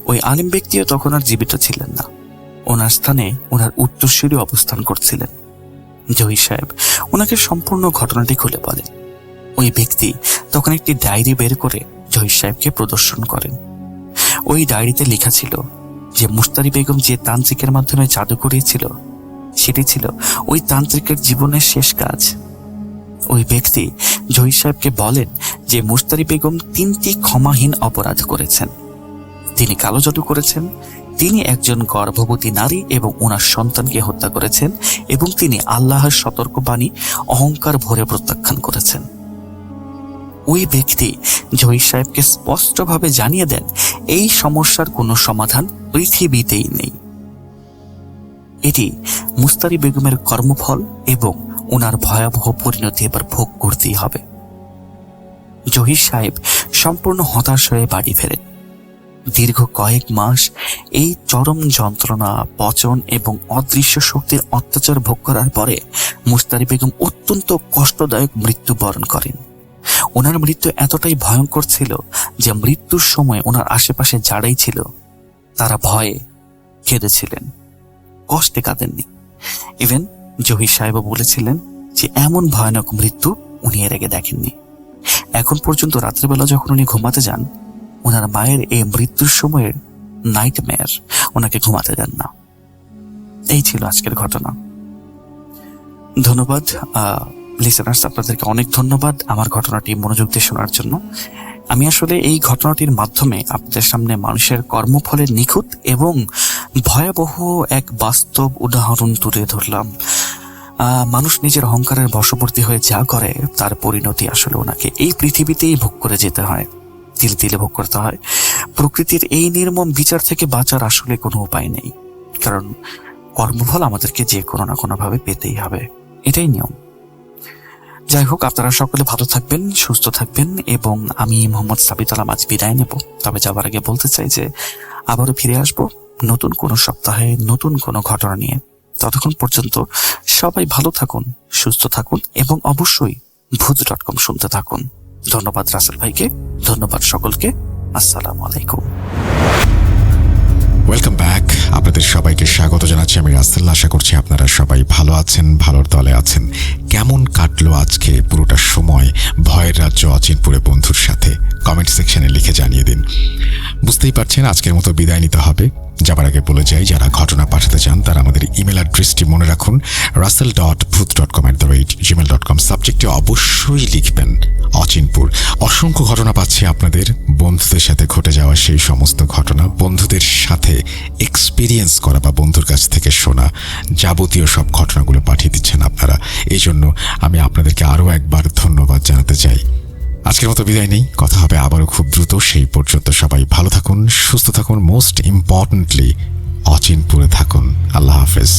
ওই আলেম ব্যক্তিও তখন আর জীবিত ছিলেন না। ওনার স্থানে ওনার উত্তরসূরি অবস্থান করছিলেন। জহির সাহেব ওনাকে সম্পূর্ণ ঘটনাটি খুলে বলেন। ওই ব্যক্তি তখন একটি ডায়েরি বের করে জহির সাহেবকে প্রদর্শন করেন। ওই ডায়েরিতে লেখা ছিল যে মুস্তারি বেগম যে তান্ত্রিকের মাধ্যমে জাদু করিয়েছিল সেটি ছিল ওই তান্ত্রিকের জীবনের শেষ কাজ। ওই ব্যক্তি জহির সাহেবকে বলেন যে মুস্তারি বেগম 3টি ক্ষমাহীন অপরাধ করেছেন। তিনি কালো জাদু করেছেন, তিনি একজন গর্ভবতী নারী এবং ওনার সন্তানকে হত্যা করেছেন এবং তিনি আল্লাহর সতর্কবাণী অহংকার ভরে প্রত্যাখ্যান করেছেন। ওই ব্যক্তি জহির সাহেবকে স্পষ্টভাবে জানিয়ে দেন এই সমস্যার কোনো সমাধান পৃথিবীতেই নেই। এটি মুস্তারি বেগমের কর্মফল এবং ওনার ভয়াবহ পরিণতি এবার ভোগ করতেই হবে। জহির সাহেব সম্পূর্ণ হতাশ হয়ে বাড়ি ফেরেন। দীর্ঘ কয়েক মাস এই চরম যন্ত্রণা, পচন এবং অদৃশ্য শক্তির অত্যাচার ভোগ করার পরে মুস্তারি বেগম অত্যন্ত কষ্টদায়ক মৃত্যুবরণ করেন। ওনার মৃত্যু এতটাই ভয়ঙ্কর ছিল যে মৃত্যুর সময় ওনার আশেপাশে যারাই ছিল তারা ভয়ে কেঁদেছিলেন, কষ্টে কাঁদেননি। ইভেন জহির সাহেবও বলেছিলেন যে এমন ভয়ানক মৃত্যু উনি এর আগে দেখেননি। এখন পর্যন্ত রাত্রেবেলা যখন উনি ঘুমাতে যান, ওনার মায়ের এই মৃত্যুর সময়ের নাইটমেয়ার ওনাকে ঘুমাতে দেন না। এই ছিল আজকের ঘটনা। ধন্যবাদ লিসেনার্স, আপনাদেরকে অনেক ধন্যবাদ আমার ঘটনাটি মনোযোগ দিয়ে শোনার জন্য। আমি আসলে এই ঘটনাটির মাধ্যমে আপনাদের সামনে মানুষের কর্মফলের নিখুঁত এবং ভয়াবহ এক বাস্তব উদাহরণ তুলে ধরলাম। মানুষ নিজের অহংকারের বশবর্তী হয়ে যা করে তার পরিণতি আসলে ওনাকে এই পৃথিবীতেই ভোগ করে যেতে হয়, তিলে তিলে ভোগ করতে হয়। প্রকৃতির এই নির্মম বিচার থেকে বাঁচার আসলে কোনো উপায় নেই, কারণ কর্মফল আমাদেরকে যে কোনো না কোনো ভাবে পেতেই হবে, এটাই নিয়ম। যাই হোক, আপনারা সকলে ভালো থাকবেন, সুস্থ থাকবেন, এবং আমি মোহাম্মদ সাবিত আলম আজ বিদায় নেব। তবে যাবার আগে বলতে চাই যে আবারও ফিরে আসব নতুন কোনো সপ্তাহে নতুন কোনো ঘটনা নিয়ে। ততক্ষণ পর্যন্ত সবাই ভালো থাকুন, সুস্থ থাকুন, এবং অবশ্যই ভূত.com শুনতে থাকুন। ধন্যবাদ রাসেল ভাইকে, ধন্যবাদ সকলকে। আসসালামু আলাইকুম। Welcome back. আপনাদের সবাইকে স্বাগত জানাচ্ছি আমি রাসেল। আশা করছি আপনারা সবাই ভালো আছেন, ভালোর দলে আছেন। কেমন কাটলো আজকে পুরোটা সময় ভয়ের রাজ্য অচিনপুরে বন্ধুর সাথে? কমেন্ট সেকশনে লিখে জানিয়ে দিন। বুঝতেই পারছেন আজকের মতো বিদায় নিতে হবে। যাবার আগে বলে যাই, যারা ঘটনা পাঠাতে চান তারা আমাদের ইমেল অ্যাড্রেসটি মনে রাখুন, russell.booth.com@gmail.com। সাবজেক্টে অবশ্যই লিখবেন অচিনপুর। অসংখ্য ঘটনা পাচ্ছি আপনাদের বন্ধুদের সাথে ঘটে যাওয়া সেই সমস্ত ঘটনা, বন্ধুদের সাথে এক্সপিরিয়েন্স করা বা বন্ধুর কাছ থেকে শোনা যাবতীয় সব ঘটনাগুলো পাঠিয়ে দিচ্ছেন আপনারা। এই জন্য আমি আপনাদেরকে আরও একবার ধন্যবাদ জানাতে চাই। আজকের মতো বিদায় নেই, কথা হবে আবারও খুব দ্রুত। সেই পর্যন্ত সবাই ভালো থাকুন, সুস্থ থাকুন, মোস্ট ইম্পর্টেন্টলি অচিনপুরে থাকুন। আল্লাহ হাফেজ।